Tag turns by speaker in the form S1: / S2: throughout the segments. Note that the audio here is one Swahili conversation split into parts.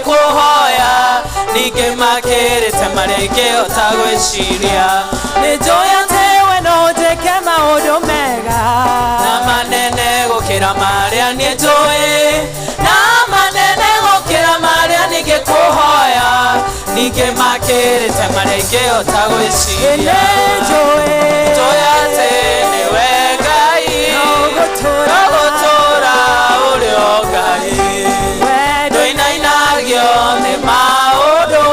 S1: ningekuhoya ningemakirite marenge otagwiciria nijoya tewe no njike maundu mega na manene gukira maria nijoe na manene gukira maria ningekuhoya ningemakirite marenge otagwiciria nijoya te niwe Ngai no gutura urio Ngai ndoinagio ni maundu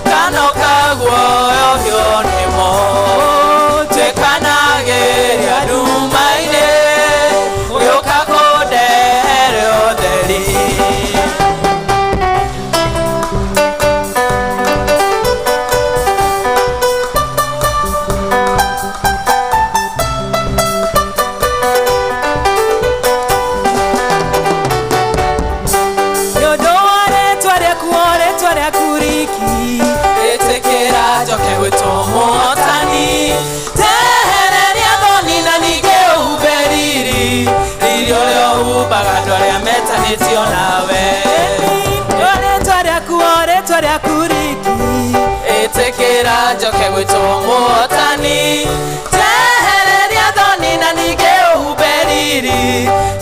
S1: kano kaguoyo hio nimo twikanagiria ndumaine ugiuka kundehere utheri Motani tehereria thoni na ningeuberiri ririo rĩo humbaga andũ arĩa metanĩtio nawe rĩtwa rĩaku riki ĩtĩkĩra njoke gwĩtwo mũhotani tehereria thoni na ningeuberiri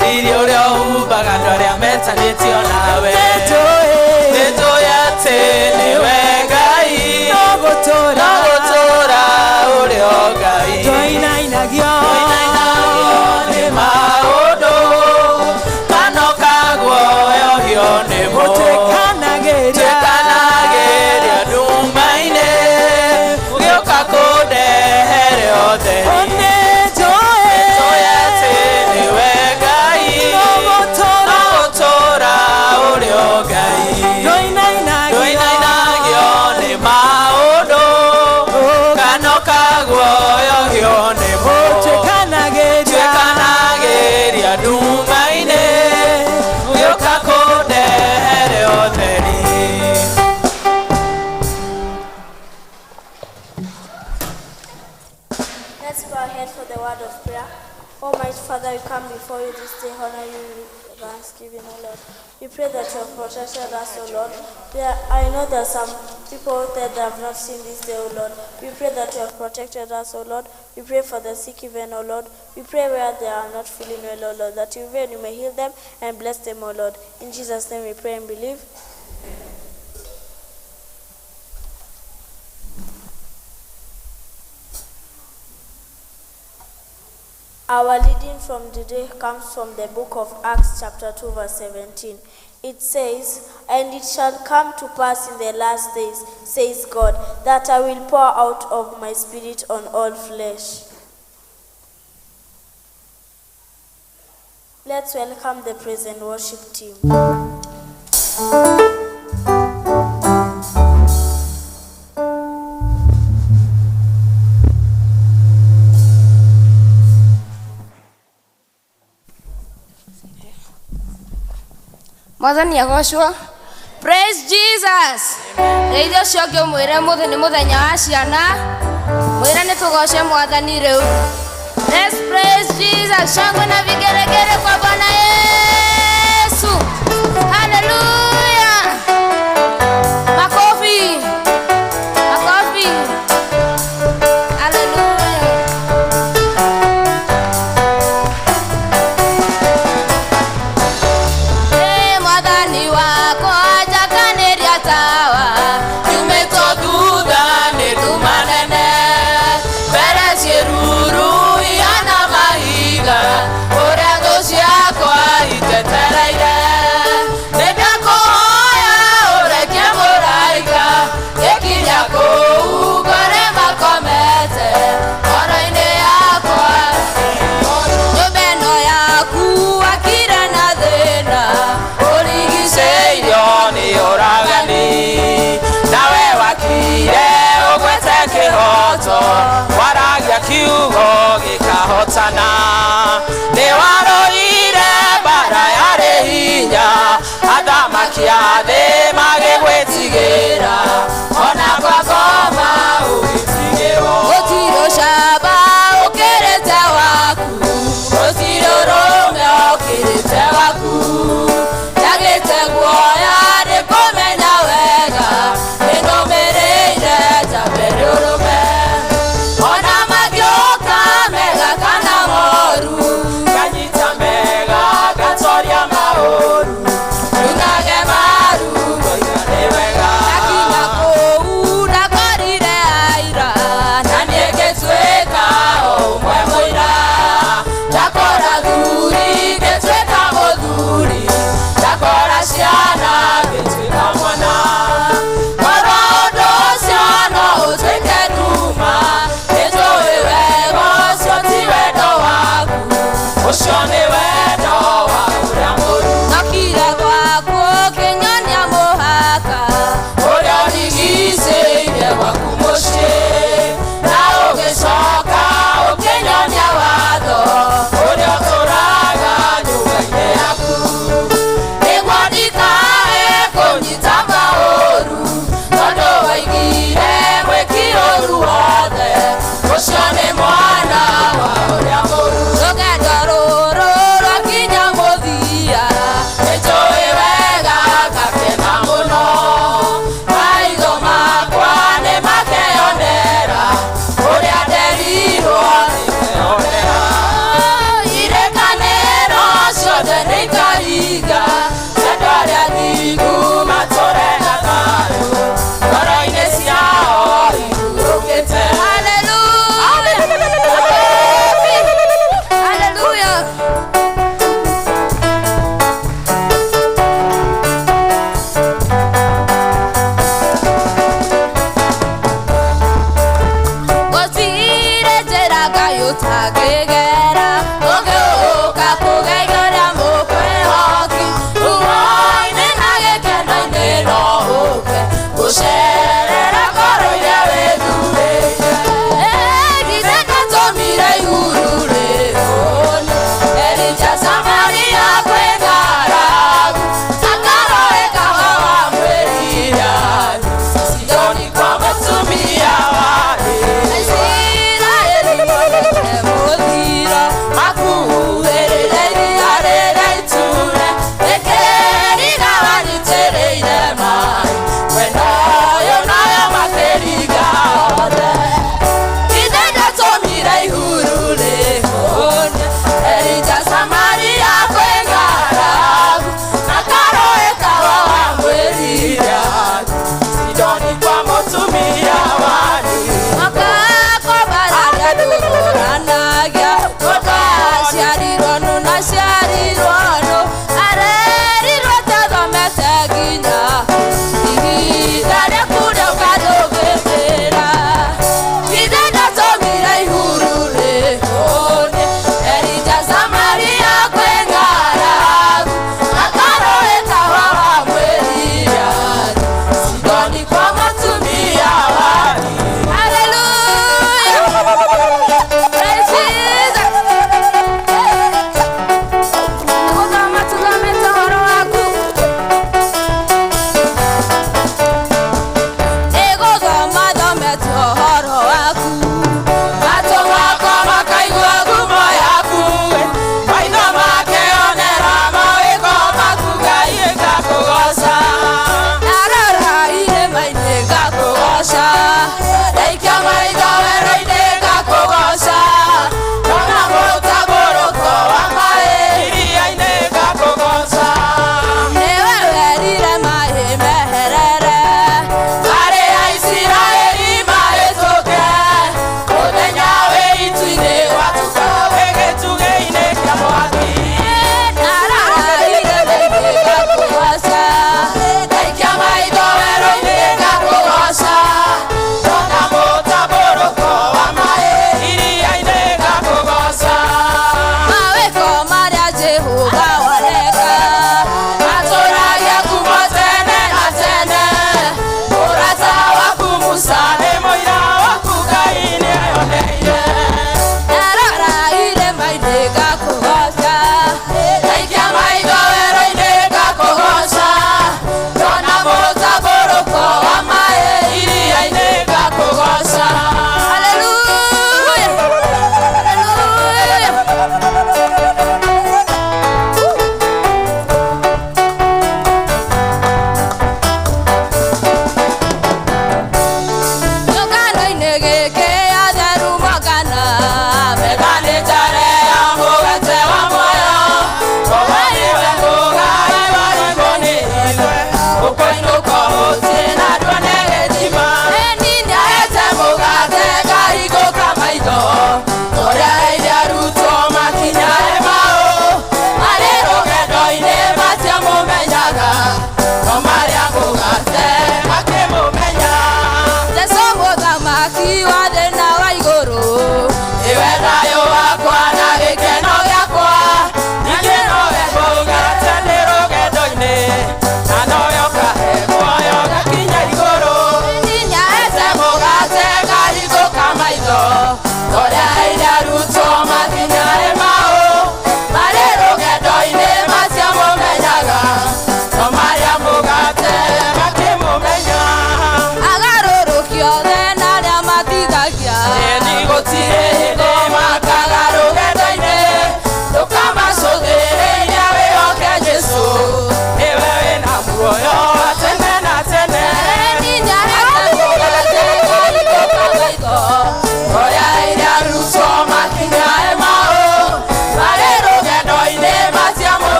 S1: ririo rĩo humbaga andũ arĩa metanĩtio nawe nĩnjũĩ atĩ nĩwe Ngai no gũtũra urio Ngai ndoinagio nĩ maũndũ kano kaguoyo hio nĩmo twĩkanagĩria ndumaine ũgĩũka kũndehere ũtheri nĩnjũĩ atĩ nĩwe Ngai no gũtũra urio Ngai ndoinagio nĩ maũndũ kano kaguoyo hio nĩmo twĩkanagĩria ndumaine ũgĩũka kũndehere ũtheri.
S2: Let's bow our head for the word of prayer. Almighty Father, we come before you this day, honor you with thanksgiving, O Lord. We pray that you have protected us, O Lord. I know there are some people out there that have not seen this day, O Lord. We pray that you have protected us, O Lord. We pray for the sick even, O Lord. We pray where they are not feeling well, O Lord, that you may heal them and bless them, O Lord. In Jesus' name we pray and believe. Our leading from today comes from the book of Acts chapter 2 verse 17. It says, "And it shall come to pass in the last days, says God, that I will pour out of my spirit on all flesh." Let's welcome the praise and worship team.
S3: Mwathani agocwo. Praise Jesus. Reitho cio mwire muthi ni muthenya wa ciana. Mwire ni tugoce Mwathani riu. Let's praise Jesus. Shangwe na vigeregere kwa Bwana Yesu. Hallelujah. Makofi. Makofi. Hallelujah. Mwathani wako ajakaniria tawa. Yumeto thutha ni ndumanene. Mbere ciĩruru ihana mahiga. Ũrĩa thũ ciakwa itetereire. Nĩndakũhoya ũrekie mũraika. Gĩkinya kũu ngore makomete. Ngoro-inĩ yakwa. Nyũmba ĩno yaku akire na thĩna. Ũrigicĩirio nĩ ũragani. Nawe wakire ũgwete kĩhoto. Waragia kiugo gĩkahotana. Nĩwarũire mbara yarĩ hinya. Athamaki a thĩ magĩgwĩtigĩra. Ona kwa ngoma ũgĩtigĩrwo. Gũtirĩ ũcamba ũkĩrĩte waku. Gũtirĩ ũrũme ũkĩrĩte waku. Ndagĩte guoya nĩ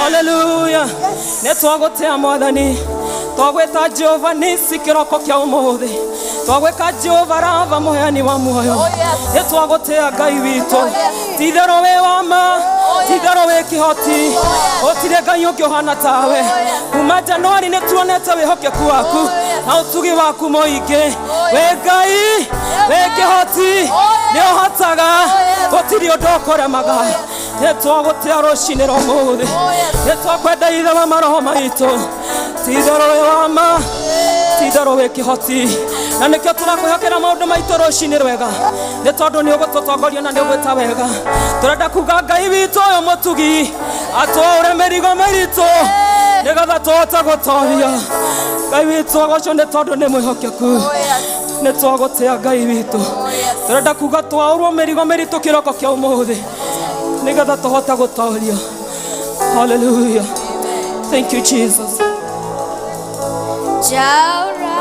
S1: Hallelujah. Netwagotea mwathani twagweta Jehova nisi kiroko kia umuthi twagweka Jehova rava muheani wa muoyo netwagotea Ngai witu tithero we wama tithero we kihoti otire Ngai ungi uhana tawe kuma Januari netuonete wihokeku waku na utugi waku muingi we Ngai we kihoti ni uhotaga otire undu ukoremaga netwagotea rucini rwa umuthi netwakwenda ithe wa maroho maitu tithero we wama tithero we kihoti na nikio turakwihokera maundu maitu rucini rwega ni tondu ni ugututongoria na ni ugwita wega turenda kuga Ngai witu uyu mutugi atwaure mirigo miritu nigetha tuhote gutoria Ngai witu ucio ni tondu ni mwihokeku ni twagotea Ngai witu turenda kuga twaurwo mirigo miritu kiroko kia umuthi nigetha tuhote gutoria. Hallelujah. Thank you, Jesus.
S3: Jaura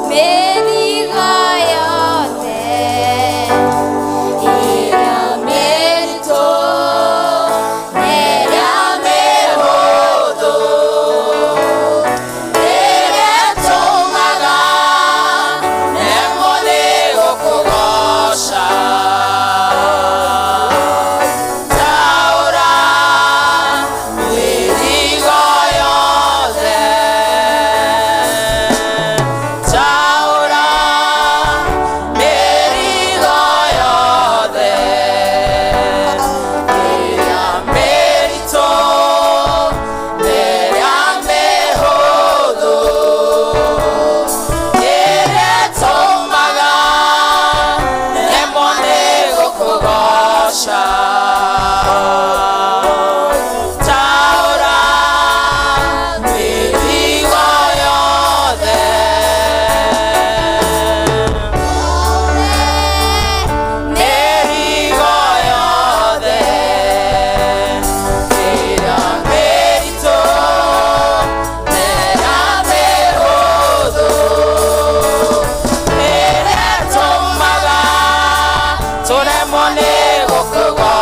S3: merigo yote ira merito neria mehodo neria tomaga nemone okugosha
S1: Turemone gukugwa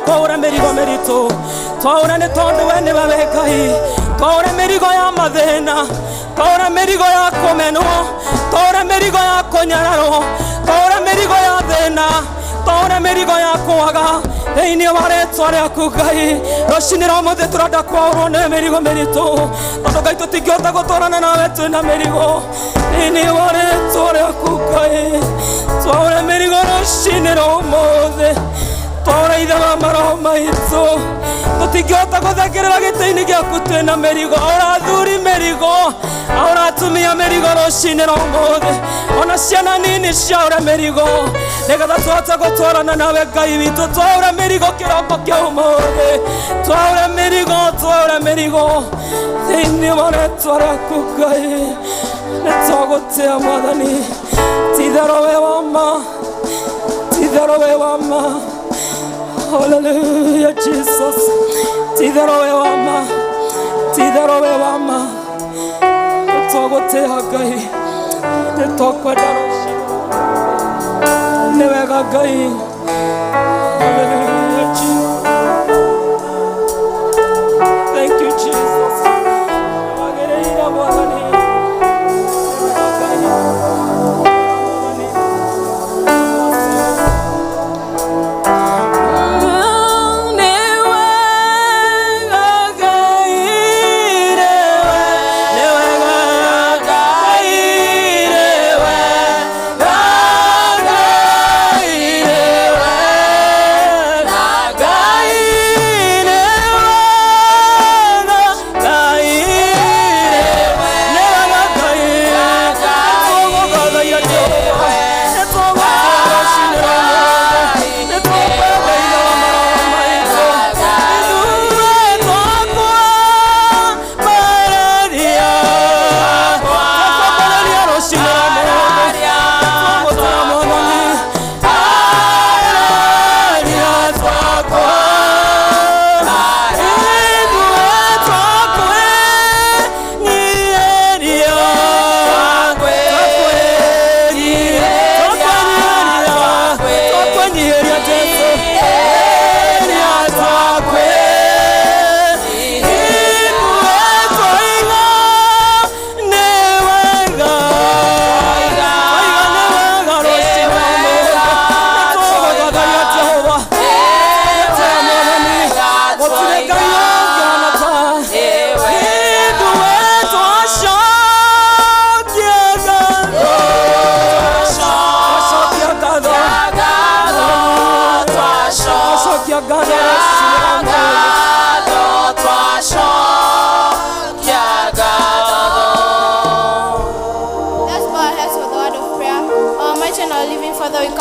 S1: twakwora mĩrigo mĩritũ, twaura nĩ tondũ we nĩwe wĩ Ngai, twaura mĩrigo ya mathĩna, twaura mĩrigo ya kũmenwo, twaura mĩrigo ya kũnyararwo, twaura mĩrigo ya thĩna, twaura mĩrigo ya kwaga thĩinĩ wa rĩĩtwa rĩaku Ngai. Rũciinĩ rwa ũmũthĩ tũrenda kwaũrwo nĩ mĩrigo mĩritũ, tondũ Ngai tũtingĩhota gũtwarana nawe twĩna mĩrigo thĩinĩ wa rĩĩtwa rĩaku Ngai. Twaure mĩrigo rũciinĩ rwa ũmũthĩ, twaura ithe wa maroho maitũ, tũtingĩhota gũthekerera gĩtĩ-inĩ gĩaku twĩna mĩrigo. Aura athuri mĩrigo, aura atumia mĩrigo rũciinĩ rwa ũmũthĩ, ona ciana nini ciaure mĩrigo, nĩgetha tũhote gũtwarana nawe Ngai witũ. Twaure mĩrigo kĩroko kĩa ũmũthĩ, twaure mĩrigo thĩinĩ wa rĩĩtwa rĩaku Ngai. Nĩ twagũtĩĩa Mwathani, ti-itherũ wĩ wa ma, ti-itherũ wĩ wa ma. Hallelujah Jesus, ti-itherũ wĩ wa ma, ti-itherũ wĩ wa ma. Nĩ twagũtĩĩa Ngai, nĩ twakwenda rũciinĩ, nĩ wega Ngai. Hallelujah Jesus, thank you Jesus. Wagĩrĩire Mwathani, nĩ wega Ngai.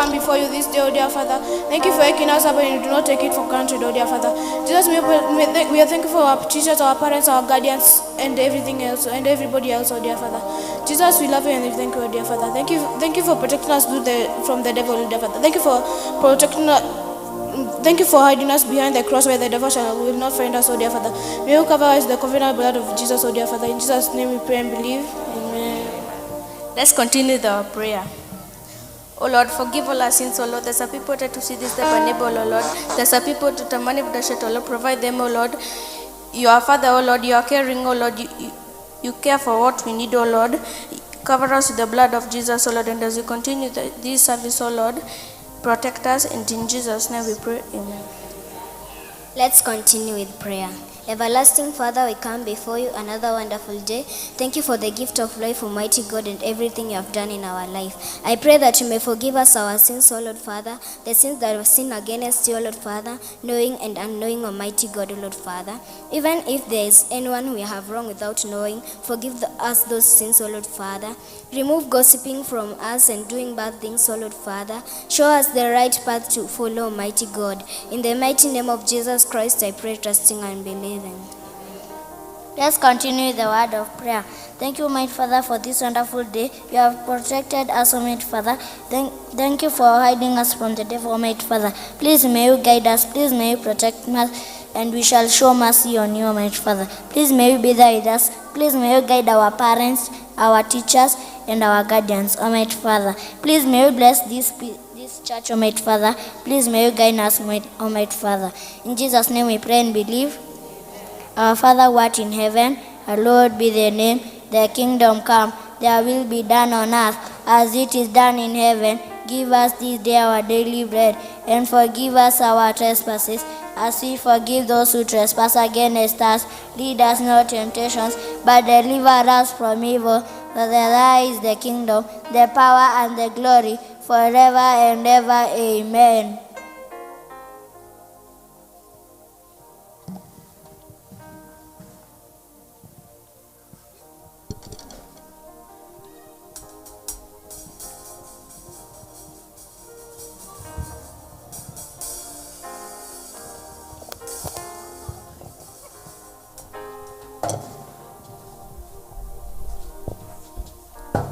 S3: Before you this day, oh dear Father. Thank you for waking us up and you do not take it for granted, oh dear Father. Jesus, we are thankful for our teachers, our parents, our guardians, and everything else, and everybody else, oh dear Father. Jesus, we love you and we thank you, oh dear Father. Thank you for protecting us from the devil, oh dear Father. Thank you for protecting us. Thank you for hiding us behind the cross where the devil will not find us, oh dear Father. May you cover us with the covenant blood of Jesus, oh dear Father. In Jesus' name we pray and believe. Amen.
S4: Let's continue with our prayer. Oh Lord, forgive all our sins, oh Lord. There's a people that to see this step unable, oh Lord. There's a people to tamani v'dashet, oh Lord. Provide them, oh Lord. You are Father, oh Lord. You are caring, oh Lord. You care for what we need, oh Lord. Cover us with the blood of Jesus, oh Lord. And as we continue this service, oh Lord, protect us. And in Jesus' name we pray. Amen.
S5: Let's continue with prayer. Everlasting Father, we come before you another wonderful day. Thank you for the gift of life, Almighty God, and everything you have done in our life. I pray that you may forgive us our sins, O Lord Father, the sins that we've sinned against you, O Lord Father, knowing and unknowing, Almighty God, O Lord Father. Even if there is anyone we have wronged without knowing, forgive us those sins, O Lord Father. Remove gossiping from us and doing bad things, O Lord Father. Show us the right path to follow, Almighty God. In the mighty name of Jesus Christ, I pray, trusting and believing.
S2: Let's continue the word of prayer. Thank you, my Father, for this wonderful day. You have protected us, Almighty Father. Thank you for hiding us from the devil, Almighty Father. Please may you guide us. Please may you protect us, and we shall show mercy on you, Almighty Father. Please may you be there with us. Please may you guide our parents, our teachers, and our guardians, Almighty Father. Please may you bless this
S5: church, Almighty Father. Please may you guide us, Almighty Father. In Jesus' name we pray and believe. Our Father who art in heaven, hallowed be thy name. Thy kingdom come, thy will be done on earth as it is done in heaven. Give us this day our daily bread, and forgive us our trespasses, as we forgive those who trespass against us. Lead us not into temptations, but deliver us from evil. For thine is the kingdom, the power, and the glory, forever and ever. Amen.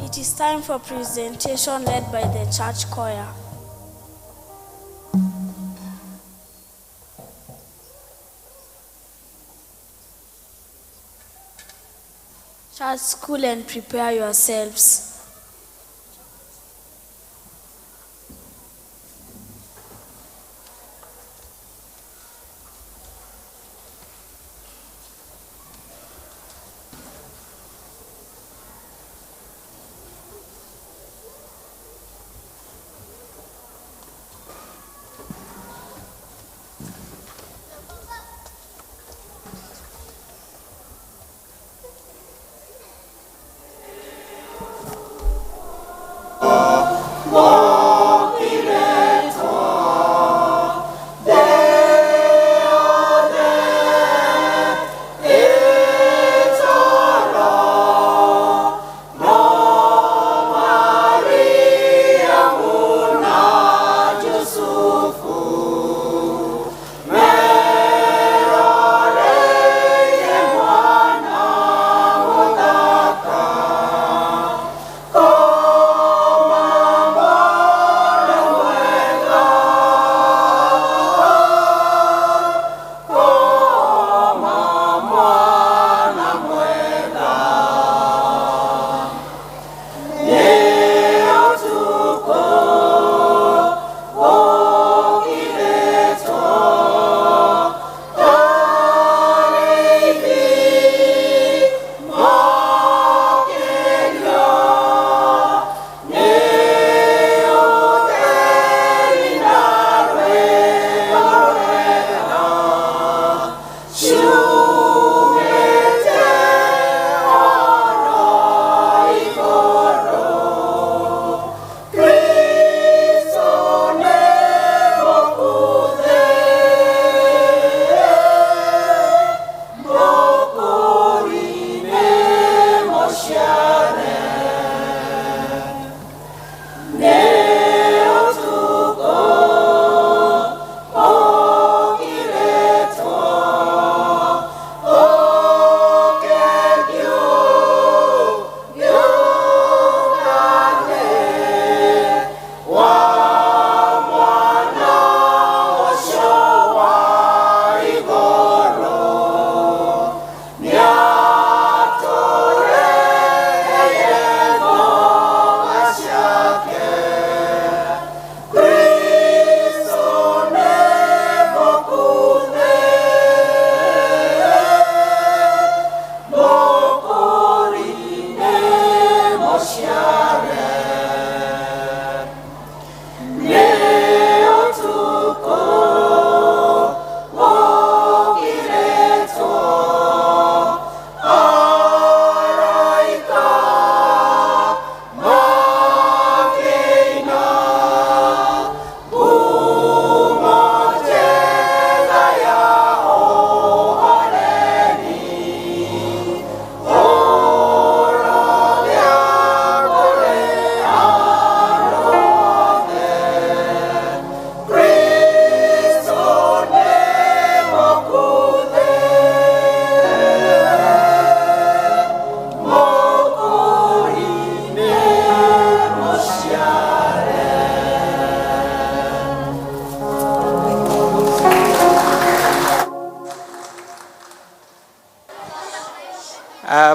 S2: It is time for presentation led by the church choir. Church, school, and prepare yourselves.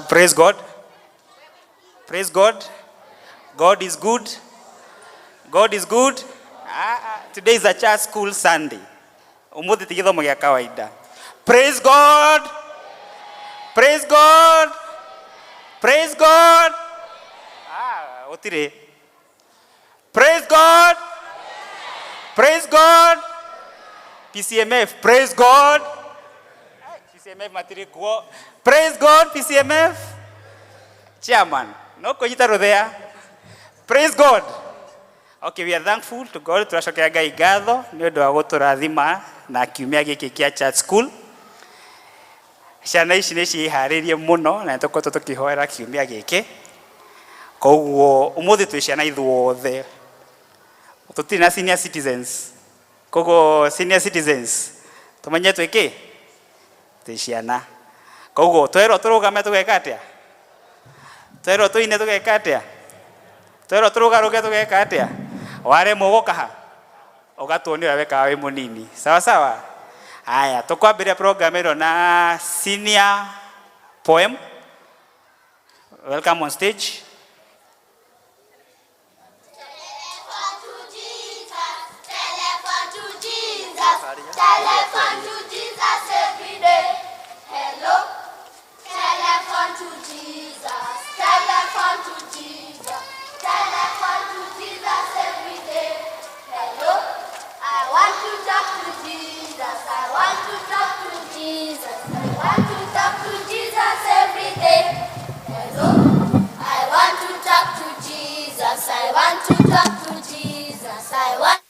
S6: Praise God. Praise God. God is good. God is good Today is a church school Sunday. Umuthi ti githomo gia kawaida. Praise God. Praise God. Praise God. Otire. Praise God. Praise God. PCMF. Praise God. PCMF matirikuo. Praise God, PCMF. Chairman. No kujita there. Praise God. Okay, we are thankful to God. Turashokea Ngai ngatho ni undu wa guturathima na kiumia giki kia church school. Ciana ici ni ciiharirie muno na tukoretwo tukihoera kiumia giki. Koguo umuthi twi ciana ithuothe. Tutiri na senior citizens. Koguo senior citizens tumenye twiki twi ciana. Koguo twero turugame tugeka atia. Twero tuine tugeka atia. Twero turugaruke tugeka atia. Ware mugokaha ugatuonira weka wi munini. Sawa sawa. Haya, tukwambia program ino na senior poem. Welcome on stage.
S7: Telephone to Jesus every day. Hello. Telephone to Jesus. Telephone to Jesus. Telephone to Jesus every day. Hello. I want to talk to Jesus. I want to talk to Jesus. I want to talk to Jesus every day. Hello. I want to talk to Jesus. I want to talk to Jesus. I want.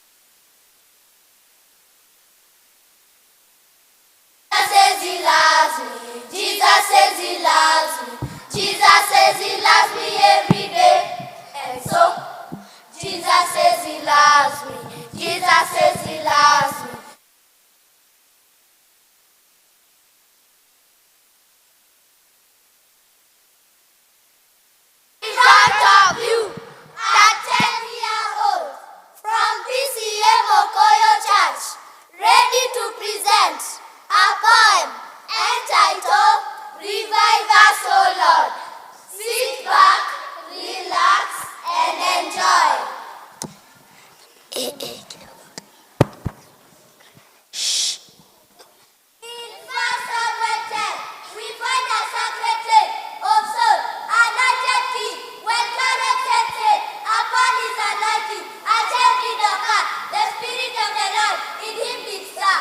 S7: Jesus says he loves me. Jesus says he loves me every day. And so, Jesus says he loves me. Jesus says he loves me. In front of you, a 10-year-old from PCA Mokoyo Church, ready to present a poem entitled Revive Us, O Lord. Sit back, relax, and enjoy. In 1 Samuel 10, we find a sacred tale of Saul, anointed king. When God said, upon his anointing, a child did occur. The Spirit of the Lord in him did stir.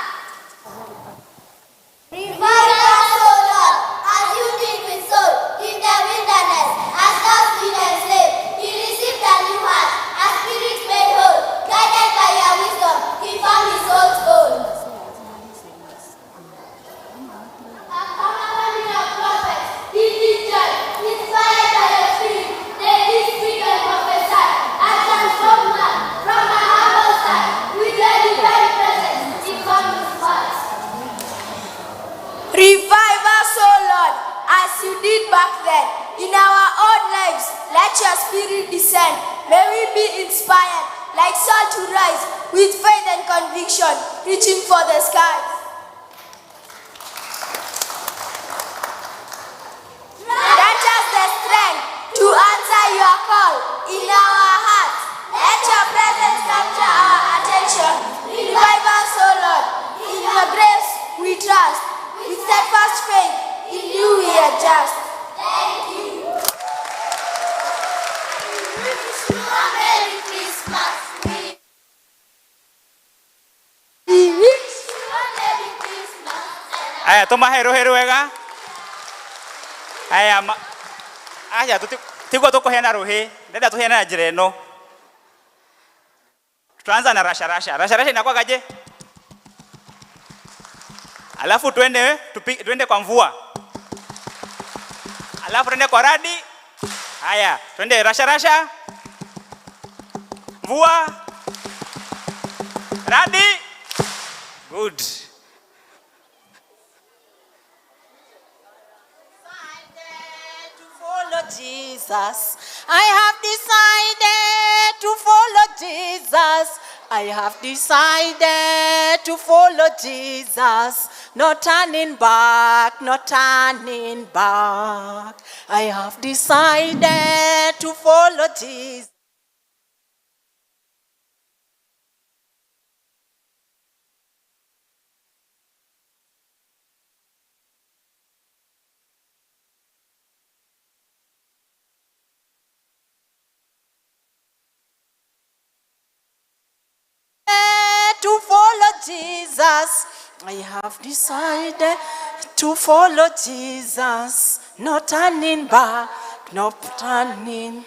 S7: Revive us, O Lord, as you did with Saul in the wilderness, as thou been enslaved. He received a new heart, a spirit made whole. Guided by your wisdom, he found his soul's goal. A company of prophets, he did join, inspired by your spirit. They did speak and prophesy, a transformed man from a humble side. With your divine presence, he found his heart.
S4: Revive us, O Lord, as you did back then. In our own lives, let your spirit descend. May we be inspired, like Saul, to rise with faith and conviction, reaching for the skies. Grant us the strength to answer your call in our hearts. Let your presence capture our attention. Revive us, O Lord. In your grace we trust. With steadfast faith, in you we adjust.
S7: Thank you. We wish you a Merry Christmas. We wish you a Merry Christmas.
S6: Aya tumaheruheru wega. Aya aya tigwa tukuhena ruhi. Ndenda tuhena njira ino. Tutaanza na rasha rasha. Rasha rasha inakuwa kaje? Alafu twende kwa mvua. Alafu twende kwa radi. Haya, twende rasha rasha. Mvua. Radi. Good.
S8: To follow Jesus. I have decided to follow Jesus. I have decided to follow Jesus. No turning back, no turning back. I have decided to follow Jesus. Jesus. I have decided to follow Jesus. No turning back, no turning.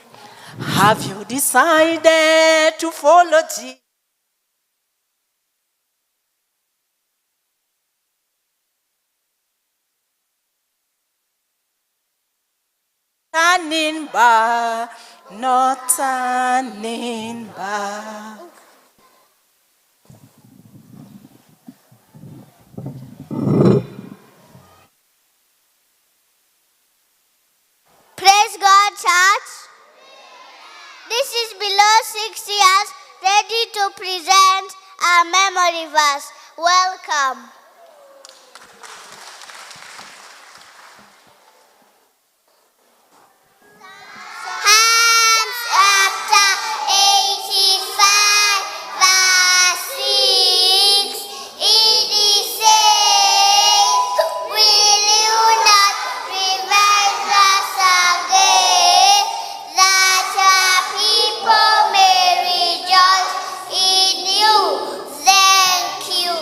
S8: Have you decided to follow Jesus? Turning back, no turning back.
S7: Praise God, church. This is below 6 years, ready to present our memory verse. Welcome. Hands after 85, verse 6. It is said, will you not revive us again, that your people may rejoice in you? Thank you.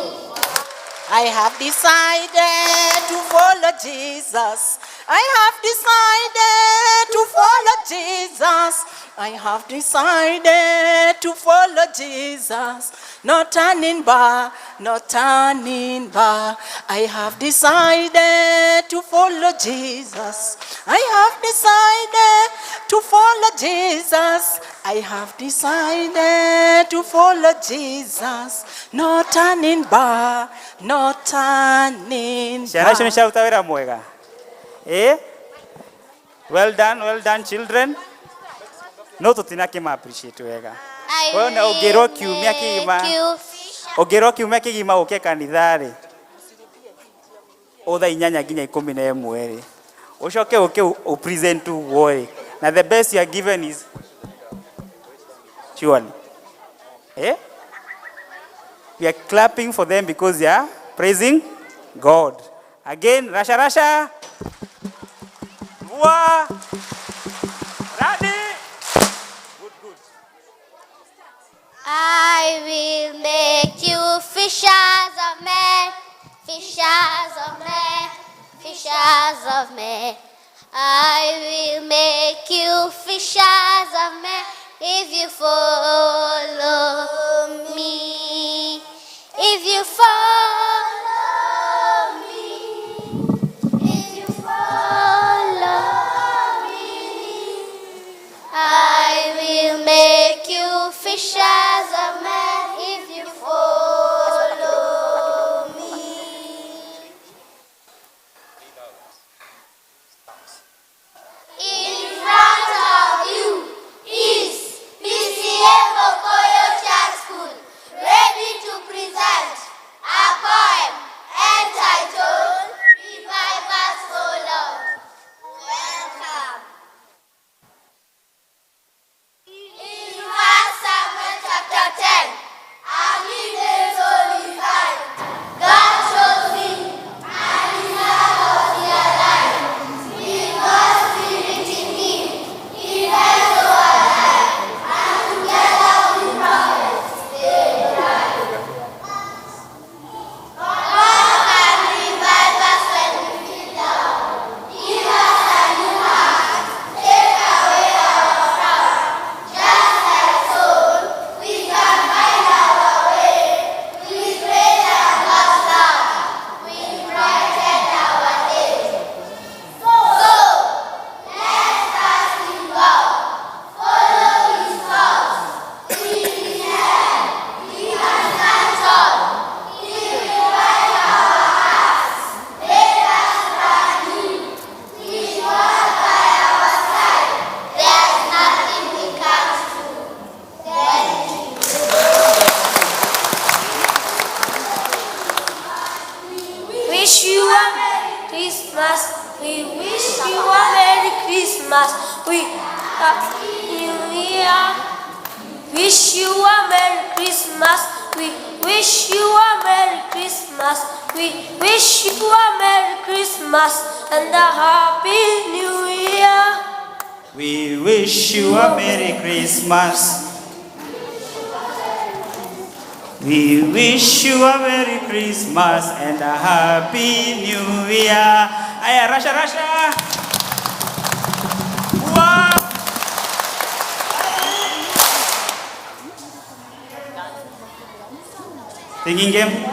S8: I have decided to follow Jesus. I have decided to follow Jesus. I have decided to follow Jesus. No turning back, no turning back. I have decided to follow Jesus. I have decided to follow Jesus. I have decided to follow Jesus. No turning back, no turning back.
S6: Well done children. No tutina kima appreciate wega. Wewe na ugero kiumia kigima. Ugero kiumia kigima uke kanithari. Otha inyanya ginya 11. Ushoke uke present to worry. Now the best you are given is surely. We are clapping for them because they are praising God. Again, Rasha Rasha. Wow. Ready? Good.
S7: I will make you fishers of men, fishers of men, fishers of men. I will make you fishers of men if you follow me. If you follow me. If you follow me. I will make you fishers of men if you follow me. In front of you is PCA Mokoyo Church School, ready to present a poem entitled Revive Us, O Lord. Welcome. In 1 Samuel chapter 10, Abby days only 5, God chose him, and his heart was alive. With God's spirit in him, he went so alive, and together with prophets, they cried. God can revive us when we feel down. Give us a new heart, take away our frown. Just like soul, we can find our way. With praise and God's love, we brighten our days. So, let's trust in God, follow His thoughts, seek His hand, we can stand tall. He will revive our hearts, make us brand new. With God by our side, there's nothing we can't do. Thank you.
S3: Wish you a Merry Christmas. We wish you a Merry Christmas. We Happy New Year. Wish you a Merry Christmas. We wish you a Merry Christmas. We wish you a Merry Christmas and a Happy New Year.
S6: We wish you a Merry Christmas. We wish you a Merry Christmas and a Happy New Year. Aya, Rasha, Rasha. Wow. Singing game.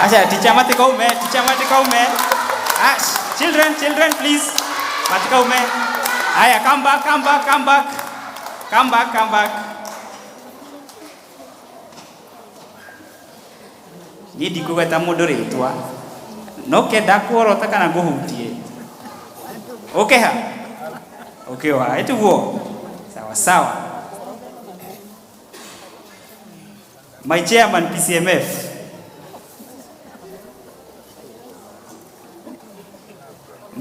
S6: Acha, teacher mati kaume. Children, please. Mati kaume. Aya, come back. Ni dikuweta mudore itwa. Noke dakuoro takana guhutie. Okay ha. Okay wa, itu wo. Sawa. My chairman PCMF.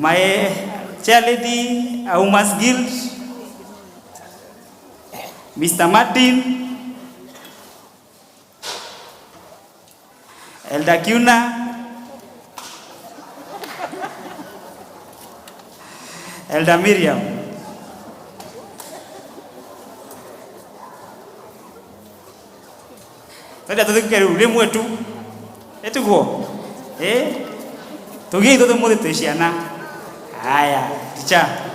S6: My chair lady, Aumas Guild, Mr. Martin, Elder Kuna, Elder Miriam. Tadi atau tu keru lemu itu, gua, tu gini tu mudi tu siapa? Aya, teacher.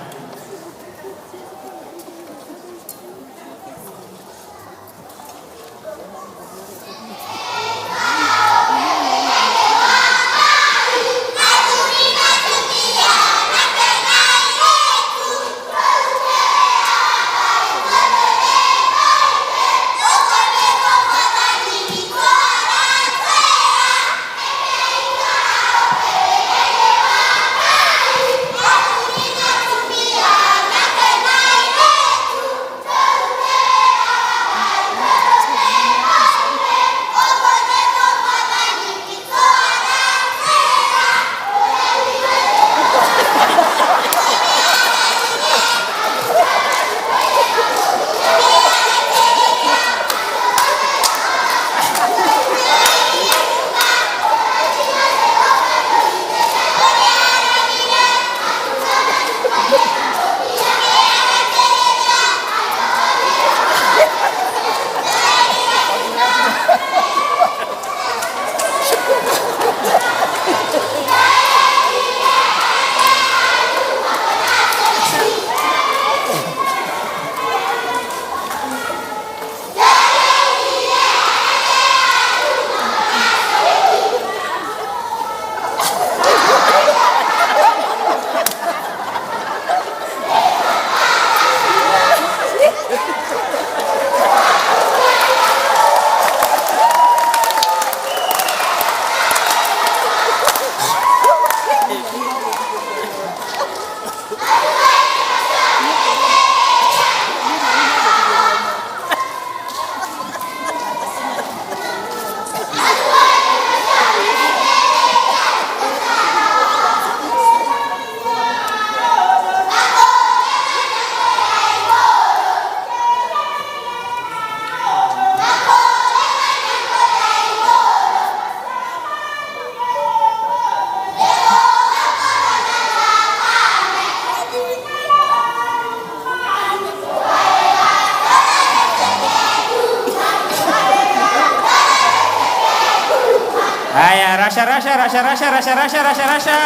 S6: Haya, rasha rasha rasha rasha rasha rasha rasha rasha.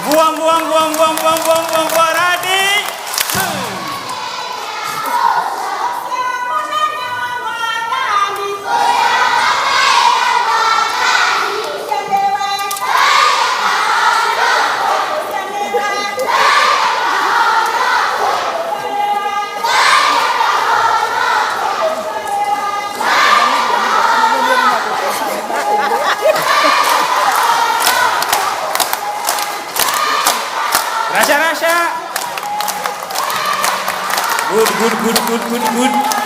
S6: Mvua mvua mvua mvua mvua mvua mvua mvua radi. Rasha rasha. Good good good good good good.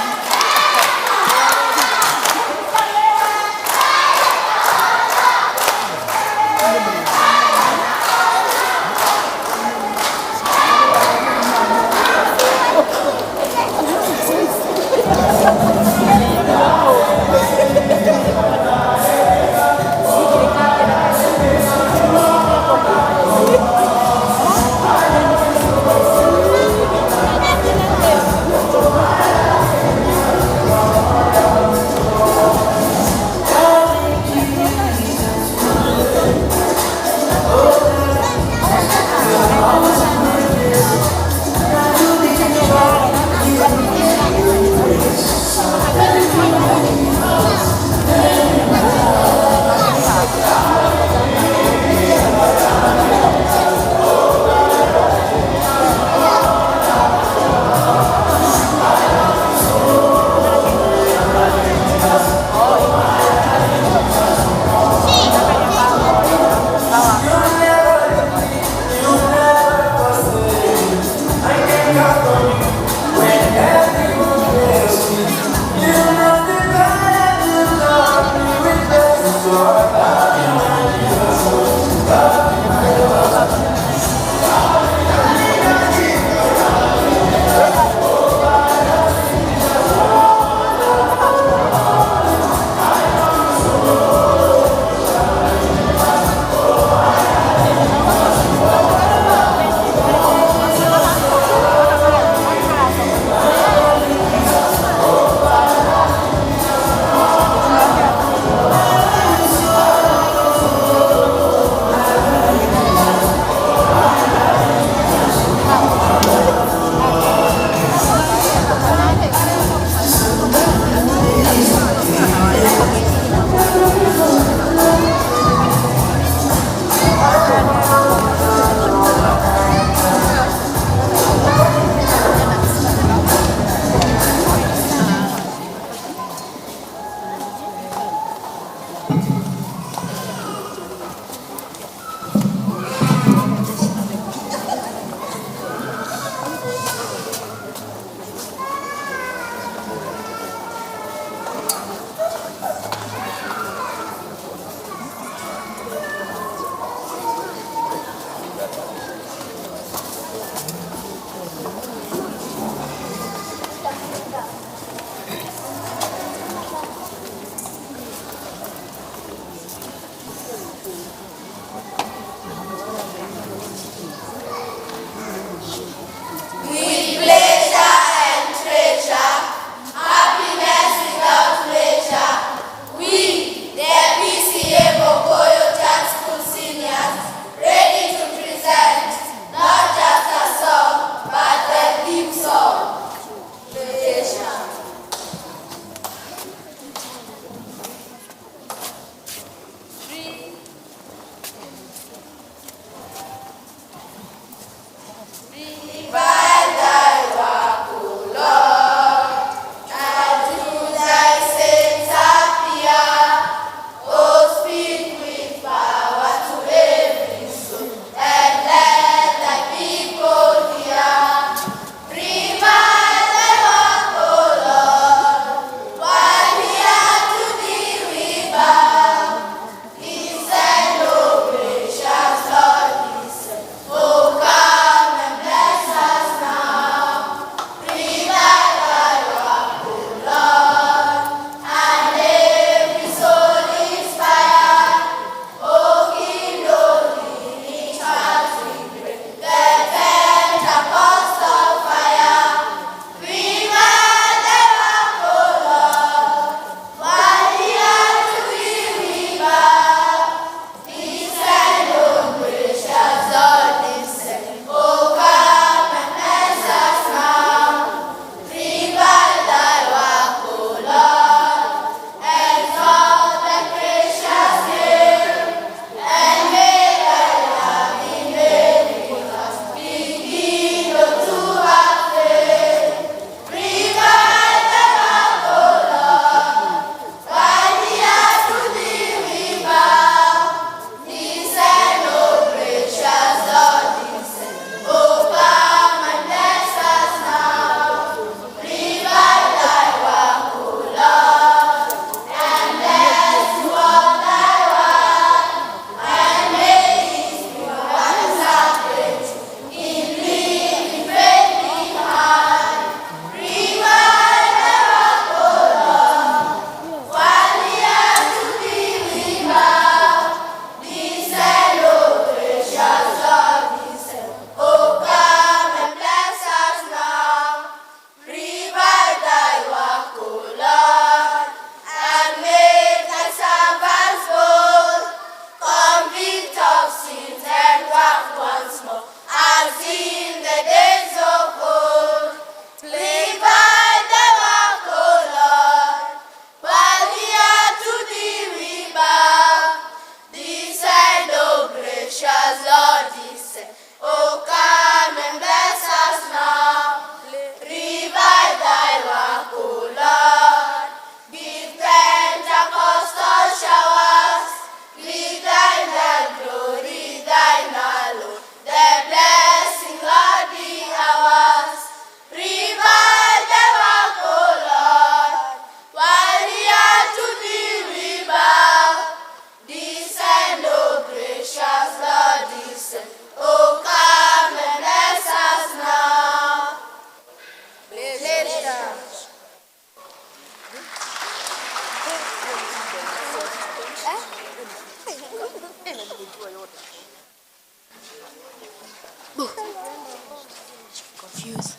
S3: Confused.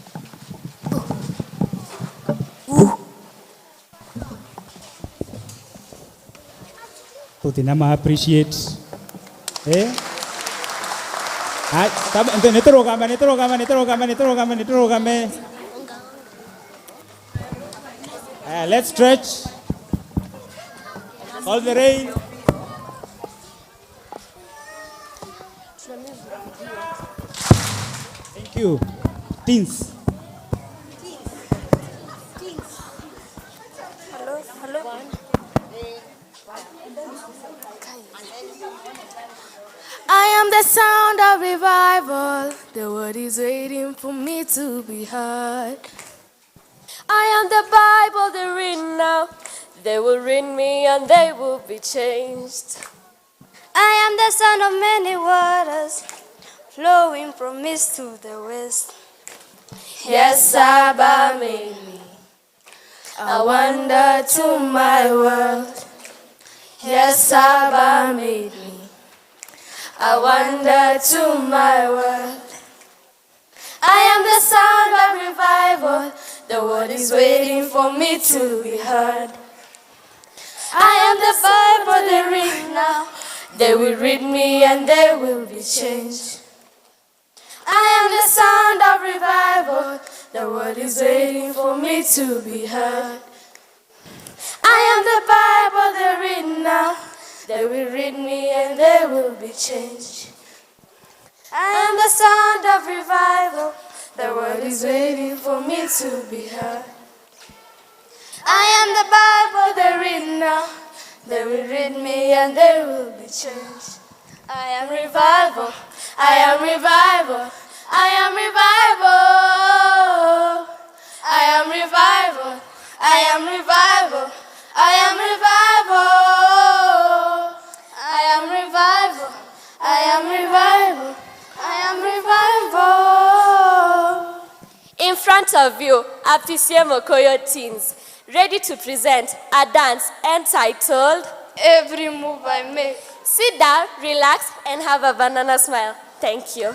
S9: Tutinama appreciate. Nitorogame. Let's stretch. All the rain. Thank you. Teens.
S3: I am the sound of revival. The word is waiting for me to be heard. I am the Bible they read now. They will read me and they will be changed.
S2: I am the sound of many waters, flowing from east to the west.
S3: Yes, Abba made me a wonder to my world. Yes, Abba made me a wonder to my world. I am the sound of revival. The word is waiting for me to be heard. I am the Bible they read now. They will read me and they will be changed. I am the sound of revival. The word is waiting for me to be heard. I am the Bible they read now. They will read me and they will be changed. I am the sound of revival. The word is waiting for me to be heard. I am the Bible they read now. They will read me and they will be changed. I am revival. I am revival. I am revival. I am revival. I am revival. I am revival. I am revival. I am revival. I am revival. In front of you are PCM Okoyo teens, ready to present a dance entitled Every Move I Make. Sit down, relax, and have a banana smile. Thank you.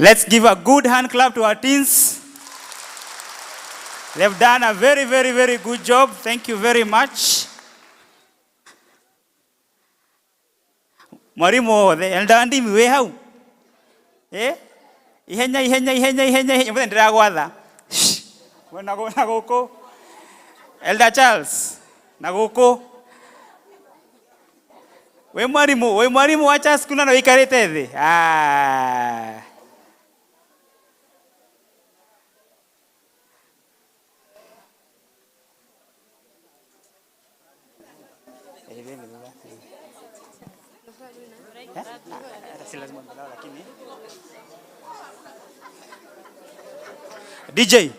S6: Let's give a good hand clap to our teens. They've done a very, very, very good job. Thank you very much. Marimo, the eldandi we how? Eh? Ihenya. Mwen dragwada. When nagoko. Elder Charles, nagoko. We marimo wacha skuna na ikarete the. Ah. DJ.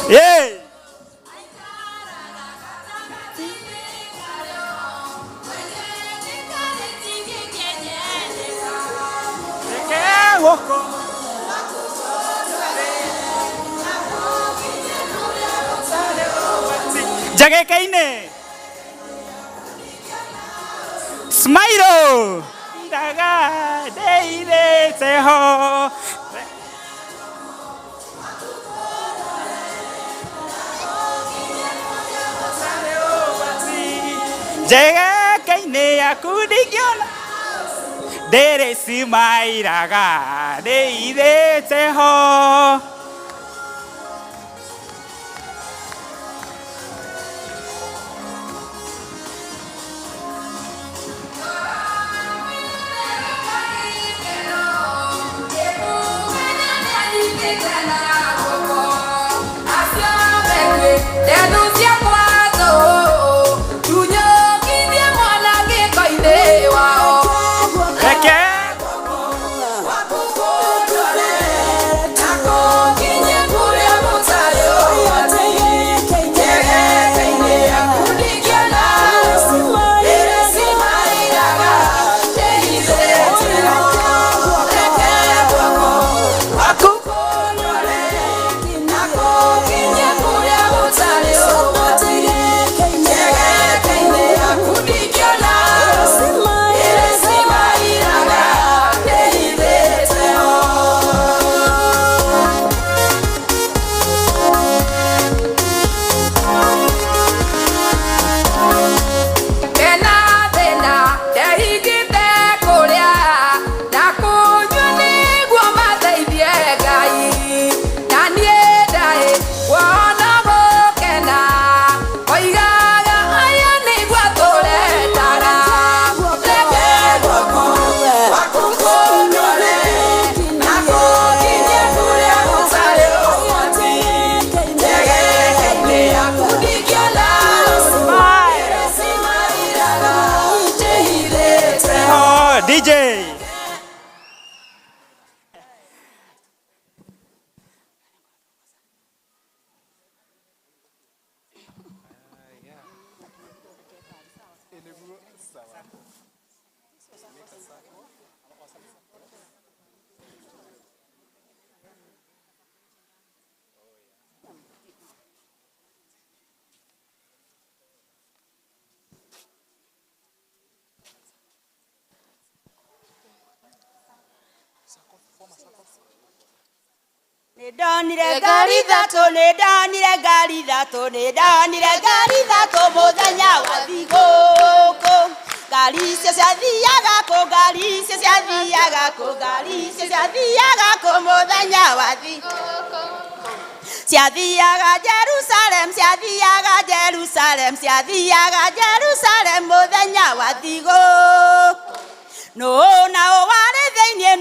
S6: Yeah. Jage kaine. Smile. Daga deide seho. Jage kaine akudigiona. Dere simai daga deide seho. DJ.
S10: Nedanire gari thato muthenya wa thigũkũ ngari icio ciathiaga kũ muthenya wa thigũkũ ciathiaga Jerusalem muthenya wa thigũkũ no nao warĩ thĩinĩ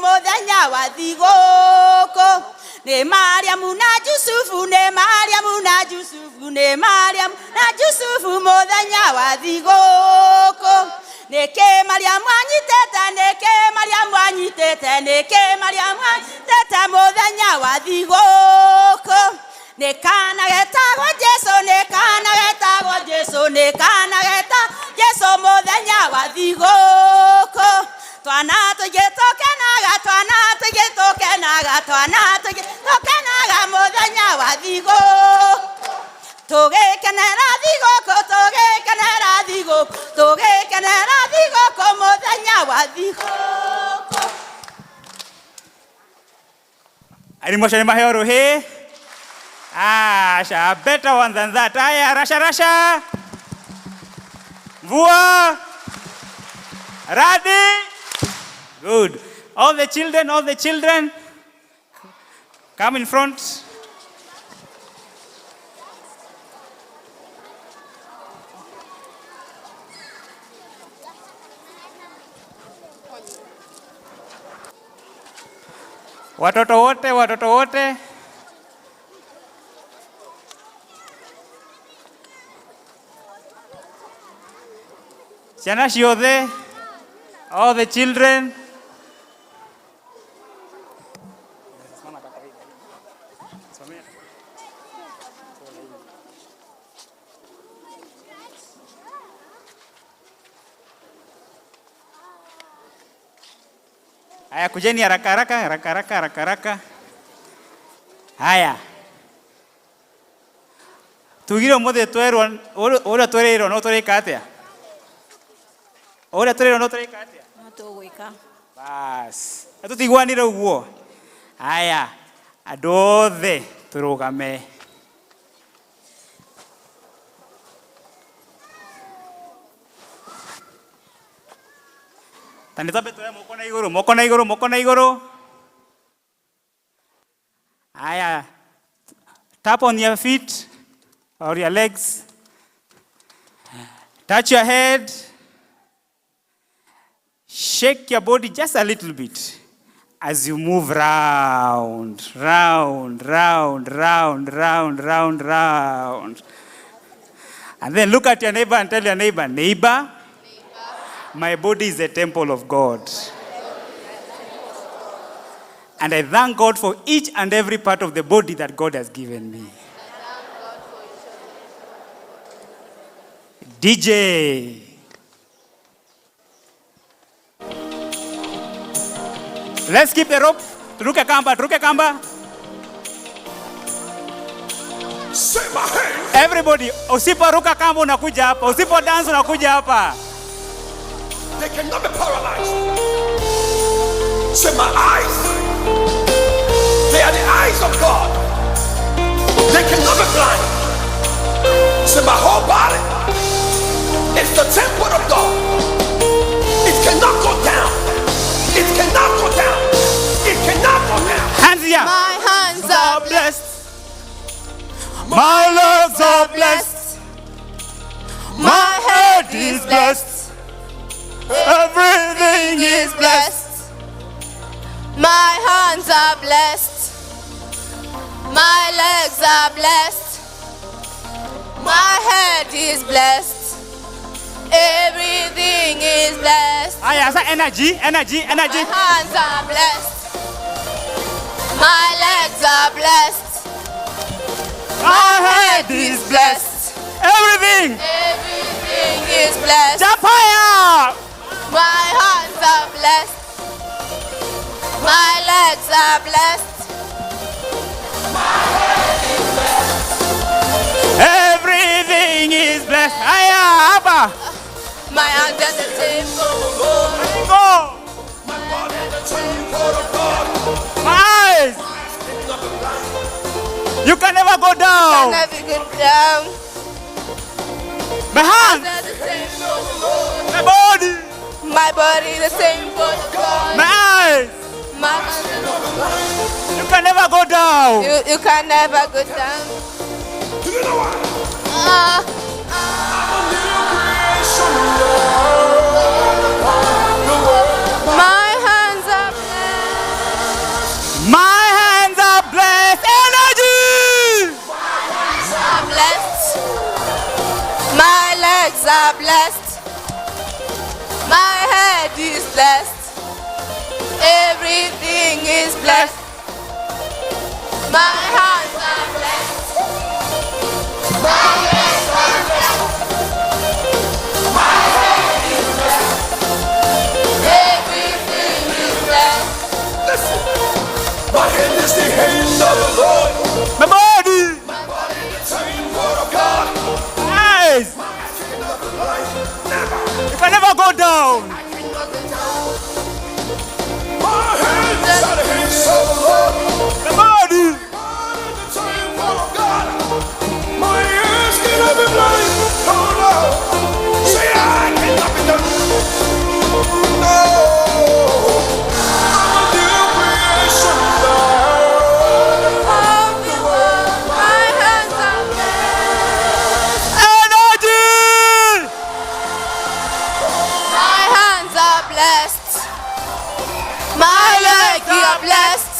S10: muthenya wa thigũkũ nĩ Mariamu na Jusufu muthenya wa thigũkũ nĩkĩ Mariamu anyitĩte geta muthenya wa thigũkũ nikana getagwo Jesu nikana getagwo Jesu nikana geta Jesu muthenya wa thigũkũ twana tũgĩtũkenaga muthenya wa thigũkũ tũgĩkenera thigũkũ muthenya wa thigũkũ.
S6: Any motion in my hair, hey? Ah, better one than that. Aya, Rasha. Vua. Ready? Good. All the children. Come in front. Watoto wote. Ciana ciothe, all the children. Haya, kujeni haraka. Haya. Tugire mothe twerwa ora twerero no twereka atia. Ora twerero no twereka atia.
S10: No tugwika.
S6: Bas. Atutigwanire uguo. Haya. Andũ othe tũrũgame. Tanitabe tuwe moko na igũrũ. Aya. Tap on your feet or your legs. Touch your head. Shake your body just a little bit as you move round. And then look at your neighbor and tell your neighbor, my body is a temple of God. And I thank God for each and every part of the body that God has given me. DJ. Let's keep the rope. Turuke kamba. Everybody, usiporuka kamba unakuja hapa. Usipo dance unakuja hapa.
S11: They cannot be paralyzed. Say my eyes. They are the eyes of God. They cannot be blind. Say my whole body. It's the temple of God. It cannot go down. It cannot go down. It cannot go down.
S6: Hands here.
S10: My hands are blessed.
S6: My legs are blessed. My head is blessed. Everything is blessed.
S10: My hands are blessed. My legs are blessed. My head is blessed. Everything is blessed.
S6: Aya, sa energy.
S10: My hands are blessed. My legs are blessed.
S6: My head is blessed. Everything
S10: is blessed.
S6: Jump higher.
S10: My hands are blessed. My legs are blessed. My head is blessed.
S6: Everything is blessed. Aya, Abba.
S10: My hands are the temple of God.
S6: Go.
S11: My body is the temple of God.
S6: My eyes. You can never go down.
S10: Never go down.
S6: My hands. My body.
S10: My body the temple of God.
S6: My eyes.
S10: My
S6: You can never go down.
S10: you can never go down.
S11: Do you know why?
S10: My hands are blessed.
S6: My hands are blessed. Energy.
S10: My hands are blessed. My legs are blessed. My head is blessed. Everything is blessed. My hands are blessed. My legs are blessed. My head is blessed. Everything is blessed.
S11: Listen. My hand is the hand of the Lord.
S6: My body.
S11: My body the temple of God.
S6: Eyes.
S11: My eyes can never blind. Never.
S6: If I never go down.
S11: I cannot go down. My hands are the hands of the Lord.
S6: My body.
S11: The temple of God. My eyes can never blind. Oh no. Say I cannot be done. No. I'm a new creation
S10: Of the world, my hands are blessed.
S6: Energy.
S10: My hands are blessed. My legs are blessed.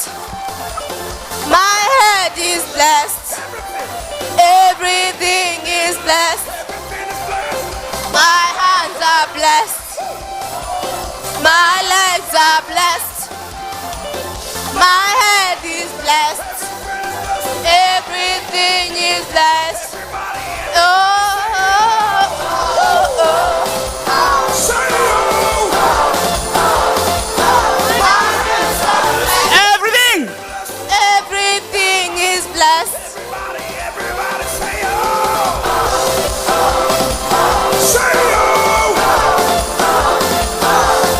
S10: My head is blessed. Everything is blessed. My hands are blessed. My legs are blessed. My head is blessed. Everything is blessed. Oh, oh, oh, oh.
S11: Say oh.
S10: My hands are blessed.
S6: Everything.
S10: Everything is blessed.
S11: Everybody say oh. Say oh.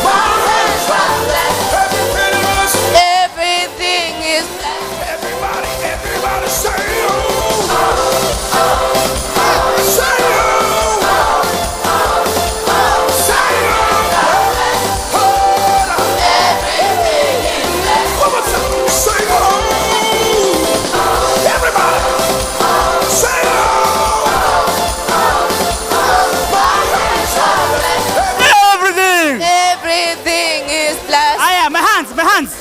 S10: My hands are blessed.
S11: Everything is.
S10: Everything is blessed.
S11: Everybody say oh. Say oh. Say oh. Hold on.
S10: Everything is blessed.
S11: One more time. Say oh. Everybody. Say oh.
S10: My hands are blessed.
S6: Everything.
S10: Everything is blessed.
S6: I am. My hands. My hands.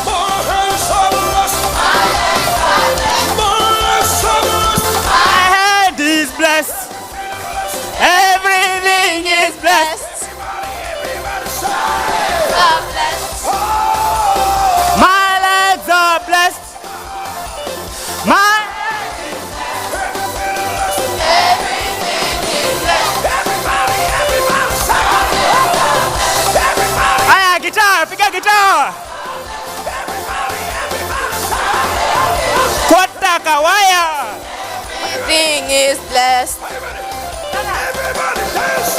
S11: My hands are blessed. My hands are blessed.
S6: My head is blessed. Everything is blessed.
S11: Everybody say
S10: Are blessed.
S6: My legs are blessed. My
S10: Everything is blessed.
S11: everybody say everybody.
S6: Aya, guitar. Pick a guitar. Kota kawaya.
S10: Everything is blessed.
S11: Everybody dance.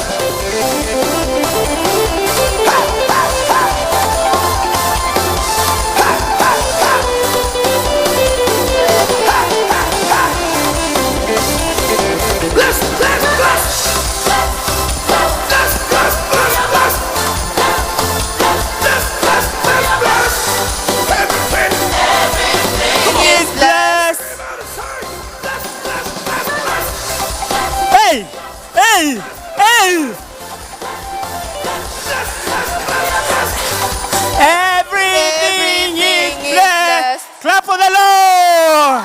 S11: Bless, bless, bless. Bless, bless, bless, bless. Bless, bless, bless, bless. Everything.
S10: Everything is blessed.
S11: Everybody say, bless, bless, bless, bless.
S6: Hey. Hey. Hey. Everything is blessed. Clap for the Lord.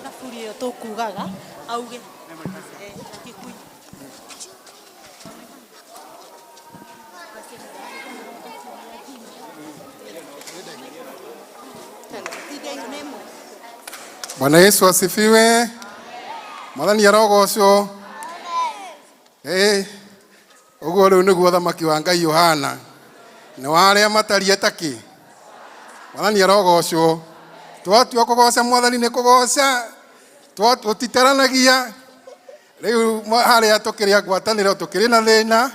S12: thaburi ĩyo tũkugaga auge Kikuyu.
S13: Bwana Yesu asifiwe. Mwathani arogocwo. Uguo riu niguo thamaki wa Ngai Yohana. Ni wa aria matariĩ taki. Mwathani arogocwo. Twatua kugoca Mwathani ni kugoca. Tutitaranagia. Riu haria tukiri ngwataniro tukiri na thina.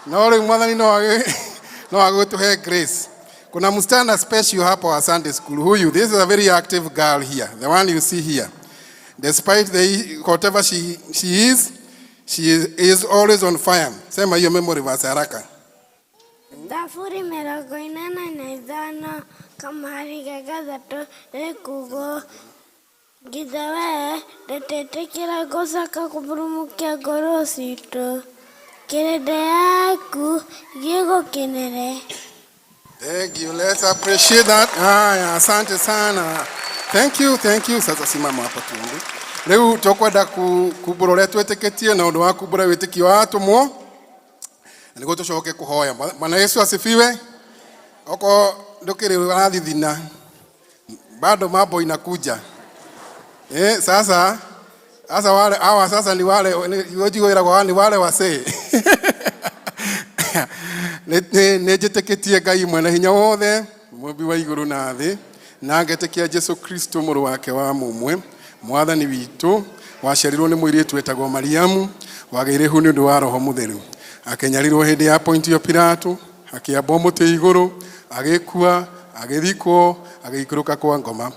S13: No riu Mwathani no agũtuhe grace. Kuna msichana special hapo wa Sunday school. Huyu, this is a very active girl here. The one you see here. Despite whatever she is always on fire. Sema hiyo memory verse haraka.
S2: Thaburi 45 kamari ga gathatũ ĩkugo ngitha we ndĩtetĩkĩra gũcoka kũmũrũmũkia ngoro citũ Kirende yaku gĩgũkenere.
S13: Thank you. Let's appreciate that. Haya, asante sana. Thank you. Sasa simama hapa tuombe. Leo tukwenda kubura uria twetĩkĩtie na ũndũ wa kubura wĩtĩkio wa atũmwo. Nĩguo tũcoke kũhoya. Bwana Yesu asifiwe. Oko ndũkĩrĩ ũrathithina. Bado mambo inakuja. Sasa wale hawa sasa ni wale wajigwira ni wale wasee. Nĩnjĩtĩkĩtie Ngai mwene hinya wothe, mũmbi wa igũrũ na thĩ, na ngetĩkia Jesu Kristo mũrũ wake wa mũmwe, mwathani witũ, waciarirwo nĩ mũirĩtu wetagwo Mariamu, wagĩire hu nĩ ũndũ wa Roho Mũtheru. Akenyarirwo hĩndĩ ya Pontio Pilato, akĩambwo mũtĩ igũrũ, agĩkua, agĩthikwo, agĩikũrũka kwa ngoma.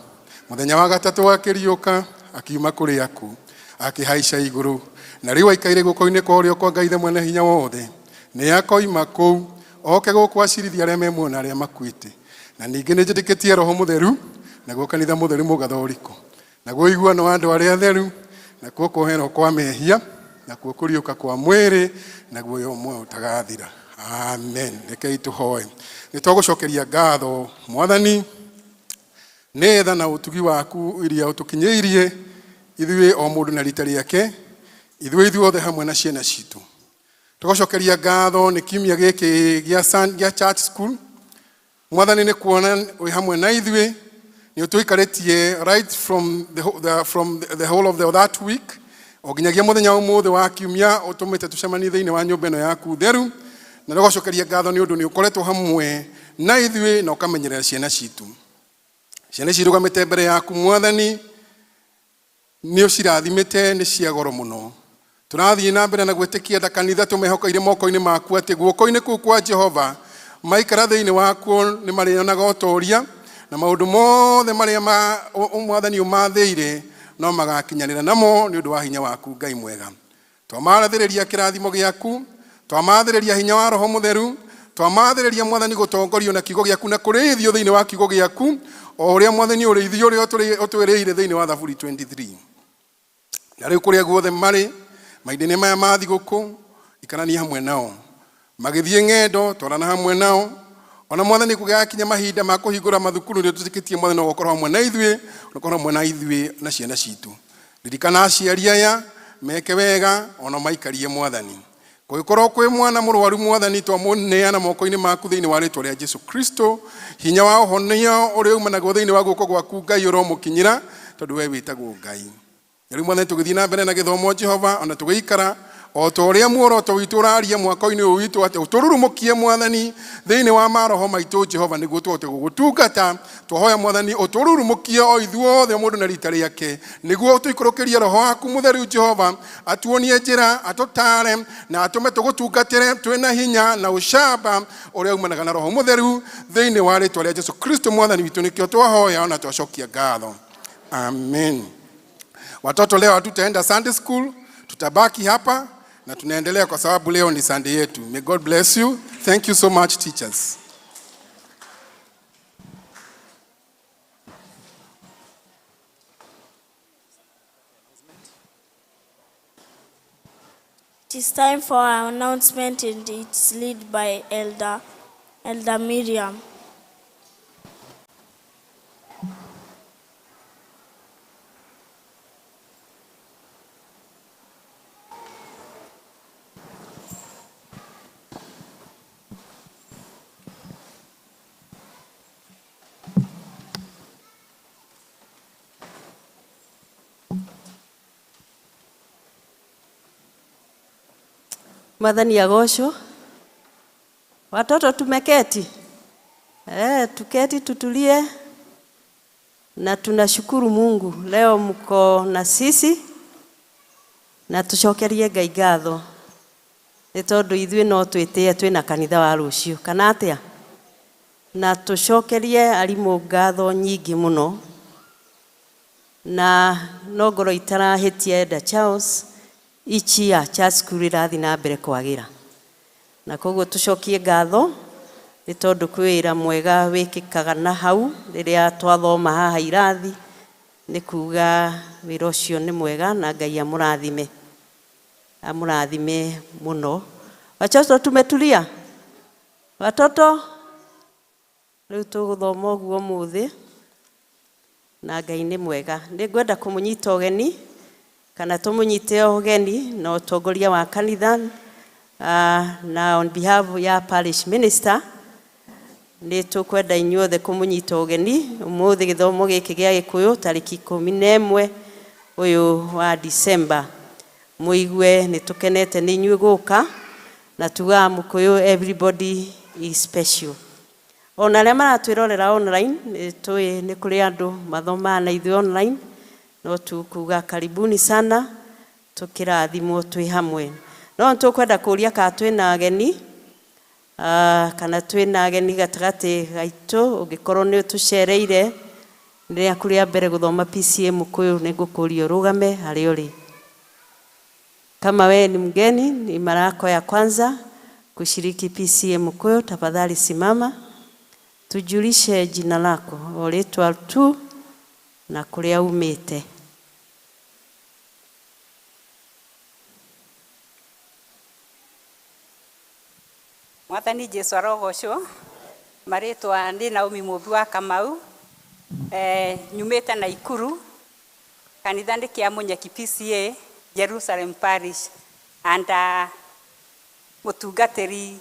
S13: Mũthenya wa gatatũ akĩriũka, akiuma kũrĩ akuũ, akĩhaica igũrũ, na rĩu aikaire guoko-inĩ kwa ũrĩo kwa Ngai mwene hinya wothe. Nĩ akoima kũu, oke gũkũ acirithia arĩa memuona arĩa makuĩte. Na ningĩ nĩnjĩtĩkĩtie Roho Mũtheru, naguo kanitha mũtheru mũgathoriko, naguo iguano wa andũ arĩa atheru, nakuo kũherwo kwa mehia, nakuo kũriũka kwa mwĩrĩ, naguo ũmwe ũtagathira. Amen. Rekei tũhoe. Nĩtũgũcokeria ngatho Mwathani nĩ tha na ũtugi waku iria ũtũkinyĩirie ithuĩ o mũndũ na rita rĩake, ithuothe hamwe na ciana citũ. Tũgũcokeria ngatho nĩ kiumia gĩkĩ gĩa church school. Mwathani nĩ kuona wĩ hamwe na ithuĩ, nĩ ũtũikarĩtie right from the whole of that week, o nginyagia mũthenya ũmũthĩ wa kiumia ũtũmĩte tũcemanie thĩinĩ wa nyũmba ĩno yaku theru, na tũgũcokeria ngatho nĩ ũndũ nĩ ũkoretwo hamwe na ithuĩ na ũkamenyerera ciana citũ. Ciana cirũgamĩte mbere yaku Mwathani, nĩ ũcirathimĩte, nĩ cia goro mũno. Tũrathiĩ na mbere na gwĩtĩkia ta kanitha tũmehokeire moko-inĩ maku atĩ guoko-inĩ kũu kwa Jehova maikara thĩinĩ wakuo nĩ marĩonaga ũtoria, na maũndũ mothe marĩa Mwathani ũmathĩire no magakinyanĩra namo nĩ ũndũ wa hinya waku Ngai mwega. Twamathĩrĩria kĩrathimo gĩaku, twamathĩrĩria hinya wa Roho Mũtheru, twamathĩrĩria Mwathani gũtongorio na kiugo gĩaku na kũrĩithio thĩinĩ wa kiugo gĩaku, o ũrĩa Mwathani ũrĩithio ũrĩa ũtwĩrĩire thĩinĩ wa Thaburi 23. Na rĩu kũrĩa guothe marĩ mahinda-inĩ maya ma thigũkũ, ikarania hamwe nao, magĩthiĩ ng'endo twarana hamwe nao, ona Mwathani kũgĩgakinya mahinda ma kũhingũra mathukuru nĩ tũtĩkĩtie Mwathani no gũkorwo hamwe na ithuĩ, ũkorwo hamwe na ithuĩ na ciana citũ. Ririkana aciari aya meke wega ona maikarie Mwathani. Kũgĩkorwo kwĩ mwana mũrwaru Mwathani twamũneana moko-inĩ maku thĩinĩ wa rĩĩtwa rĩa Jesu Kristo, hinya wa ũhonio ũrĩa umanaga thĩinĩ wa guoko gwaku Ngai ũromũkinyĩra, tondũ we wĩtagwo Ngai. Rĩu Mwathani tũgĩthiĩ na mbere na gĩthomo Jehova, ona tũgĩikara o ta ũrĩa muoroto witũ ũraria mwaka-inĩ ũyũ witũ atĩ ũtũrurumũkie Mwathani thĩinĩ wa maroho maitũ Jehova, nĩguo tũhote gũgũtungata. Twahoya Mwathani ũtũrurumũkie o ithuothe mũndũ na rita rĩake, nĩguo tũikũrũkĩrie Roho waku Mũtheru Jehova, atuonie njĩra, atũtare na atũme tũgũtungatĩre twĩna hinya na ũcamba ũrĩa umanaga na Roho Mũtheru thĩinĩ wa rĩĩtwa rĩa Jesu Kristo Mwathani witũ, nĩkĩo twahoya ona twacokia ngatho. Amen. Watoto leo hatutaenda Sunday school, tutabaki hapa na tunaendelea kwa sababu leo ni Sunday yetu. May God bless you. Thank you so much teachers.
S2: It is time for our announcement and it's led by Elder Miriam.
S14: Mwathani agocwo. Watoto tumeketi. Tuketi tutulie na tunashukuru Mungu. Leo mko na sisi na tucokerie Ngai ngatho. Nĩ tondũ ithuĩ no twĩtĩe twĩna kanitha wa rũciũ. Kana atĩa? Na tucokerie arimũ ngatho nyingĩ mũno. Na no ngoro itarahĩtia Elder Charles ichi ya church school irathi na mbere kwagĩra. Na koguo tucokie ngatho nĩ tondũ kwĩ wĩra mwega wĩkĩkaga na hau rĩrĩa twathoma haha irathi, nĩ kuga wĩra ũcio nĩ mwega na Ngai amũrathime mũno. Watoto tumetulia? Watoto rĩu tũgũthoma ũguo mũthĩ na Ngai nĩ mwega. Nĩngwenda kũmũnyita ũgeni kana tũmũnyite ũgeni na ũtongoria wa kanitha na on behalf ya parish minister nĩ tũkwenda inyuothe kũmũnyita ũgeni ũmũthĩ gĩthomo gĩkĩ gĩa Gĩkũyũ tarĩki 11 ũyũ wa December. Mũigue nĩ tũkenete nĩ inyuĩ gũka na tugaga Mũkũyũ everybody is special. Ona arĩa maratwĩrorera online nĩ kũrĩ andũ mathomaga na ithuĩ online, no tukuga karibuni sana, tũkĩrathimwo twĩ hamwe. No tũkwenda kũria kana twĩna ageni kana twĩna ageni gatagatĩ gaitũ, ũngĩkorwo nĩ ũtũcereire rĩrĩa kũrĩa mbere gũthoma PCA Mũkũyũ nĩ ngũkũria ũrũgame harĩa ũrĩ. Kama wewe ni mgeni, ni mara yako ya kwanza kushiriki PCA Mũkũyũ, tafadhali simama. Tujulishe jina lako, uletwa tu na kũrĩa umĩte.
S15: Mwathani Jesu arogocwo. Marĩtwa nĩ Naomi Mũmbi wa Kamau. Nyumĩte Naikuru. Kanitha nĩ kĩa Mũnyeki PCA Jerusalem Parish and mũtungatĩri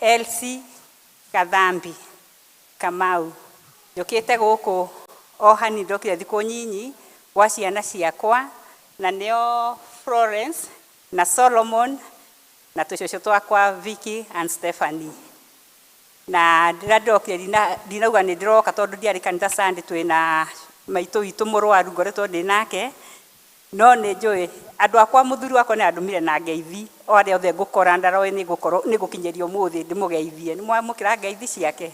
S15: LC Kathambi Kamau. Njũkĩte gũkũ o hani ndokire thikũ nyinyi gwa ciana ciakwa na nĩo Florence na Solomon na tũcũcũ twakwa Vicky and Stephanie. Na ndĩrandokire ndinauga nĩ ndĩroka tondũ ndiarĩ kanitha Sunday twĩna maitũ witũ mũrwaru ngoretwo ndĩ nake, no nĩ njũĩ andũ akwa mũthuri wakwa nĩ andũmire na ngeithi o arĩa othe ngũkora ndaroĩ nĩ gũkinyĩria ũmũthĩ ndĩmũgeithie. Nĩ mwamũkĩra ngeithi ciake.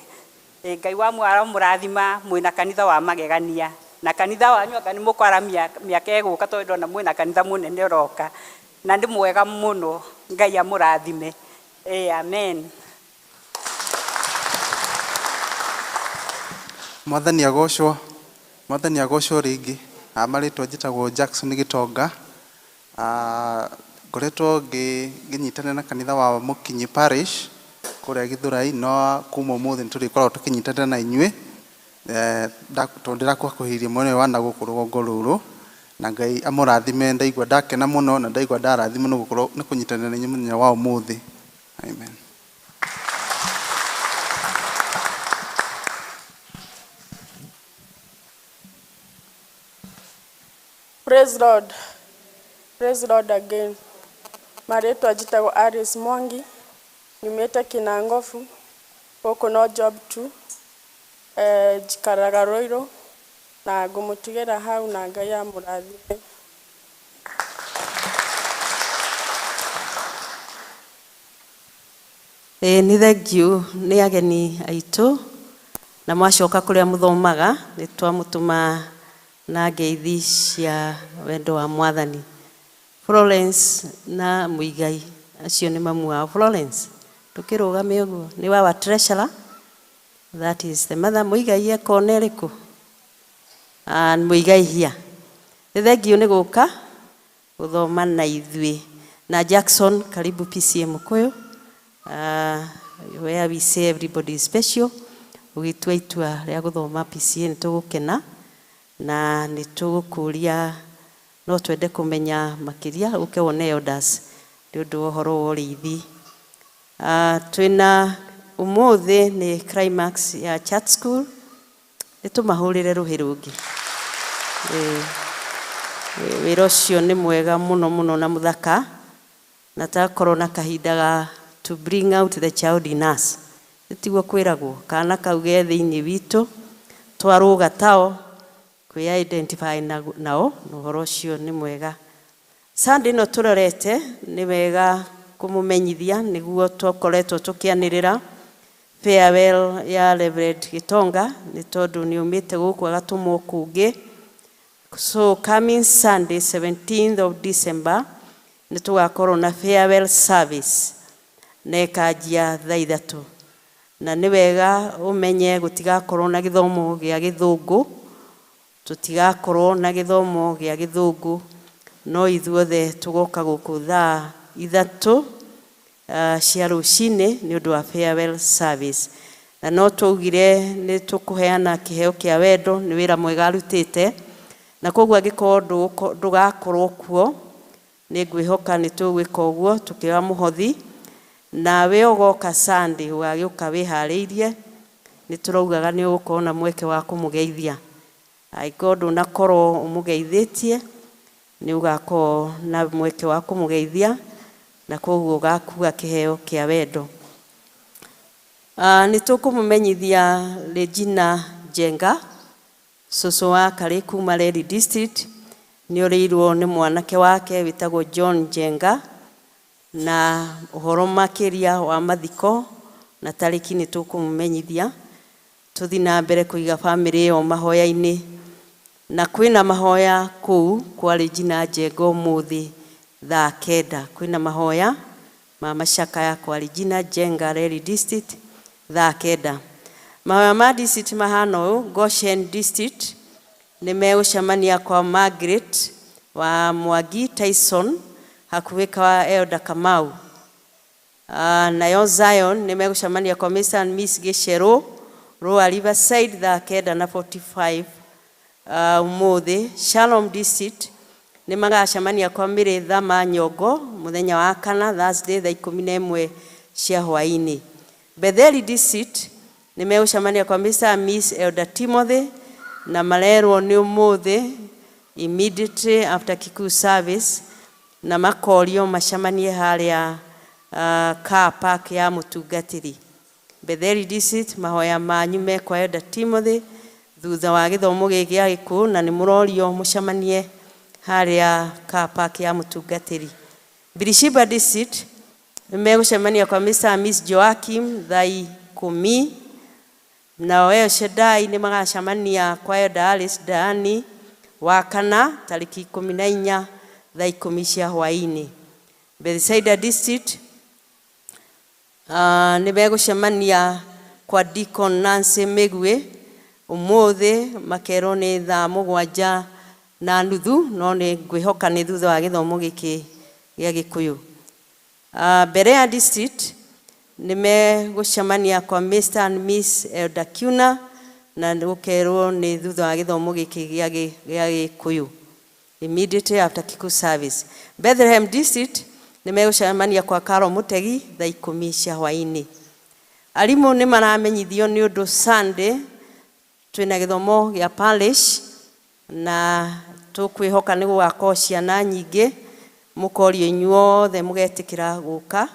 S15: Ngai wa mwara mũrathima mwĩna kanitha wa magegania na kanitha wanyu anga nĩ mũkwaramia mĩaka ĩgũka tondũ ndona mwĩna kanitha mũnene ũroka na ndĩ mwega mũno. Ngai amũrathime. Amen.
S16: Mwathani agocwo. Mwathani agocwo rĩngĩ. Marĩtwa njĩtagwo Jackson Gĩtonga. Ngoretwo ngĩnyitanĩra na kanitha wa Mũkinyi Parish kũrĩa Gĩthũrai, no kuma ũmũthĩ nĩtũrĩkoragwo tũkĩnyitanĩra na inyuĩ tondũ ndĩrakũhakũhĩirie mwena wa nagũkũ rũgongo rũrũ, na Ngai amũrathime. Ndaigua ndakena mũno na ndaigua ndarathime nĩ kũnyitanĩra na inyuĩ mũthenya wa ũmũthĩ. Amen.
S17: Praise Lord. Praise Lord again. Marĩtwa njĩtagwo Alice Mwangi. Nyumĩte Kinangofu. Gũkũ no job 2. Njikaraga Rũirũ na ngũmũtigĩra hau na Ngai amũrathime.
S14: Nĩ thengiũ nĩ ageni aitũ na mwacoka kũrĩa mũthomaga, nĩ twamũtũma na ngeithi cia wendo wa Mwathani. Florence na Mũigai acio nĩ mamu wao. Florence tũkĩrũgame ũguo nĩ wa treasurer, that is the mother. Mũigai ekona ĩrĩkũ? Mũigai hia. Nĩ thengiũ nĩ gũka gũthoma na ithuĩ. Na Jackson, karibu PCA Mũkũyũ, where we say everybody is special. Ũgĩtua itua rĩa gũthoma PCA nĩ tũgũkena na nĩ tũgũkũria, no twende kũmenya makĩria ũke wone elders nĩ ũndũ wa ũhoro wa ũrĩithi. Twĩna ũmũthĩ nĩ climax ya church school. Nĩ tũmahũrĩre rũhĩ rũngĩ. Wĩra ũcio nĩ mwega mũno mũno na mũthaka, na takorwo na kahinda ga to bring out the child in us. Tiguo kwĩragwo kana kauge thĩinĩ witũ twarũga tao kwĩ identify nao, na ũhoro ũcio nĩ mwega. Sunday ĩno tũrorete nĩ wega kũmũmenyithia nĩguo tũkoretwo tũkĩanĩrĩra farewell ya Reverend Gĩtonga, nĩ tondũ nĩ umĩte gũkũ agatũmwo kũngĩ. So coming Sunday 17th of December nĩ tũgakorwo na farewell service na ĩkanjia thaa 3. Na nĩ wega ũmenye gũtigakorwo na gĩthomo gĩa Gĩthũngũ, tũtigakorwo na gĩthomo gĩa Gĩthũngũ, no ithuothe tũgoka gũkũ thaa 3 cia rũcinĩ nĩ ũndũ wa farewell service. Na no twaugire nĩ tũkũheana kĩheo kĩa wendo, nĩ wĩra mwega arutĩte, na koguo angĩkorwo ndũgakorwo kuo, nĩ ngwĩhoka nĩ tũgwĩka ũguo tũkĩoya mũhothi, na we ũgoka Sunday ũgagĩũka wĩharĩirie, nĩ tũraugaga nĩ ũgũkorwo na mweke wa kũmũgeithia. Angĩkorwo ndũnakorwo ũmũgeithĩtie, nĩ ũgakorwo na mweke wa kũmũgeithia, na koguo ũgakua kĩheo kĩa wendo. Nĩ tũkũmũmenyithia Regina Njenga, cũcũ wa Karĩ kuma Reri District, nĩ ũrĩirwo nĩ mwanake wake wĩtagwo John Njenga, na ũhoro makĩria wa mathiko na tarĩki nĩ tũkũmũmenyithia. Tũthi na mbere kũiga bamĩrĩ ĩyo mahoya-inĩ, na kwĩna mahoya kũu kwa Regina Njenga ũmũthĩ thaa 9. Kwĩna mahoya ma macakaya kwa Regina Njenga Reri District thaa 9. Mahoya ma district mahana ũũ: Goshen District nĩ megũcemania kwa Margaret wa Mwangi Tyson hakuhĩ kwa Elder Kamau. Nayo Zion nĩ megũcemania kwa Mr. and Miss Gĩcerũ Rũa Riverside thaa 9:45 ũmũthĩ. Shalom District nĩ magacemania kwa Mĩrĩtha Manyongo mũthenya wa kana Thursday thaa 11 cia hwaĩ-inĩ. Bethel District nĩ megũcemania kwa Mr. and Miss Elder Timothy, na marerwo nĩ ũmũthĩ immediately after Kikuyu service, na makorio macemanie harĩa car park ya mũtungatĩri. Bethel District mahoya manyu mekwa Elder Timothy thutha wa gĩthomo gĩkĩ gĩa Gĩkũyũ, na nĩ mũrorio mũcemanie harĩa car park ya mũtungatĩri. Birishiba District nĩ megũcemania kwa Mr. and Miss Joakim thaa 10. Nao El Shaddai nĩ magacemania kwa Elder Alice Dani wa kana tarĩki 14 thaa 10 cia hwaĩ-inĩ. Bethsaida District nĩ megũcemania kwa Deacon Nancy Mĩgwĩ ũmũthĩ, makerwo nĩ thaa 7:30, no nĩ ngwĩhoka nĩ thutha wa gĩthomo gĩkĩ gĩa Gĩkũyũ. Berea District nĩ megũcemania kwa Mr. and Miss Elder Kuna, na gũkerwo nĩ thutha wa gĩthomo gĩkĩ gĩa Gĩkũyũ immediately after Kikuyu service. Bethlehem District nĩ megũcemania kwa Karo Mũtegi thaa 10 cia hwaĩ-inĩ. Arimũ nĩ maramenyithio nĩ ũndũ Sunday twĩna gĩthomo gĩa parish, na tũkwĩhoka nĩ gũgakorwo ciana nyingĩ, mũkorio inyuothe mũgetĩkĩra gũka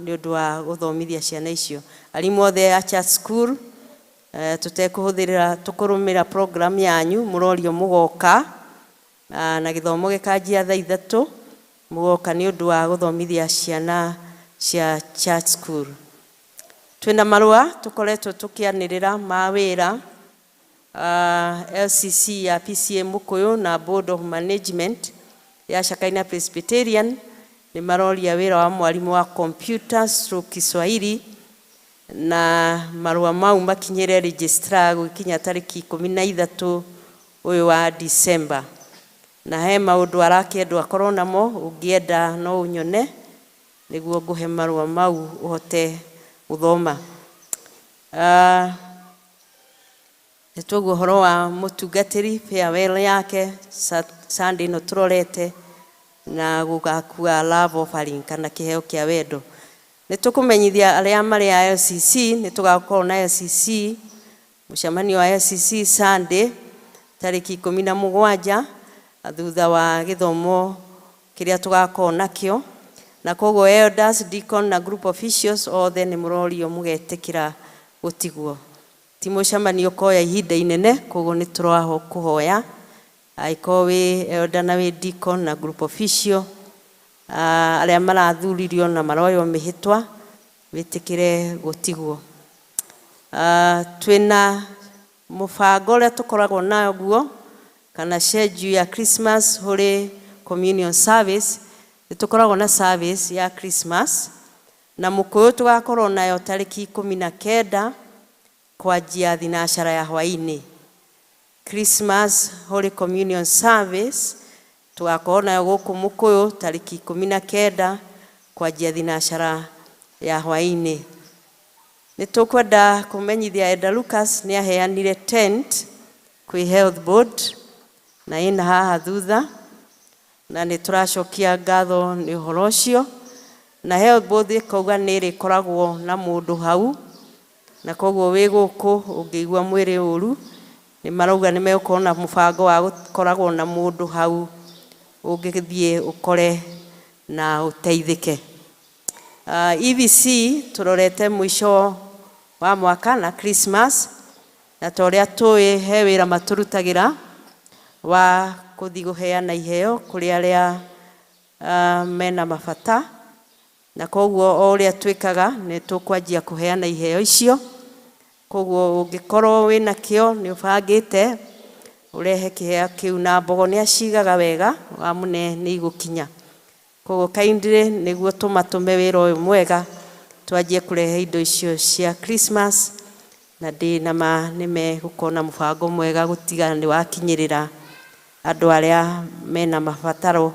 S14: nĩ ũndũ wa gũthomithia ciana icio. Arimũ othe a church school tũkũrũmĩra program yanyu, mũrorio mũgoka, na gĩthomo gĩkanjia thaa 3, mũgoka nĩ ũndũ wa gũthomithia ciana cia church school. Twĩna marũa tũkoretwo tũkĩanĩrĩra ma wĩra LCC ya PCA Mũkũyũ na Board of Management ya Shakaina Presbyterian nĩ maroria wĩra wa mwarimũ wa computer/Kiswahili, na marũa mau makinyĩre registrar gũkinya tarĩki 13 ũyũ wa December. Na he maũndũ arakĩendwo akorwo namo, ũngĩenda no ũnyone nĩguo ngũhe marũa mau ũhote gũthoma. Nĩ tũguo ũhoro wa mũtungatĩri farewell yake Sunday ĩno tũrorete, na gũgakua love offering kana kĩheo kĩa wendo. Nĩ tũkũmenyithia arĩa marĩ a LCC, nĩ tũgakorwo na LCC, mũcemanio wa LCC Sunday tarĩki 17 thutha wa gĩthomo kĩrĩa tũgakorwo nakĩo, na koguo elders, deacon na group officials othe nĩ mũrorio mũgetĩkĩra gũtigwo. Ti mũcemanio ũkoya ihinda inene, koguo nĩ tũrakũhoya angĩkorwo wĩ elder na wĩ deacon na group official, arĩa marathuririo na maroywo mĩhĩtwa, wĩtĩkĩre gũtigwo. Twĩna mũbango ũrĩa tũkoragwo naguo kana schedule ya Christmas Holy Communion service. Nĩ tũkoragwo na service ya Christmas, na Mũkũyũ tũgakorwo nayo tarĩki 19 kwanjia thinacara ya hwaĩ-inĩ. Christmas Holy Communion service tũgakorwo nayo gũkũ Mũkũyũ tarĩki 19 kwanjia thinacara ya hwaini. Nitukwenda kumenyithia Elder Lucas ni aheanire tent kwi health board na ina haha thutha, na nituracokia ngatho ni uhoro ucio, na health board ikauga ni rikoragwo na mundu hau, na koguo wi guku ungiigua mwiri uru ni marauga ni megũkorwo na mũbango wa gũkoragwo na mũndũ hau ũngĩthie ũkore na ũteithĩke. EVC tũrorete mũico wa mwaka na Christmas, na torĩa tũĩ he wĩra matũrutagĩra wa gũthiĩ gũheana iheo kũrĩ arĩa mena mabata, na koguo o ũrĩa twĩkaga nĩ tũkwanjia kũheana iheo icio. Koguo ũngĩkorwo wĩna kĩo nĩ ũbangĩte ũrehe kĩheo kĩu, na mbogo nĩ acigaga wega wamune nĩ igũkinya. Koguo kindly nĩguo tũmatũme wĩra ũyũ mwega twanjie kũrehe indo icio cia Christmas, na ndĩ ma nĩ megũkorwo na mũbango mwega gũtiga nĩ wakinyĩrĩra andũ arĩa mena mabataro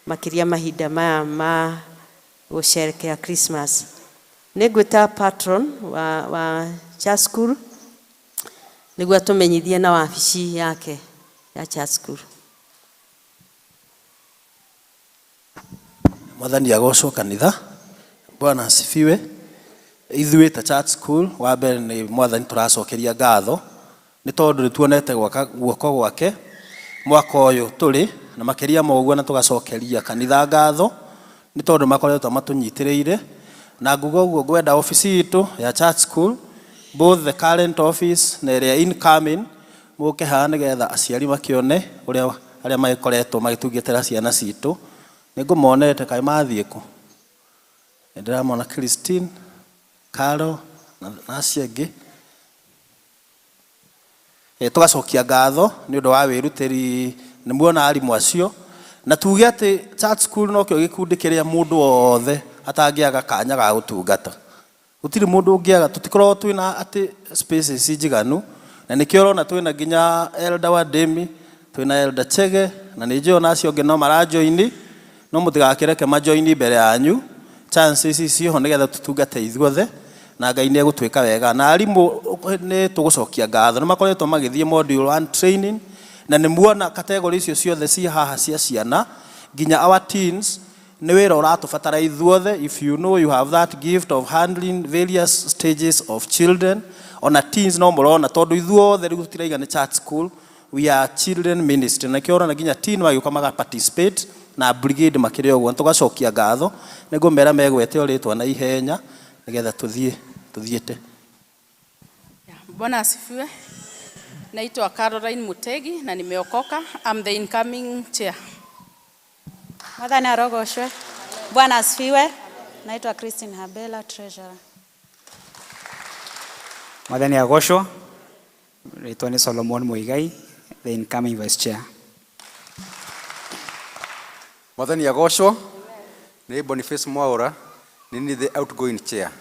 S14: makĩria mahinda maya ma gũcerekea Christmas. Nĩngwĩta patron wa church school nĩguo atũmenyithie na wabici yake ya church school.
S18: Mwathani agocwo kanitha. Bwana asifiwe. Ithuĩ ta church school wa mbere nĩ Mwathani tũracokeria ngatho nĩ tondũ nĩtuonete guoko gwake mwaka ũyũ tũrĩ, na makĩria ma ũguo na tũgacokeria kanitha ngatho nĩ tondũ makoretwo matũnyitĩrĩire. Na nguga ũguo ngwenda office itũ ya church school, both the current office na ĩrĩa incoming, mũke haha nĩgetha aciari makĩone ũrĩa arĩa magĩkoretwo magĩtungatĩra ciana citũ. Nĩngũmonete kaĩ mathiĩ kũ? Ndĩramona Christine, Carol na acio angĩ. Tũgacokia ngatho nĩ ũndũ wa wĩrutĩri nĩ muona arimũ acio, na tuge atĩ church school no kĩo gĩkundi kĩrĩa mũndũ wothe atangĩaga kanya ga gũtungata. Gũtirĩ mũndũ ũngĩaga, tũtikoragwo twĩna atĩ spaces njiganu, na nĩkĩo ũrona twĩna nginya Elder wa Demi, twĩna Elder Chege, na nĩ njũĩ nacio angĩ no marajoini, no mũtigakĩreke majoini mbere yanyu. Chances ici ciho nĩgetha tũtungate ithuothe na Ngai nĩ egũtwĩka wega. Na arimũ nĩ tũgũcokia ngatho nĩ makoretwo magĩthiĩ module 1 training, na nĩ muona category icio ciothe ci haha cia ciana nginya our teens. Nĩ wĩra ũratũbatara ithuothe. If you know you have that gift of handling various stages of children, ona teens no mũrona tondũ ithuothe rĩu tũtiraiga nĩ church school, we are children ministry. Na kĩo ũrona nginya teen magĩũka maga participate na brigade makĩrĩ ũguo. Tũgacokia ngatho nĩguo mera megwete rĩtwa na ihenya nĩgetha tuthiĩte.
S19: Bwana asifiwe. Naitwa Caroline Mutegi na nimeokoka. I'm the incoming chair.
S20: Mwathani arogoshwe. Bwana asifiwe. Naitwa Christine Habela, treasurer.
S21: Mwathani agoshwo. Naitwa ni Solomon Muigai, the incoming vice chair.
S22: Mwathani agoshwo. Ni Boniface Mwaura, ni the outgoing chair.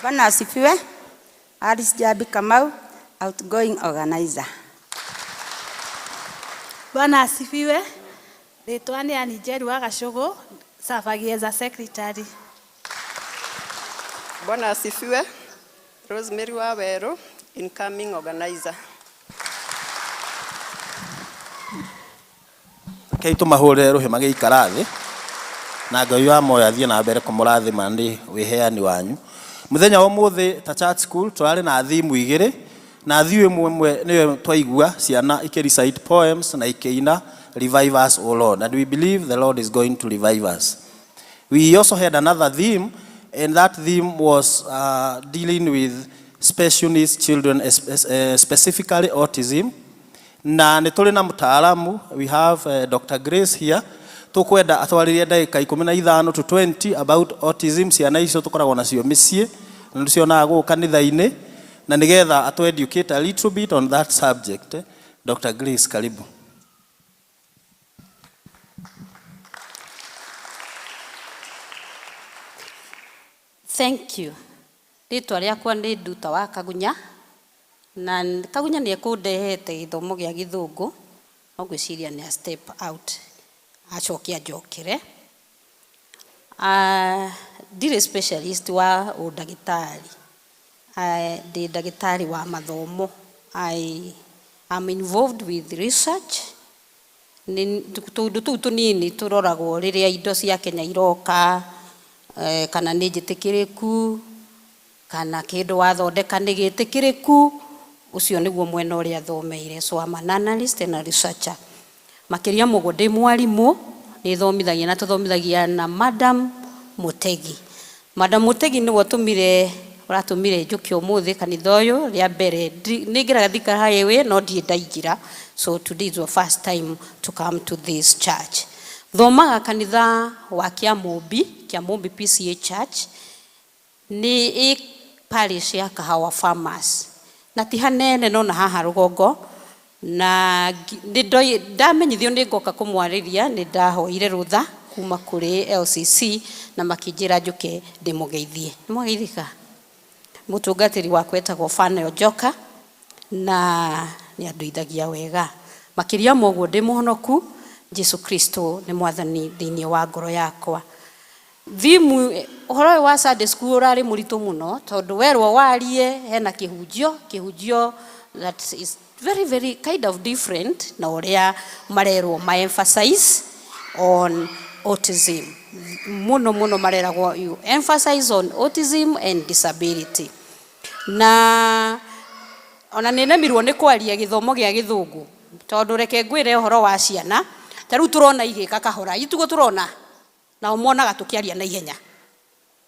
S23: Bwana asifiwe. Aris Jabi Kamau, outgoing organizer.
S24: Bwana asifiwe. Rĩtwa nĩ Anijeri wa Gacogo, serving as a secretary.
S25: Bwana asifiwe. Rosemary Waweru, incoming organizer.
S18: Kei tumahũrĩre rũhĩ magĩikara thĩ na Ngai wa moyo athiĩ na mbere kũmũrathima nĩ wĩheani wanyu. Mũthenya wa ũmũthĩ ta church school tũrarĩ na thimu igĩrĩ, na thimu ĩmwe nĩyo twaigua ciana ikĩrecite poems na ikĩina revive us, O Lord, and we believe the Lord is going to revive us. We also had another theme, and that theme was dealing with special needs children, specifically autism. Na nĩ tũrĩ na mũtaaramu, we have Dr. Grace here. Tũkwenda atwarĩrie ndagĩka 15 to 20 about autism. Ciana icio tũkoragwo nacio mĩciĩ, na nĩcionaga gũkũ kanitha-inĩ, na nĩgetha atu educate a little bit on that subject. Dr. Grace, karibu.
S26: Thank you. Rĩtwa rĩakwa nĩ Nduta wa Kagunya, na Kagunya nĩ ekũndehete gĩthomo gĩa Gĩthũngũ, no ngwĩciria nĩ a step out acokia njokere. Ndirĩ specialist wa ũndagĩtarĩ. Ndĩ ndagĩtarĩ wa mathomo. I am involved with research. Tũndũ tũu tũnini tũroragwo rĩrĩa indo cia Kenya iroka, kana nĩ njĩtĩkĩrĩku, kana kĩndũ wathondeka nĩ gĩtĩkĩrĩku. Ũcio nĩguo mwena ũrĩa thomeire. So I'm an analyst and a researcher. Makĩria mũgo ndĩ mwarimũ, nĩ thomithagia na tũthomithagia na Madam Mutegi. Madam Mutegi nĩwe ũratũmire njũke ũmũthĩ kanitha ũyũ rĩa mbere. Nĩngĩraga Thika Highway no ndiĩ ndaingĩra. So today is your first time to come to this church. Thomaga kanitha wa Kiamumbi PCA Church. Nĩ parish ya Kahawa Farmers. Na ti hanene no na haha rũgongo. Na ndamenyithio nĩ ngoka kũmwarĩria, nĩ ndahoire rũtha kuma kũrĩ LCC na makĩnjĩra njũke ndĩmũgeithie. Nĩmwageithĩka? Mũtungatĩri wakwa etagwo Fanel Joka na nĩ andũithagia wega. Makĩria ma ũguo ndĩ mũhonoku, Jesu Kristo nĩ mwathani thĩinĩ wa ngoro yakwa. Thimu ũhoro ũyũ wa Sunday school ũrarĩ mũritũ mũno tondũ werwo warie hena kĩhunjio that is very very kind of different na ũrĩa marerwo ma emphasize on autism. Muno mareragwo you emphasize on autism and disability. Na ona nĩnemirwo nĩ kwaria gĩthomo gĩa gĩthũngũ tondũ reke ngwĩre ũhoro wa ciana. Ta rĩu tũrona igĩka kahora, itugo tũrona na ũmonaga tũkĩaria na ihenya.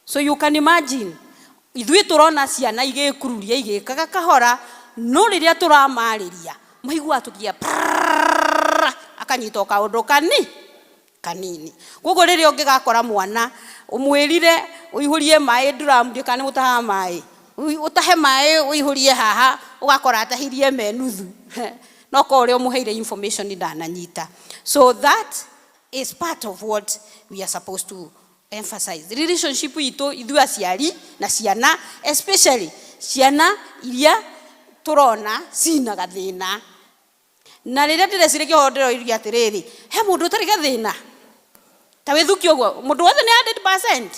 S26: So you can imagine, ithuĩ tũrona ciana igĩkururia igĩkaga kahora, no rĩrĩa tũramarĩria maiguaga tũkia akanyita kaũndũ kanini. Koguo rĩrĩa ũngĩgakora mwana ũmwĩrire ũihũrie maĩ drum ndĩkane gũtaha maĩ, ũtahe maĩ ũihũrie haha ũgakora atahirie menuthu no ko ũrĩa ũmũheire information ndananyita. So that is part of what we are supposed to emphasize. The relationship itũ ithuĩ aciari na ciana, especially ciana iria turona sina gathina. Na rĩrĩa ndĩreciria kĩhondero iria atĩrĩrĩ, he mũndũ ũtarĩ gathina ta wĩthuki ũguo, mũndũ wothe nĩ 100%.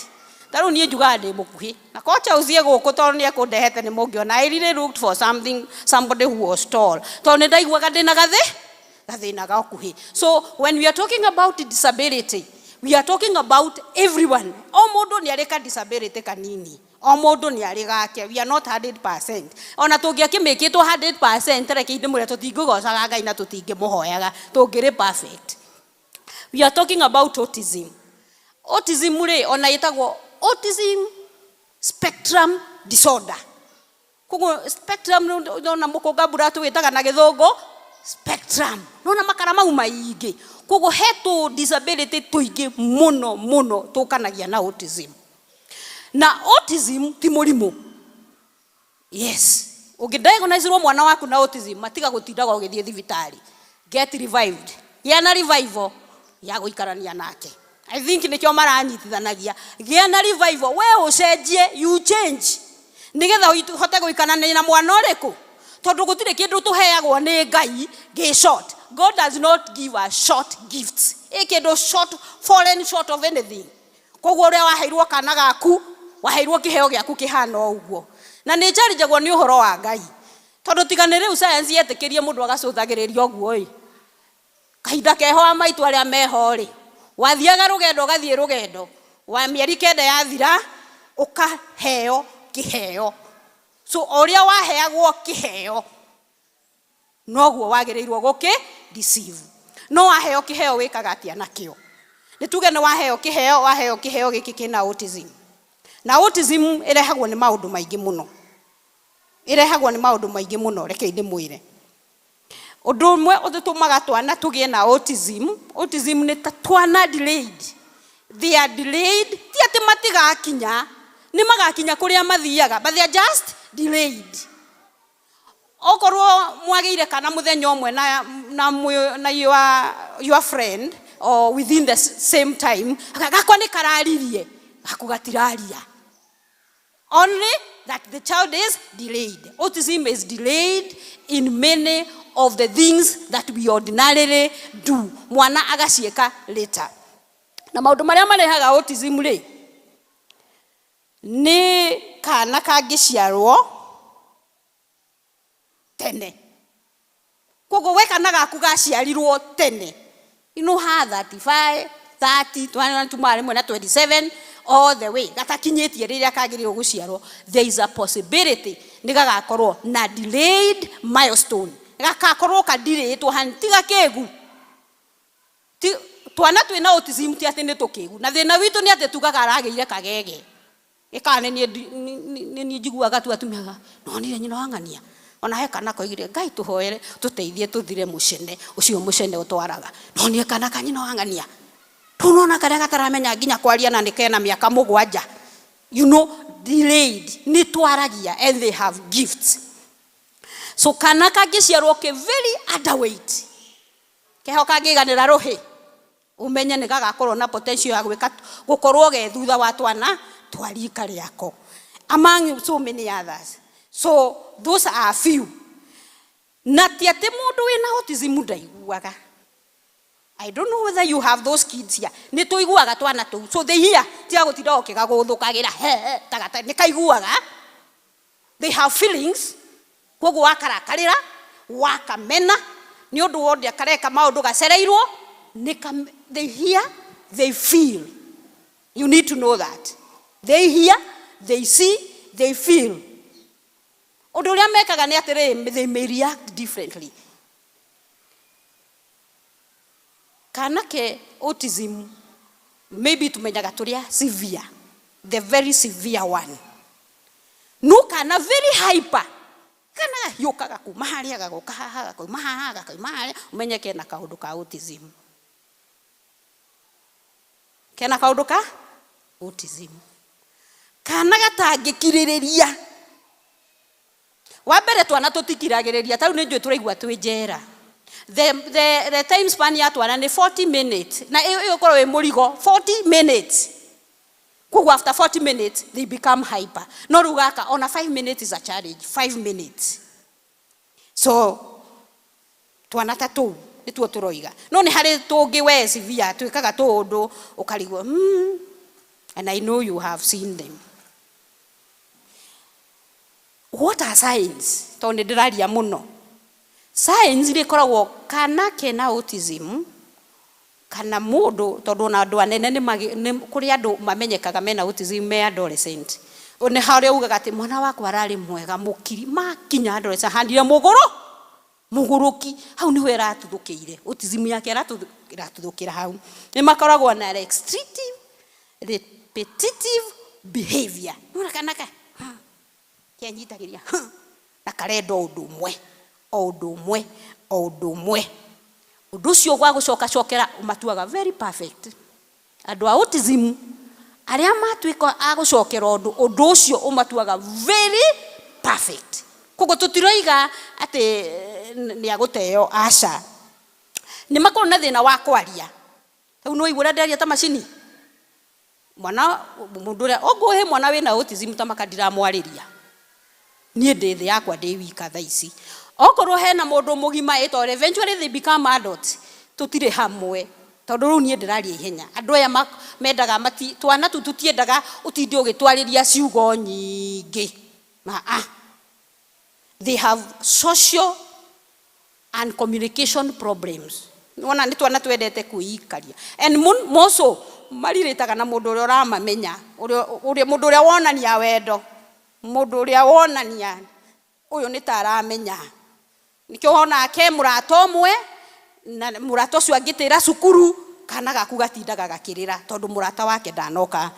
S26: Ta rĩu niĩ njugaga ndĩ mũkuhĩ na kocha ucie gũkũ tondũ nĩ ekũndehete nĩ mũngĩona. I really looked for somebody who was tall tondũ nĩ ndaiguaga ndĩna gathina gakuhĩ. So when we are talking about disability, we are talking about everyone. O mũndũ nĩ arĩ ka disability kanini. O mũndũ nĩ arĩ gake. We are not 100%. Ona tũngĩakĩmĩkĩtwo 100% reke ndĩmwĩre tũtingĩgocaga Ngai na tũtingĩmũhoyaga, tũngĩrĩ perfect. We are talking about autism. Autism rĩ ona ĩtagwo autism spectrum disorder. Koguo spectrum na mũkũnga buratu wĩtaga na gĩthũngũ spectrum. Nona makara mau maingĩ. Koguo hetũ disability tũingĩ mũno tũkanagia na autism. Na autism ti mũrimũ. Yes. Ũngĩdiagonize mwana waku na autism matiga gũtindaga ũgĩthiĩ thibitarĩ. Get revived. Yana revival ya gũikarania nake. I think nĩkĩo maranyitithanagia. Gĩa na revival, we ũcenjie, you change. Nĩgetha ũhote gũikarania na mwana ũrĩkũ. Tondũ gũtirĩ kĩndũ tũheagwo nĩ Ngai gĩ short. God does not give us short gifts. Kĩndũ short, fallen short of anything. Koguo ũrĩa waheirwo kana gaku, waheirwo kĩheo gĩaku kĩhana ũguo. Na nĩ njarijagwo nĩ ũhoro wa Ngai. Tondũ tiga rĩu science yetĩkĩrie mũndũ agacũthagĩrĩria ũguo ĩ. Kahinda keho wa maitũ arĩa meho rĩ. Wathiaga rũgendo ũgathiĩ rũgendo. Wa mĩeri 9 yathira ũkaheo kĩheo. So ũrĩa waheagwo kĩheo noguo wagĩrĩirwo gũkĩ deceive. No waheo kĩheo wĩkaga atĩa nakĩo. Nĩtuge nĩ waheo kĩheo gĩkĩ kĩna autism. Na autism ĩrehagwo nĩ maũndũ maingĩ mũno. Reke ndĩmwĩre. Ũndũ ũmwe ũtũmaga twana tũgĩe na autism nĩ ta twana delayed. They are delayed. Ti atĩ matigakinya, nĩ magakinya kũrĩa mathiaga, but they are just delayed. Okorwo mwagĩire kana mũthenya ũmwe na your friend or within the same time, gakwa nĩ kararirie, gaku gatiraria. Only that the child is delayed. Autism is delayed in many of the things that we ordinarily do. Mwana agacieka later. na maundu maria marehaga autism ri ni kana kangiciarwo tene. Kogo we kana gaku gaciarirwo tene. You know how 35, 30, 27 all the way. Gatakinyetie riria kagirirwo guciarwo. There is a possibility ni gagakorwo na delayed milestone. Gagakorwo ka delayed to hantiga kegu. Twana twina autism ti ati ni tukigu. Na thina witu ni ati tugaga arageire kagege. Ikane ni njiguaga tu atumiaga. No ni nyina wangania. Ona he kana koigire Ngai tuhoere tuteithie tuthire mucene ucio mucene utwaraga. No ni kana kanyina wangania. Tunona kare gataramenya nginya kwaria na nikena miaka 7. You know, delayed ni twaragia and they have gifts. So kana kangiciarwo ke very underweight. Keho kangiganira rohi. Umenye ni gagakorwo na potential ya gwika gukorwo ge thutha wa twana twarika riako. Among so many others. So those are few. Natiate mundu wina autism ndaiguaga. I don't know whether you have those kids here. Ni tuiguaga twana tu. So they hear tia gutinda okiga guthukagira he tagata ni kaiguaga. They have feelings. Kogo wakarakarira, wakamena, ni undu wothe akareka maundu gacereirwo, they hear, they feel. You need to know that. They hear, they see, they feel. Undu uria mekaga ni atiri, they may react differently. Kana ke autism, maybe tumenyaga turia severe, the very severe one. No kana very hyper. Kana yokaga kumaharia gagoka haha kumahaga kumaharia umenye kena kaundu ka autism. Kena kaundu ka autism. Kana gatangikiriria. Wabere twana tutikiragiriria tau ni njwe turaigwa twijera. The time span ya twana ni 40 minutes. Na iyo korwo we murigo 40 minutes. Kugu after 40 minutes they become hyper. No rugaka on a 5 minutes is a challenge. 5 minutes. So twana tatu nituo turoiga. No ni hari tungi we severe twikaga tundu ukarigwo and I know you have seen them. What are signs? Tonde ndiraria muno. Signs ni koragwo kana kena autism kana mundu tondu na andu anene ni kuri andu mamenyekaga mena autism me adolescent. One hare ugaga ati mwana wakwa arari mwega mukiri makinya adolescent handire muguruki hau ni wera atuthukiire autism yake iratuthukira hau. Ni makoragwo na restrictive repetitive behavior. Nura kanaka kianyitagiria na karendo undu umwe undu cio gwa gucoka cokera umatuaga very perfect. Andu autism aria matuika agucokera undu ucio umatuaga very perfect. Kogo tutiroiga ati ni aguteo aca. Ni makoro na thina wa kwaria. Tau no igura ndaria ta macini. Mwana mundu ria oguhe mwana wina autism ta makadira mwariria. Nie ndethe yakwa ndi wika tha ici. Okorwo hena mundu mugima etore eventually they become adults. Tutire hamwe. Tondu riu nie ndiraria ihenya. Andu aya mendaga mati twana tu tutiendaga utindi ugitwariria ciugo nyingi. They have social and communication problems. Nona ni twana twendete kuikaria. And moso mariritaga na mundu uria uramamenya. Uria mundu uria wonania wendo. Mundu uria wonania uyu ni taramenya. Nikyo hona ake murato mwe na murato ucio angitira cukuru kana gaku gatindaga gakirira tondu murata wake ndanoka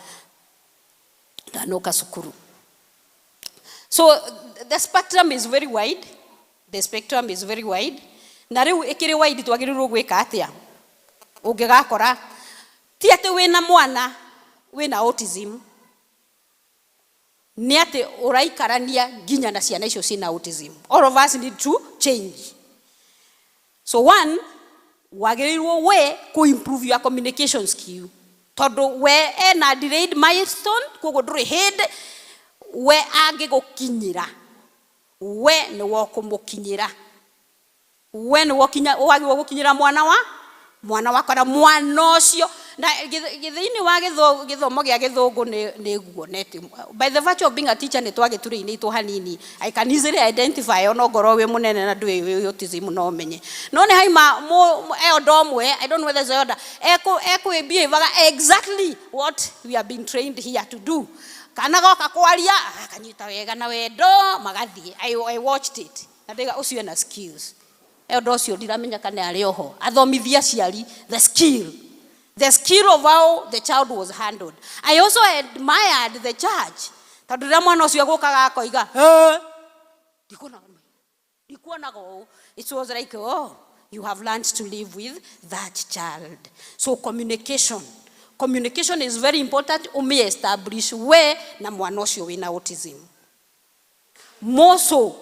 S26: cukuru. So the spectrum is very wide. Na riu ikiri wide twagirirwo gwika atia. Ungigakora ti ati wina mwana wina autism. Ni ati uraikarania ginya na ciana icio cina autism. All of us need to change. So one, wagirirwo we ku improve your communication skill. Tondu we ena delayed milestone kogo nduri hinde we angigukinyira. We ni wokumukinyira. We ni wokinya wagi gukinyira mwana wakwa na mwana ucio na githini wa githomo gia githungu ni guonete by the virtue of being a teacher ni twagituri-ini itu hanini I can easily identify ono ngoro wi munene na ndui autism no menye no ni haima eodomwe I don't know whether it's order eko behave exactly what we are being trained here to do kana goka kwaria akanyita wega na wendo magathie I watched it na ndiga ucio na skills endo cio ndiramenya kana ari oho athomithia ciari the skill of how the child was handled. I also admired the judge tondu rä mwana ucio gukaga akoiga ndikuona go it was like oh you have learned to live with that child. So communication is very important. Umi establish we na mwana ucio wina autism more so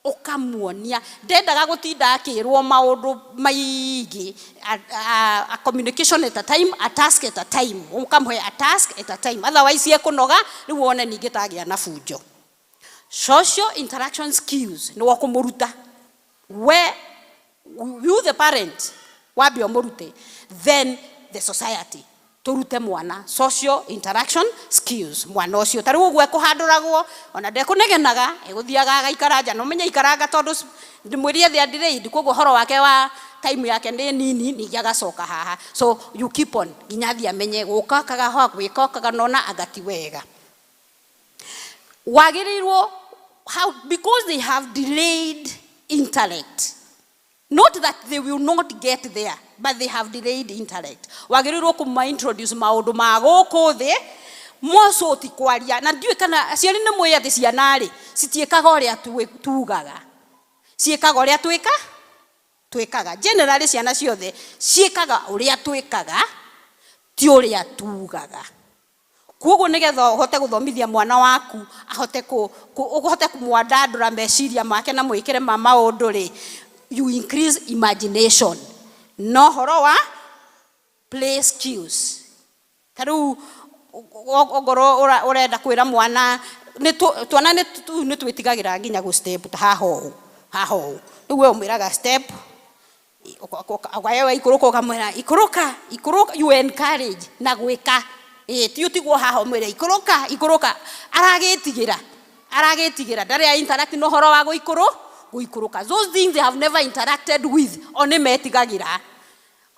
S26: okamuonia ndendaga gutinda akirwo maundu maigi a communication at a time, a task at a time. Ukamwe a task at a time, otherwise ye kunoga ni wone ningi tagia na fujo. Social interaction skills ni wakumuruta where you the parent wabi omurute then the society turute mwana social interaction skills mwana ucio tari ugwe kuhanduragwo ona ndekunegenaga eguthiaga agaikara no menya ikaranga tondu ndimwirie the delayed koguo horo wake wa time yake ni nini ni agacoka haha so you keep on ginyathi amenye guka kaga ho gwika kaga nona agati wega wagirirwo how because they have delayed intellect. Not that they will not get there, but they have delayed intellect. Wagirirwo kuma introduce maundu ma guku thi moso ti kwaria na ndiwe kana aciari ni mwe ati ciana ri citiekaga uria tugaga ciekaga uria twikaga generally ciana ciothe ciekaga uria twikaga ti uria tugaga. Kuogo nigetha uhote guthomithia mwana waku ahote uhote kumwandandura meciria make na mwikire maundu ri you increase imagination no horo wa play skills. Taru ogoro urenda kwira mwana twana ni twitigagira nginya go step ta haho niwe umiraga step akwaye ikuruka kamwera ikuruka you encourage na gwika ti utigwo haho mwira ikuruka aragetigira ndari interact no horo wa guikuruka. Those things they have never interacted with oni metigagira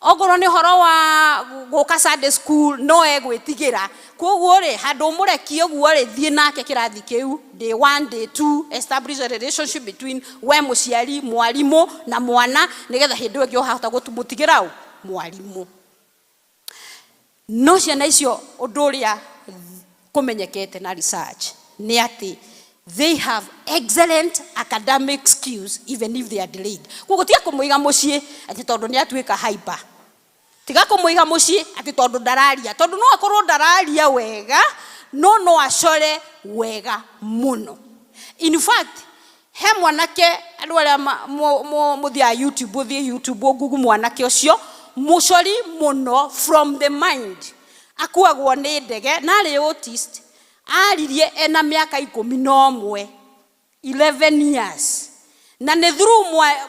S26: ogoro ni horo wa guka Sunday school no egwitigira koguo ri handu murekie guo ri thie nake kirathi kiu day 1 day 2 establish a relationship between we muciari mwalimu na mwana nigetha hindu ĩngĩ ũhota gũtumutigira mwalimu. No ciana icio ũndũ ũrĩa kũmenyekete na research ni ati they have excellent academic skills even if they are delayed. Koguo tiga kũmũiga mũciĩ ati tondu ni atuĩka hyper, tiga kũmũiga mũciĩ ati tondu ndararia, tondu no akorwo ndararia wega no acore wega muno. In fact he mwanake andu aria muthia YouTube Google mwanake ucio mucori muno from the mind akuagwo ni ndege na ari autist aririe ena miaka 11 years na ne through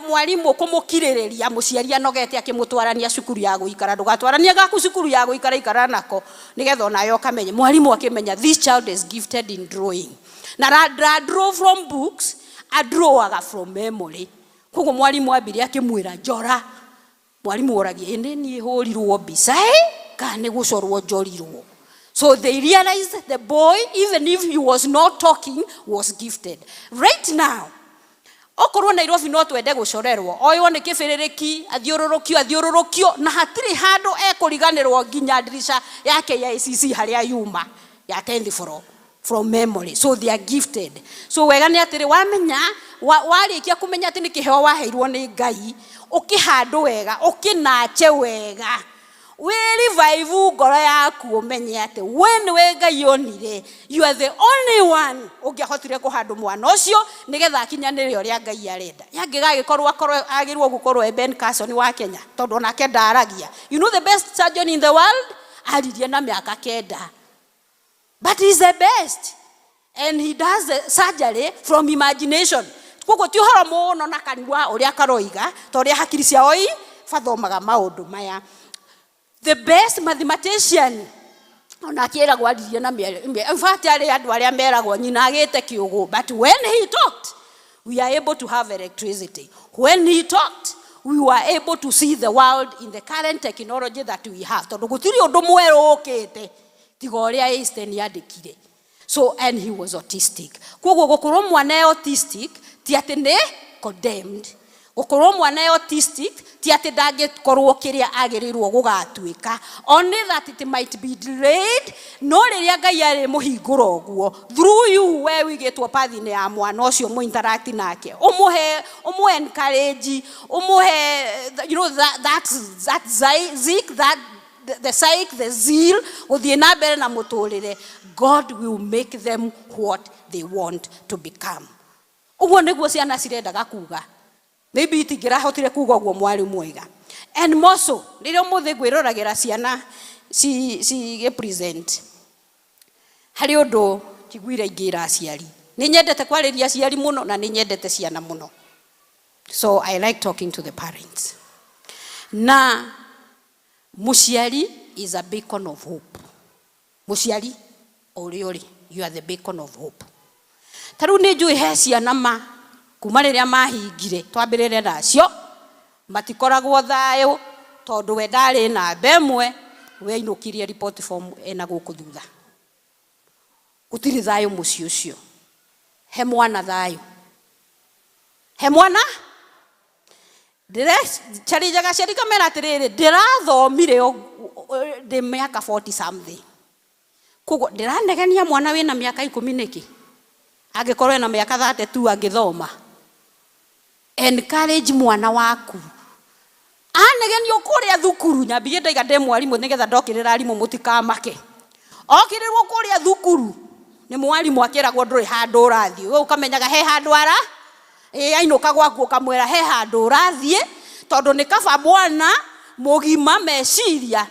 S26: mwalimu kumukiriria muciari anogete akimutwarania cukuru ya guikara ndugatwarania gaku cukuru ya guikara ikara nako nigetha onayo kamenye mwalimu akimenya this child is gifted in drawing na draw from books adrawaga from memory. Koguo mwalimu ambire akimwira njora mwalimu oragie ni hurirwo mbica kana gucorwo njorirwo. So they realized the boy, even if he was not talking, was gifted. Right now, okorwo Nairobi no twende gucorerwo oywo ni kibiriki athiururukio na hatiri handu ekuriganirwo nginya dirisha yake ya ICC haria yuma ya 10th floor from memory. So they are gifted. So wega ni atiri wamenya warikia kumenya ati ni kiheo waheirwo ni Ngai ukihandu wega ukinache wega revive ngoro yaku umenye ati when we Ngai onire you are the only one ungihotire kuhandu mwana ucio nigetha akinyanire uria Ngai arenda. Yangigagikorwo agirwo gukorwo Ben Carson wa Kenya tondu onake ndaragia. You know the best surgeon in the world aririe na miaka 9 but he's the best and he does the surgery from imagination. Koguo ti horo muno na kanwa uria karoiga tondu hakiri ciao fathomaga maundu maya. the best mathematician. Ona kira gwadirie na in fact ari andu aria meragwo nyina agite kiugo, but when he talked, we are able to have electricity. When he talked, we were able to see the world in the current technology that we have. Tondu gutiri undu mweru ukite tiga uria Einstein yandikire. So, and he was autistic. Koguo gukorwo mwana autistic ti ati ne condemned. Gukorwo mwana autistic ti ati ndangikorwo kiria agirirwo gugatuika. Only that it might be delayed. No riria Ngai ari muhingura uguo through you we wigitwo pathine ya mwana ucio mu interact nake. Umuhe encourage, umuhe, you know, that zik, that the psych, the zeal, uthie na mbere na muturire. God will make them what they want to become. Uguo niguo ciana cirendaga kuga. Maybe itingirahotire kuga uguo mwari mwega. And more so, riria muthe ngwiroragira ciana si present. Hari undu kiguira ingira aciari. Ni nyendete kwariria aciari muno na ni nyendete ciana muno. So I like talking to the parents. Na muciari is a beacon of hope. Muciari ori, you are the beacon of hope. Taru ni njui he ciana ma kuma riria mahingire twambirire nacio matikoragwo thayo tondu we ndari na bemwe we inukirie report form ena guku thutha. Gutiri thayo muci ucio. He mwana thayo. He mwana charijaga ciari kamera atiriri ndirathomire ndi miaka 40 something. Koguo ndiranegenia mwana wina miaka 10 niki angikorwo na miaka 32 angithoma. Encourage mwana waku. Anegenio kuria thukuru nyambie ndaiga nde mwarimu nigetha ndokirira arimu mutikamake. Okirirwo kuria thukuru ni mwarimu akiragwo nduri handu urathie. We ukamenyaga he handu ara ainuka gwaku ukamwera he handu urathie tondu ni kaba mwana mugima meciria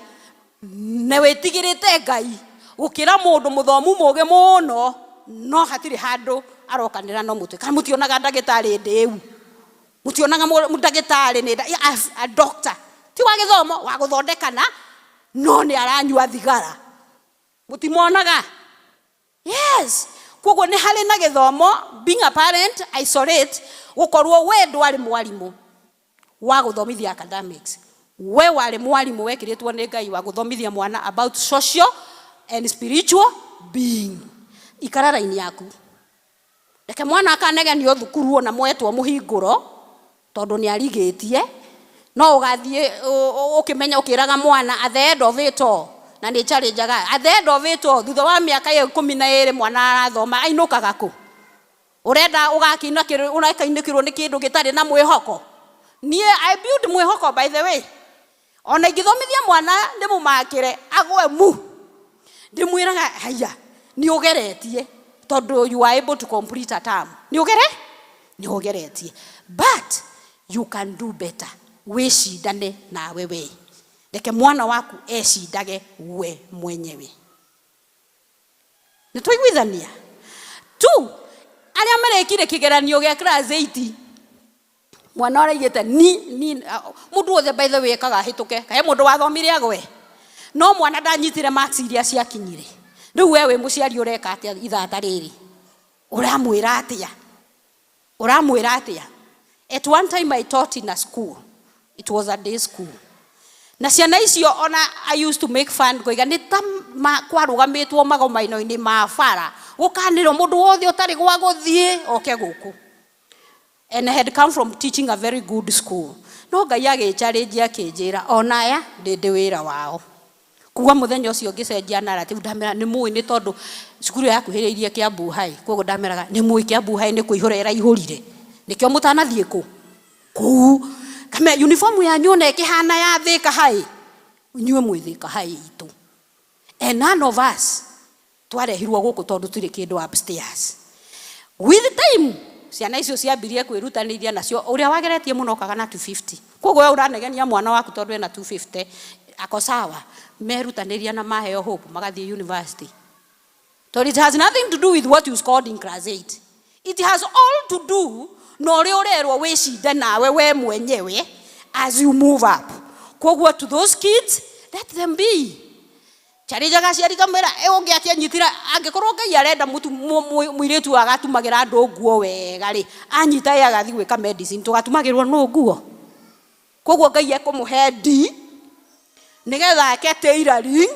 S26: ne wetigirite Ngai ukira mundu muthomu muge muno no hatiri handu arokanira no mutwe. Kana mutionaga ndagitari ndiu. Mutionaga ndagitari ni a doctor. Ti wa githomo wa guthondekana no ni aranyua thigara. Mutimonaga. Yes. Koguo ni hali na githomo, being a parent, isolate, gukorwo we ndwari mwarimu wa guthomithia academics. We wari mwarimu wekiritwo ni Ngai wa guthomithia mwana about social and spiritual being. Ikarara ini yaku. Reke mwana akanegenio thukuru ona mwetwo muhinguro tondu ni arigitie no ugathie ukimenya ukiraga mwana at the end of it all. Na ni challenge aga at the end of it all thutha wa miaka 12 mwana arathoma ainukaga ku. Urenda ugakina unakainikirwo ni kindu gitari na mwihoko. Nie I build mwihoko by the way. Ona igithomithia mwana ndimumakire agwe mu. Ndimwiraga haya ni ugeretie tondu you are able to complete a term. Ni ugeretie. But you can do better. We shidane na wewe. Reke mwana waku eshindage we mwenyewe. Nitwiguithania. Tu aria marekire kigeranio gya class 8 mwana araigite ni mundu othe by the way kaga hituke kae mundu wathomire agwe no mwana ndanyitire marks iria ciakinyire. Riu wewe muciari ureka atia ithata riri uramwira atia. At one time I taught in a school. It was a day school. Na ciana icio ona I used to make fun goiga ni ta kwarugamitwo magomaino-ini ma bara gukanirwo mundu wothe utari gwa guthie oke guku. And I had come from teaching a very good school. No Ngai agichallenge akinjira ona ya ndi wira wao. Kuwa muthenya ucio ngicenjia narrative ndamera ni mui ni tondu cukuru yakuhiriirie Kiambu High. Koguo ndameraga ni mui Kiambu High ni kuihura iraihurire. Nikio mutanathie ku kame uniform ya nyone kihana ya Thika High. Unyue mwi Thika High itu. And none of us twarehirwo guku tondu turi kindu upstairs. With time ciana icio ciambirie kwirutaniria nacio uria wageretie muno kaga na 250. Koguo we uranegenia mwana waku tondu ena 250 ako sawa merutaniria na maheo hope magathie university. So it has nothing to do with what you scored in class 8. It has all to do no ri urerwo wicinde nawe we mwenyewe as you move up. Koguo to those kids let them be. Charijaga ciari kamera ungi akianyitira angikorwo Ngai arenda mutu muiretu agatumagira andu nguo wega ri anyita ye agathi gwika medicine tugatumagirwo no nguo koguo Ngai ekumuhe ndi nigetha ake tailoring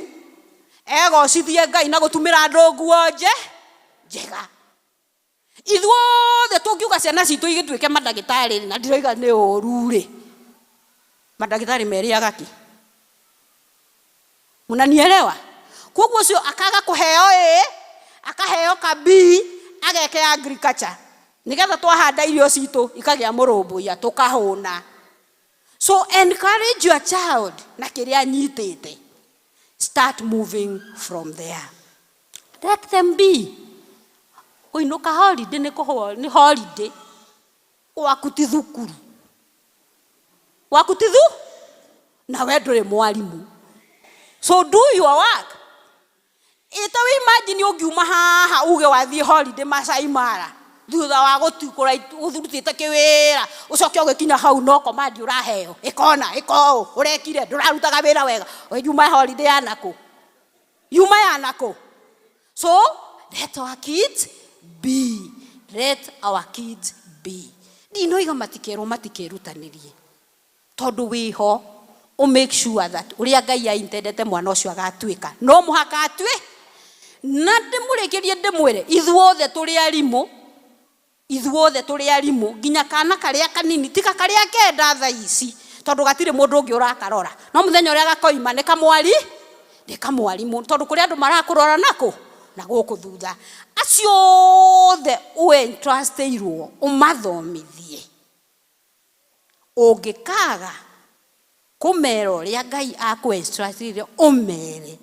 S26: egocithie Ngai na gutumira andu nguo njega ithuothe tungiuga ciana citu igituike madagitari na ndiroiga ni uru ri madagitari meriaga ki munanielewa koguo ucio akaga kuheo akaheo kabi ageke agriculture nigetha twahanda irio citu ikagia murumbuya tukahuna. So encourage your child na kiria nyitete, start moving from there, let them be. Uinuka holiday ni holiday wakuti thukuru na we nduri mwalimu. So do your work. Ita we imagine ungiuma haha uge wathie holiday Masai Mara thutha wa gutukura uthurutite kiwira ucoke ugikinya hau no command uraheo ikona iko urekire ndurarutaga wira wega yuma holiday yanako yuma yanako. So let our kids be, let our kids be. Ndinoiga matikerutanĩrie tondu wiho o make sure that uria Ngai aintendete mwana ucio agatuika no muhaka atue na ndimurekerie ndimwire ithuothe turi arimu nginya kana karia kanini tika karia kenda tha ici tondu gatire mundu ungi urakarora no muthenya uria gakoima ni kamwarimu tondu kuri andu marakurora nako na guku thutha acio the entrustirwo umathomithie ungikaga kumera uria Ngai akuenstrustire umere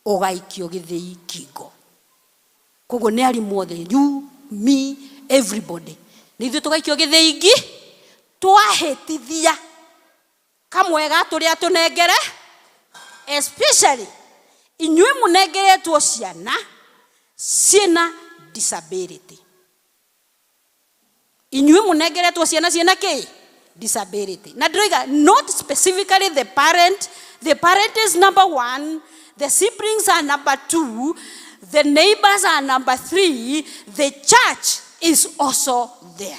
S26: ugaikio githii kingo koguo ni arimu othe you me everybody nithu tugaikio githii twahitithia kamwega turia tunengere especially inywe munengeretwo ciana ciena disability. Inywe munengeretwo ciana ciena ki disability. Na ndiroiga not specifically the parent is number 1, the siblings are number 2, the neighbors are number 3, the church is also there.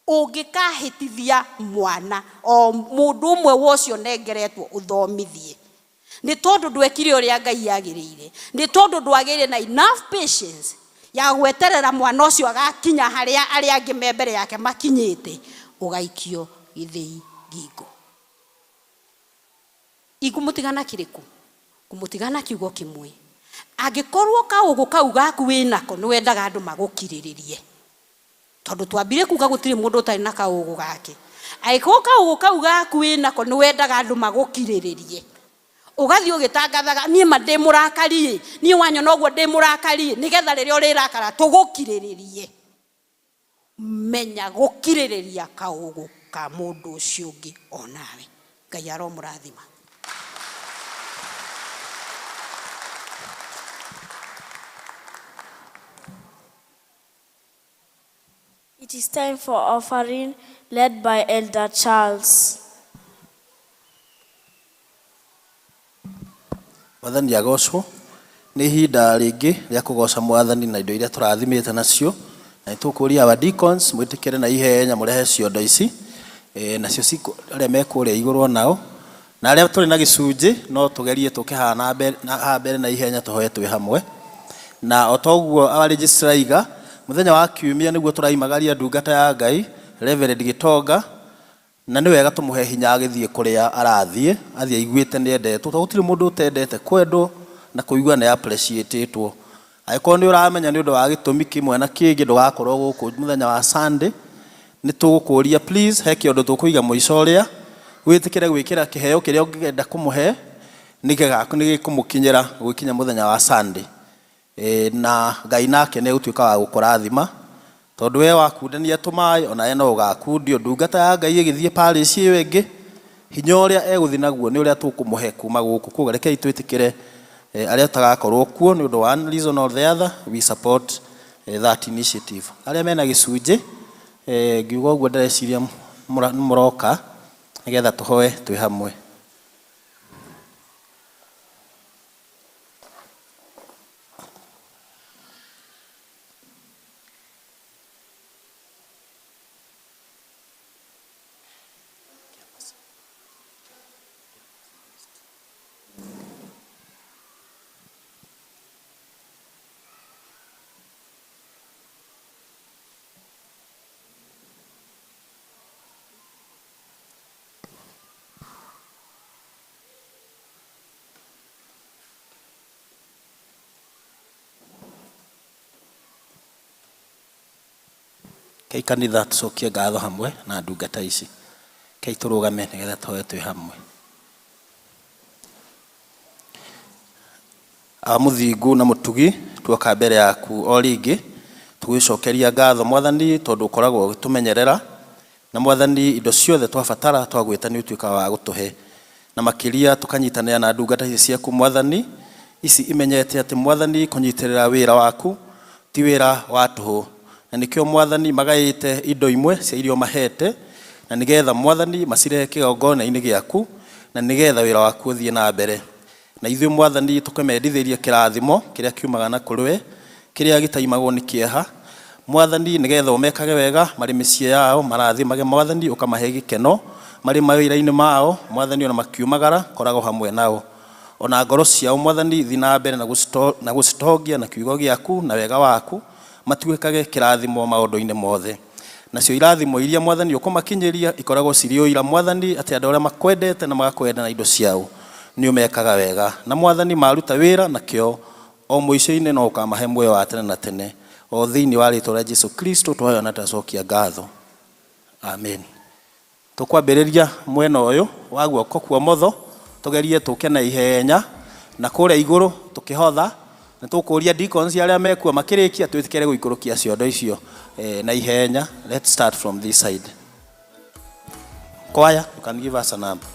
S26: Ungikahitithia mwana o mundu umwe wocio nengeretwo uthomithie ni tondu ndwekire uria Ngai agirire ni tondu ndwagire na enough patience ya gweterera mwana ucio agakinya haria aria angi membere yake makinyite ugaikio githii ngingo igumutigana kiriku kumutigana kiugo kimwe angikorwo kaugu kau gaku winako ni wendaga andu magukiriririe tondu twambire kuga gutire mundu utari na kaugu gake aiko kaugu kau gaku winako ni wendaga andu magukiriririe ugathi ugitangathaga nie mande murakari nie wanyona ogwo ndi murakari nigetha riria urirakara tugukiriririe menya gukiririria kaugu ka mundu ucio ungi onawe Ngai aromurathima.
S2: It is time for offering led by Elder Charles.
S18: Mwathani agocwo nĩ ihinda rĩngĩ rĩa kũgoca Mwathani na indo iria tũrathimĩte nacio na nĩtũkũria our deacons mwĩtĩkĩre na ihenya mũrehe ciondo ici nacio arĩa mekũrĩa igũrũ nao na arĩa tũrĩ na gĩcunjĩ no tũgerie tũkĩhana mbere na ihenya tũhoe twĩ hamwe na otoguo awarĩgĩstraiga muthenya wa kiumia nĩguo tũraimagaria ndungata ya Ngai Reverend Gitonga na nĩ wega tũmũhe hinya agĩthiĩ kũrĩa arathiĩ athiĩ aiguĩte nĩ endetwo tondũ gũtirĩ mũndũ ũtendete kwendwo na kũigua nĩ appreciatetwo angĩkorwo nĩ ũramenya nĩ ũndũ wa gĩtũmi kĩmwe na kĩngĩ ndũgakorwo gũkũ mũthenya wa Sunday nĩ tũgũkũria please he kĩondo tũkũiga mũico ũrĩa wĩtĩkĩre gwĩkĩra kĩheo kĩrĩa ũngĩenda kũmũhe nĩ gĩkũmũkinyĩra gũkinya mũthenya wa Sunday na Ngai nake nĩ ũtuĩka wa gũkũrathima tondu we wakundania tũmaĩ ona no ũgakundio ndungata ya Ngai ĩgĩthiĩ parish ĩyo ĩngĩ hinya ũrĩa egũthiĩ naguo nĩ ũrĩa tũkũmũhe kuma gũkũ koguo rekei twĩtĩkĩre arĩa tagakorwo kuo nĩ ũndũ wa one reason or the other we support that initiative. Arĩa mena gĩcunjĩ ngiuga ũguo ndĩreciria mũroka nĩgetha tũhoe twĩ hamwe. Kei kanitha tucokie ngatho hamwe na ndungata ici. Kei turugame nigetha tũhoe twĩ hamwe. Muthingu na mutugi tuoka mbere yaku o ringi tugwicokeria ngatho Mwathani tondu ukoragwo ugitumenyerera na Mwathani indo ciothe twabatara twagwita ni utuika wa gutuhe na makiria tukanyitanira na ndungata ici ciaku Mwathani ici imenyete ati Mwathani kunyitirira wira waku ti wira wa tuhu na nikio Mwathani magaite indo imwe cia irio mahete na nigetha Mwathani macirehe kigongona-ini giaku na nigetha wira waku uthie na mbere na ithuĩ Mwathani tukemendithĩria kĩrathimo kĩrĩa kiumaga na kũrĩwe kĩrĩa gĩtaimagwo nĩ kĩeha Mwathani nigetha ũmekage wega marĩ mĩciĩ yao marathimage Mwathani ũkamahe gĩkeno marĩ mawĩra-inĩ mao Mwathani ona makiumagara koragwo hamwe nao ona ngoro ciao Mwathani thiĩ na mbere na gũcitongia na kiugo gĩaku na wega waku matuĩkage kĩrathimo maũndũ-inĩ mothe nacio irathimo iria Mwathani ũkũmakinyĩria ikoragwo cirĩ ũira Mwathani atĩ andũ arĩa makwendete na magakwenda na indo ciao ni umekaga wega na Mwathani maruta wira nakio o muico-ini no ukamahe muoyo wa tene na tene o thiini wa ritwa rĩa Jesu Kristo twayo na tacokia ngatho amen. Tukwambĩrĩria mwena ũyũ wa guoko kwa motho tugerie tuke na ihenya na kũrĩa igũrũ tukihotha na tukũria deacons arĩa mekuo makĩrĩkia twĩtĩkĩre gũikũrũkia ciondo icio na ihenya. Let's start from this side. Choir, you can give us a number.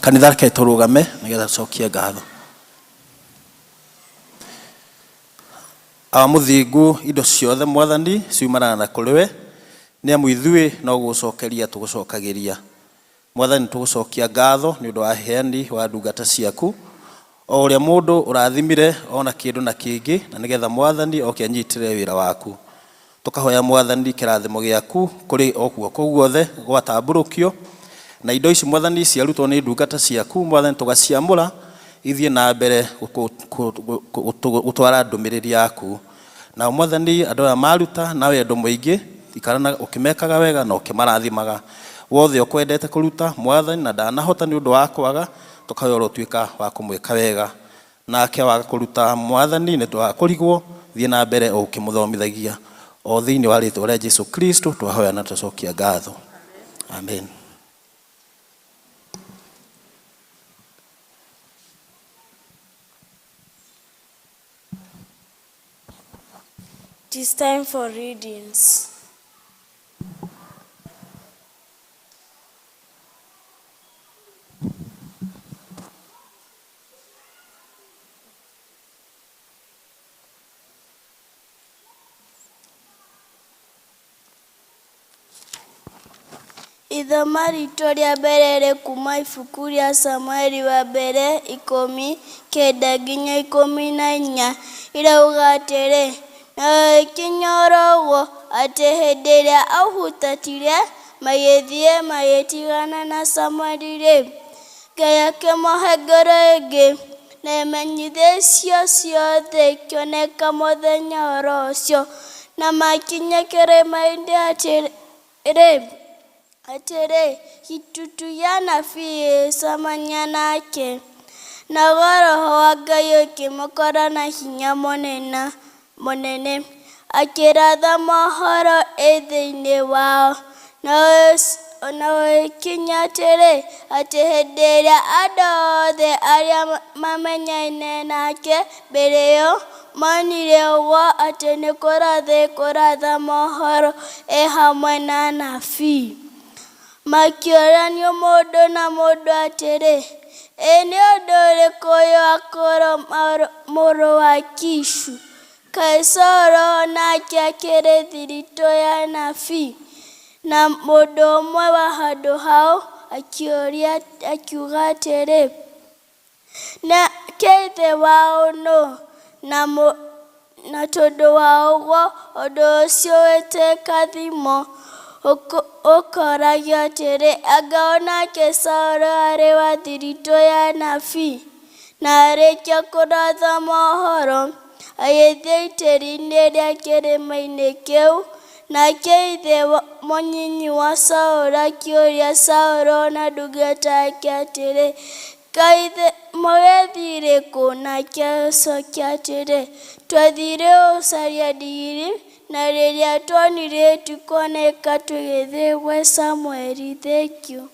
S18: kanitha reke tũrũgame nĩgetha tũcokie ngatho. Mũthingu indo ciothe Mwathani ciumanaga na kũrĩ we, nĩ amu ithuĩ no gũcokeria tũgũcokagĩria. Mwathani tũgũcokia ngatho nĩ ũndũ wa heani wa ndungata ciaku, o ũrĩa mũndũ ũrathimire ona kĩndũ na kĩngĩ, na nĩgetha Mwathani oke anyitĩrĩre wĩra waku. Tũkahoya Mwathani kĩrathimo gĩaku kũrĩ o guoko guothe gwatambũrũkio, na indo ici Mwathani ciarutwo nĩ ndungata ciaku Mwathani tũgaciamũra ithiĩ na mbere gũtwara ndũmĩrĩri yaku. Na Mwathani andũ aya maruta na wendo mũingĩ ikarana ũkĩmekaga wega na ũkĩmarathimaga. Wothe ũkwendete kũruta Mwathani na ndanahota nĩ ũndũ wa kwaga, tũkahoya ũrotuĩka wa kũmwĩka wega. Nake waga kũruta Mwathani nĩ twakũrigwo, thiĩ na mbere o ũkĩmũthomithagia. O thĩinĩ wa rĩĩtwa rĩa Jesũ Kristo twahoya na tũcokia ngatho. Amen.
S2: It is time for readings. Ithoma ritũ rĩa mbere rĩ kuma ibuku rĩa Samueli wa mbere 10:9 nginya 14. Irauga atĩrĩ, na ikinyorogo atĩ hĩndĩ ĩrĩa ahutatire magĩthiĩ magĩtigana na Samueli rĩ, Ngai akĩmũhe ngoro ĩngĩ, na imenyithia icio ciothe ikĩoneka mũthenya oro ũcio, na makinya kĩrĩma-inĩ atĩrĩ, gĩtutu gĩa nabii gĩgĩcemania nake, na Roho wa Ngai ũkĩmũkora na hinya mũnene, akĩratha mohoro thĩinĩ wao. Na gũgĩkinya atĩrĩ, atĩ hĩndĩ ĩrĩa andũ othe arĩa mamenyaine nake mbere ĩyo monire ũguo, atĩ nĩ kũratha mohoro hamwe na nabii, makĩũranio mũndũ na mũndũ atĩrĩ, nĩ ũndũ ũrĩkũ ũyũ akorwo mũrũ wa Kishu? Kaĩ Saũlũ nake akĩrĩ thiritũ ya nabii? Na mũndũ ũmwe wa handũ hau akiuga atĩrĩ, na ithe wao nũ? Na tondũ wa ũguo ũndũ ũcio wĩtĩka thimo, ũkoragio atĩrĩ, anga onake Saũlũ arĩ wa thiritũ ya nabii. Na arĩkia kũratha mohoro, agĩthiĩ itĩri-inĩ rĩa kĩrĩma-inĩ kĩu, nake ithe mũnyinyi wa Saũlũ akĩũria Saũlũ na ndungata yake atĩrĩ, Kaĩ mũgĩthiĩ kũ? Nake agĩcokia atĩrĩ, twathire gũcaria ndigiri, na rĩrĩa tuonire tikuoneka, tũgĩthiĩ gwĩ Samueli. Thank you.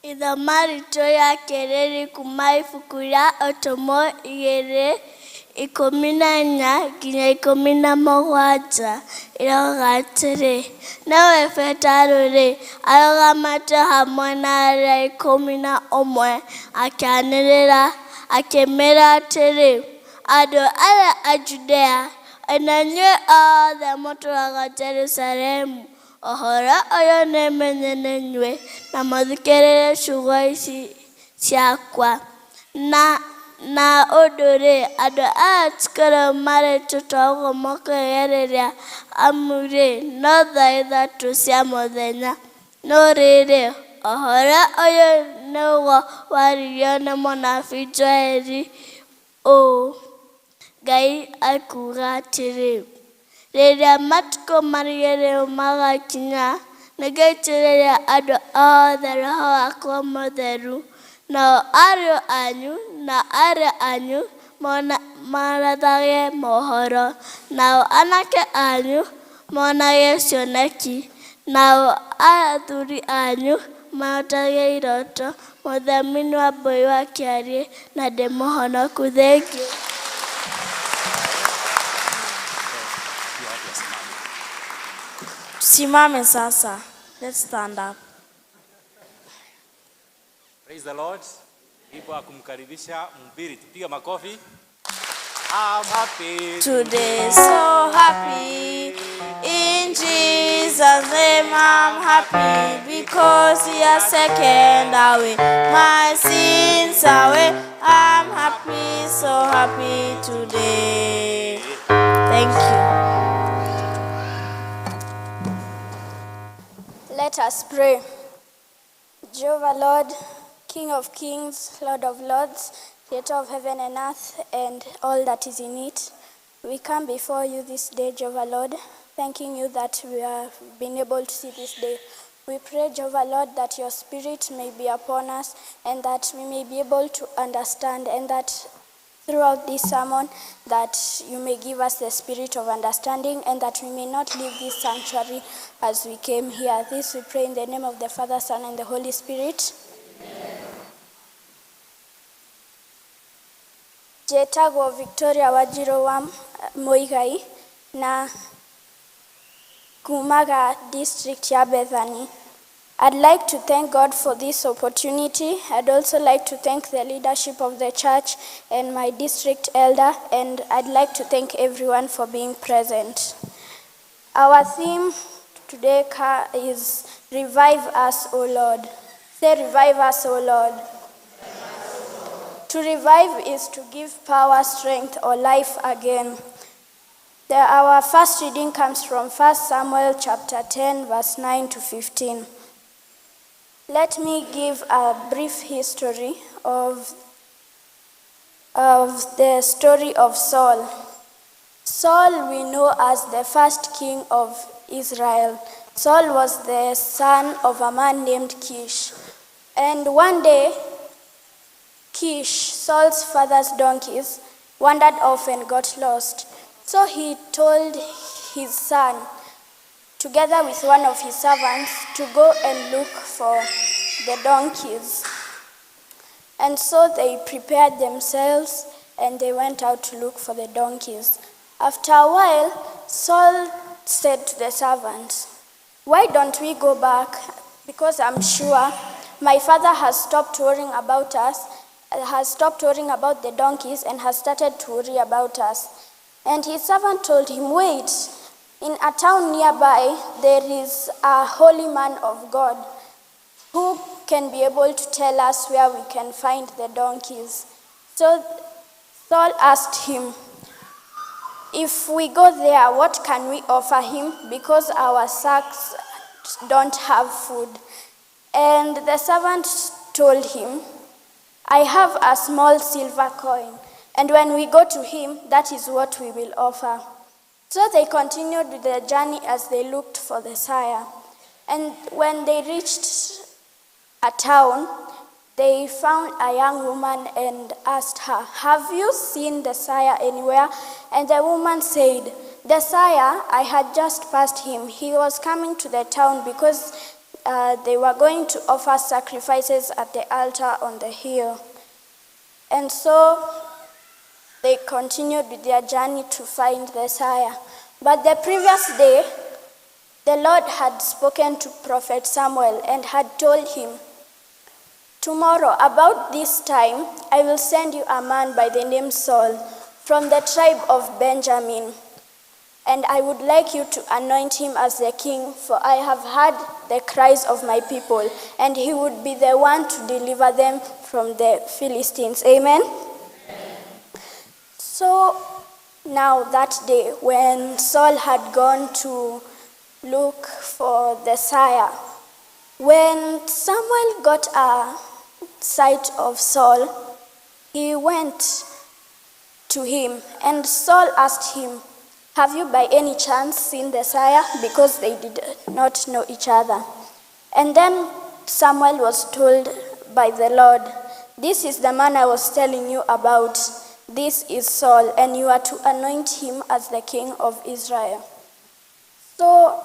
S2: Ithoma ritũ rĩa kerĩ rĩ kuma ibuku rĩa Ũtũmwo 2:14 nginya 17. Irauga atĩrĩ, nawe Petero-rĩ, arũgamĩte hamwe na arĩa 11 akĩanĩrĩra, akĩmera atĩrĩ, andũ aya a Judea, na inyuĩ othe mũtũũraga Jerusalemu, ũhoro ũyũ nĩ menye nĩ inyuĩ, na mũthikĩrĩrie ciugo ici ciakwa. Na ũndũ-rĩ, andũ aya tikarĩ marĩtũ ta ũguo mũkĩgerera amu-rĩ, no thaa ithatũ cia mũthenya. No rĩrĩ, ũhoro ũyũ nĩguo waririo nĩ mũnabii Joeli ũũ, Ngai akuuga atĩrĩ, rĩrĩa matukũ marigĩrĩru magakinya, nĩngaitĩrĩria andũ othe Roho wakwa Mũtheru, nao ariũ anyu na arĩa anyu marathage mohoro, nao anake anyu monage cioneki, nao athuri anyu maotage iroto, mũthamini wa mbũi wa kĩarĩ na ndĩ mũhonoku. Thengio. Simame sasa. Let's stand up.
S1: Praise the Lord. Wimbo wa kumkaribisha mhubiri. Tupiga makofi. I'm happy
S2: Today, so happy. In Jesus' name I'm happy because He has taken away my sins away. I'm happy, so happy today. Thank you.
S4: Let us pray. Jehovah Lord, King of kings, Lord of lords, Creator of heaven and earth and all that is in it, we come before you this day, Jehovah Lord, thanking you that we have been able to see this day. We pray, Jehovah Lord, that your Spirit may be upon us and that we may be able to understand, and that throughout this sermon that you may give us the spirit of understanding and that we may not leave this sanctuary as we came here. This we pray in the name of the Father, Son, and the Holy Spirit. Jetagwo Victoria Wajiro wa Muigai na kumaga district ya Bethany. I'd like to thank God for this opportunity. I'd also like to thank the leadership of the church and my district elder, and I'd like to thank everyone for being present. Our theme today is Revive Us, O Lord. Say, revive us, O Lord. To revive is to give power, strength, or life again. Our first reading comes from 1 Samuel chapter 10, verse 9 to 15. Let me give a brief history of the story of Saul. Saul we know as the first king of Israel. Saul was the son of a man named Kish. And one day, Kish, Saul's father's donkeys, wandered off and got lost. So he told his son, together with one of his servants, to go and look for the donkeys. And so they prepared themselves and they went out to look for the donkeys. After a while, Saul said to the servants, "Why don't we go back? Because I'm sure my father has stopped worrying about us, has stopped worrying about the donkeys and has started to worry about us." And his servant told him, "Wait, in a town nearby, there is a holy man of God who can be able to tell us where we can find the donkeys." So Saul asked him, "If we go there, what can we offer him? Because our sacks don't have food." And the servant told him, "I have a small silver coin, and when we go to him, that is what we will offer." So they continued with their journey as they looked for the sire. And when they reached a town, they found a young woman and asked her, "Have you seen the sire anywhere?" And the woman said, "The sire, I had just passed him. He was coming to the town because they were going to offer sacrifices at the altar on the hill." And so they continued with their journey to find the sire. But the previous day, the Lord had spoken to Prophet Samuel and had told him, "Tomorrow, about this time, I will send you a man by the name Saul from the tribe of Benjamin. And I would like you to anoint him as the king, for I have heard the cries of my people, and he would be the one to deliver them from the Philistines." Amen? So now that day, when Saul had gone to look for the sire, when Samuel got a sight of Saul, he went to him, and Saul asked him, "Have you by any chance seen the sire?" Because they did not know each other. And then Samuel was told by the Lord, "This is the man I was telling you about. This is Saul, and you are to anoint him as the king of Israel. So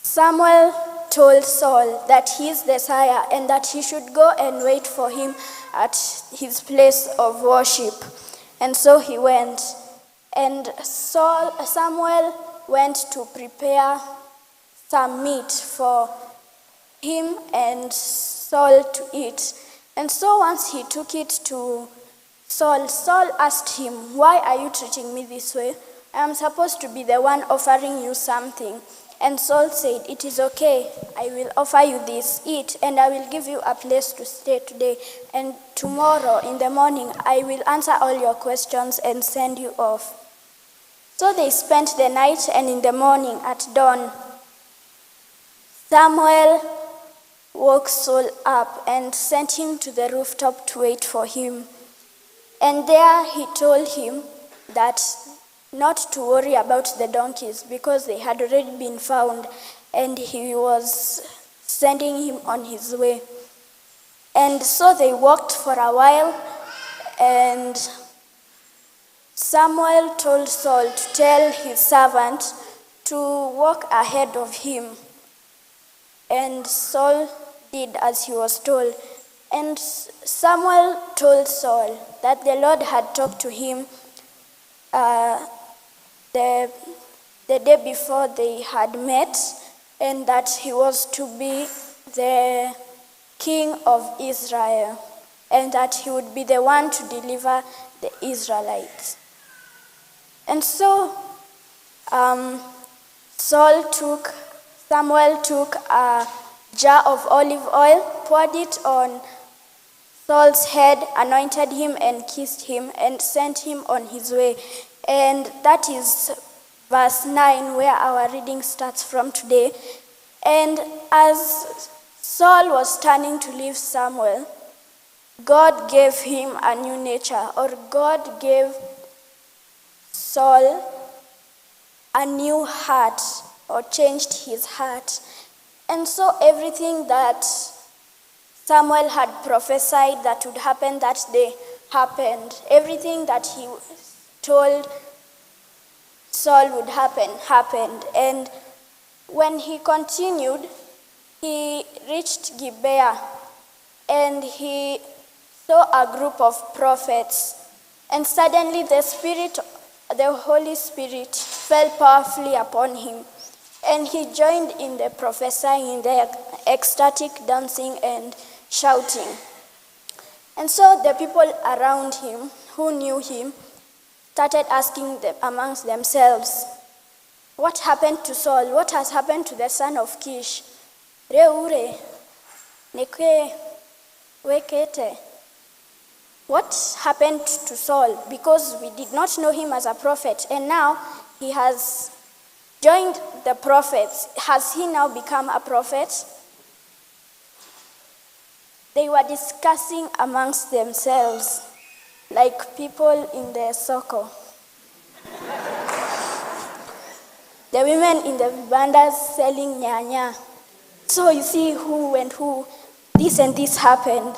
S4: Samuel told Saul that he is the sire and that he should go and wait for him at his place of worship. And so he went. And Samuel went to prepare some meat for him and Saul to eat. And so once he took it to Saul asked him, "Why are you treating me this way? I am supposed to be the one offering you something." And Saul said, "It is okay. I will offer you this. Eat, and I will give you a place to stay today. And tomorrow in the morning, I will answer all your questions and send you off." So they spent the night, and in the morning at dawn, Samuel woke Saul up and sent him to the rooftop to wait for him. And there he told him that not to worry about the donkeys because they had already been found, and he was sending him on his way. And so they walked for a while, and Samuel told Saul to tell his servant to walk ahead of him. And Saul did as he was told. And Samuel told Saul that the Lord had talked to him the day before they had met, and that he was to be the king of Israel, and that he would be the one to deliver the Israelites. And so Samuel took a jar of olive oil, poured it on Saul's head, anointed him and kissed him, and sent him on his way. And that is verse 9, where our reading starts from today. And as Saul was turning to leave Samuel, God gave him a new nature, or God gave Saul a new heart, or changed his heart. And so everything that Samuel had prophesied that would happen that day happened. Everything that he told Saul would happen, happened. And when he continued, he reached Gibeah, and he saw a group of prophets. And suddenly the Holy Spirit fell powerfully upon him. And he joined in the prophesying, in the ecstatic dancing and shouting. And so the people around him who knew him started asking them amongst themselves, "What happened to Saul? What has happened to the son of Kish? Reure, neke wekete. What happened to Saul? Because we did not know him as a prophet, and now he has joined the prophets. Has he now become a prophet?" They were discussing amongst themselves like people in the circle. The women in the vibandas selling nyanya. So you see who and who, this and this happened.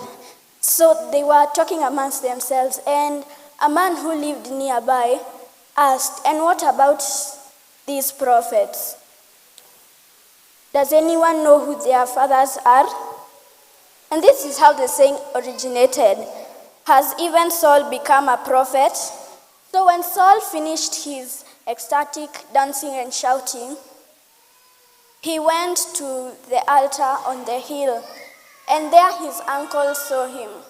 S4: So they were talking amongst themselves, and a man who lived nearby asked, "And what about these prophets? Does anyone know who their fathers are?" And this is how the saying originated. Has even Saul become a prophet? So when Saul finished his ecstatic dancing and shouting, he went to the altar on the hill, and there his uncle saw him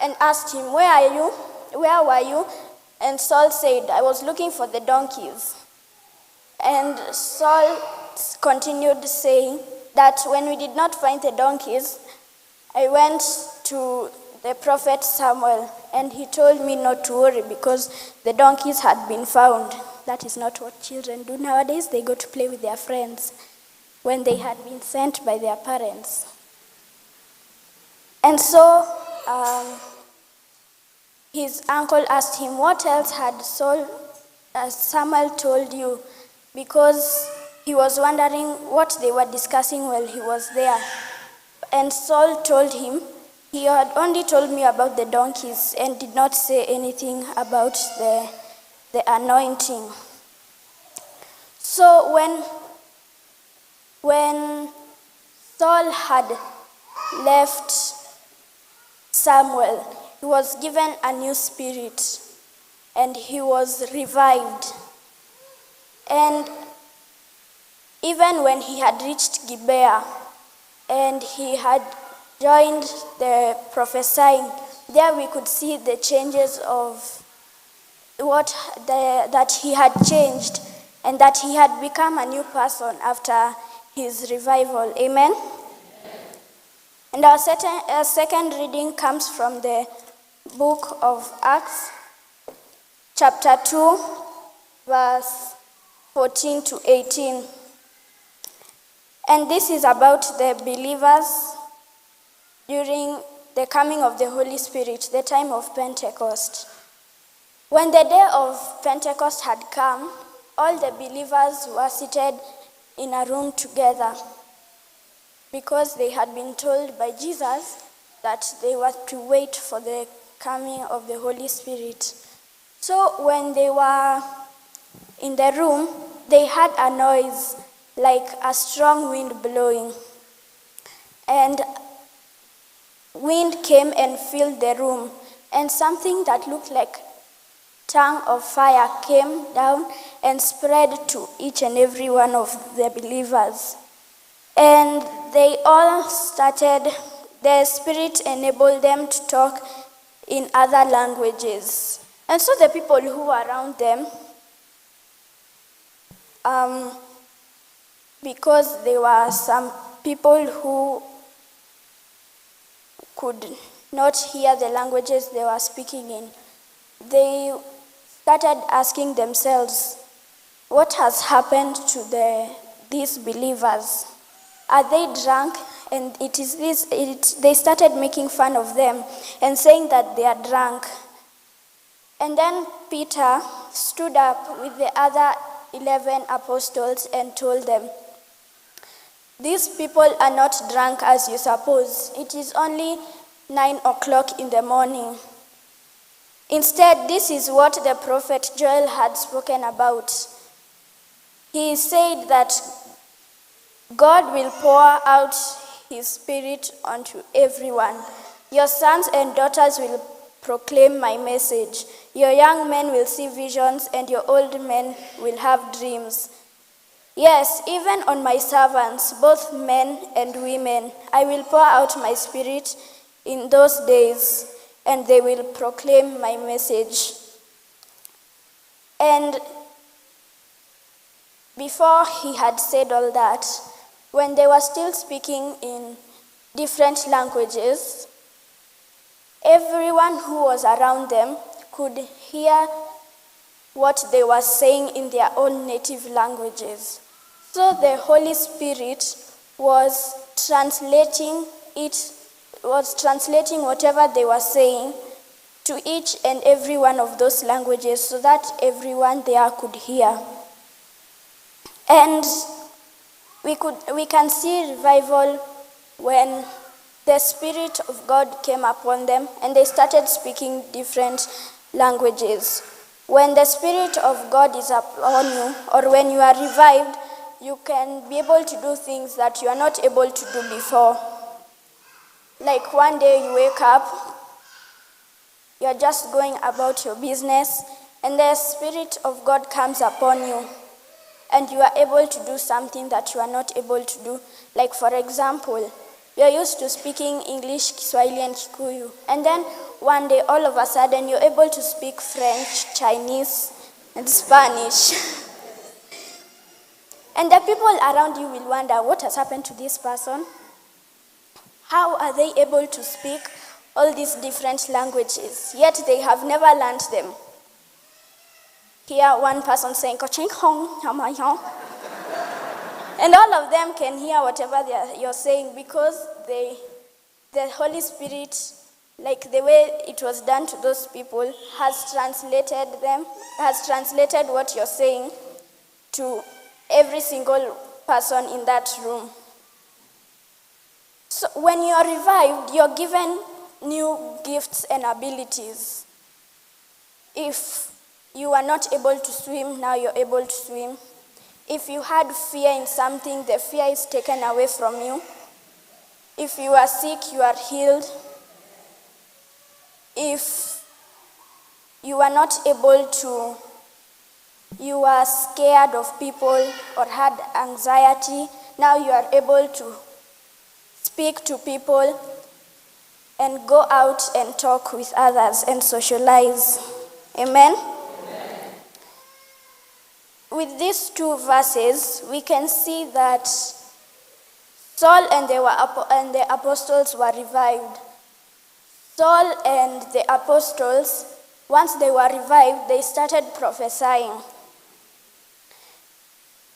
S4: and asked him, "Where are you? Where were you?" And Saul said, "I was looking for the donkeys." And Saul continued saying that when we did not find the donkeys, I went to the prophet Samuel, and he told me not to worry because the donkeys had been found. That is not what children do nowadays. They go to play with their friends when they had been sent by their parents. And so his uncle asked him, "What else had Samuel told you?" Because he was wondering what they were discussing while he was there. And Saul told him he had only told me about the donkeys and did not say anything about the anointing. So when Saul had left Samuel, he was given a new spirit and he was revived. And even when he had reached Gibeah and he had joined the prophesying, there we could see the changes of that he had changed and that he had become a new person after his revival. Amen? And our second reading comes from the book of Acts, chapter 2, verse 14 to 18. And this is about the believers during the coming of the Holy Spirit, the time of Pentecost. When the day of Pentecost had come, all the believers were seated in a room together because they had been told by Jesus that they were to wait for the coming of the Holy Spirit. So when they were in the room, they had a noise like a strong wind blowing. And wind came and filled the room, and something that looked like tongue of fire came down and spread to each and every one of the believers. And they all started, the Spirit enabled them to talk in other languages. And so the people who were around them, because there were some people who could not hear the languages they were speaking in, they started asking themselves, what has happened to these believers? Are they drunk? And they started making fun of them and saying that they are drunk. And then Peter stood up with the other 11 apostles and told them, these people are not drunk as you suppose. It is only 9 o'clock in the morning. Instead, this is what the prophet Joel had spoken about. He said that God will pour out his Spirit onto everyone. Your sons and daughters will proclaim my message. Your young men will see visions, and your old men will have dreams. Yes, even on my servants, both men and women, I will pour out my Spirit in those days, and they will proclaim my message. And before he had said all that, when they were still speaking in different languages, everyone who was around them could hear what they were saying in their own native languages. So the Holy Spirit was translating whatever they were saying to each and every one of those languages so that everyone there could hear. And we can see revival when the Spirit of God came upon them and they started speaking different languages. When the Spirit of God is upon you, or when you are revived, you can be able to do things that you are not able to do before. Like one day you wake up, you are just going about your business, and the Spirit of God comes upon you, and you are able to do something that you are not able to do. Like for example, you are used to speaking English, Kiswahili, and Kikuyu, and then one day all of a sudden you're able to speak French, Chinese, and Spanish. And the people around you will wonder, what has happened to this person? How are they able to speak all these different languages, yet they have never learned them? Hear one person saying, and all of them can hear whatever you're saying because the Holy Spirit, like the way it was done to those people, has translated what you're saying to every single person in that room. So when you are revived, you're given new gifts and abilities. If you are not able to swim, now you're able to swim. If you had fear in something, the fear is taken away from you. If you are sick, you are healed. If you are not able to, you are scared of people or had anxiety, now you are able to speak to people and go out and talk with others and socialize. Amen? With these two verses, we can see that Saul and the apostles were revived. Saul and the apostles, once they were revived, they started prophesying.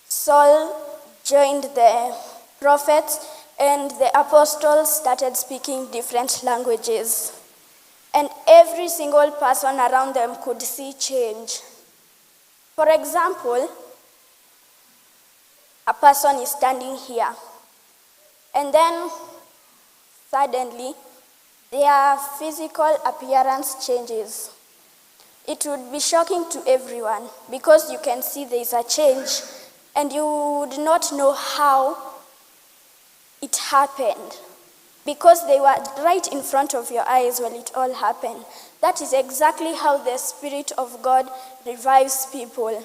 S4: Saul joined the prophets, and the apostles started speaking different languages. And every single person around them could see change. For example, a person is standing here, and then suddenly their physical appearance changes. It would be shocking to everyone because you can see there is a change and you would not know how it happened because they were right in front of your eyes when it all happened. That is exactly how the Spirit of God revives people.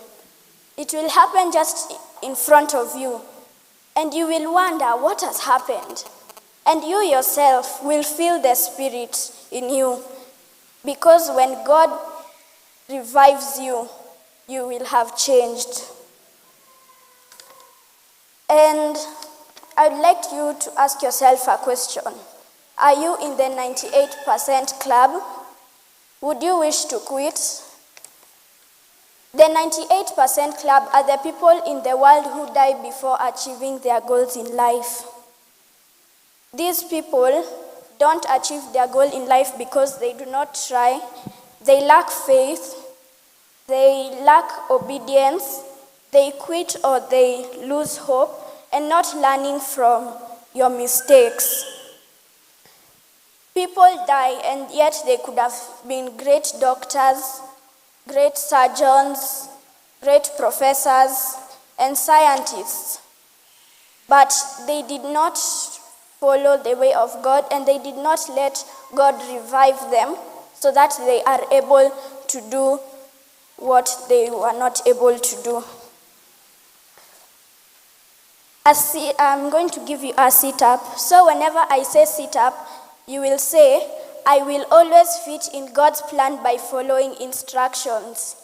S4: It will happen just in front of you, and you will wonder what has happened. And you yourself will feel the Spirit in you, because when God revives you, you will have changed. And I'd like you to ask yourself a question. Are you in the 98% club? Would you wish to quit? The 98% club are the people in the world who die before achieving their goals in life. These people don't achieve their goal in life because they do not try, they lack faith, they lack obedience, they quit or they lose hope, and not learning from your mistakes. People die, and yet they could have been great doctors, great surgeons, great professors, and scientists. But they did not follow the way of God, and they did not let God revive them so that they are able to do what they were not able to do. I'm going to give you a sit-up. So whenever I say sit-up, you will say, I will always fit in God's plan by following instructions.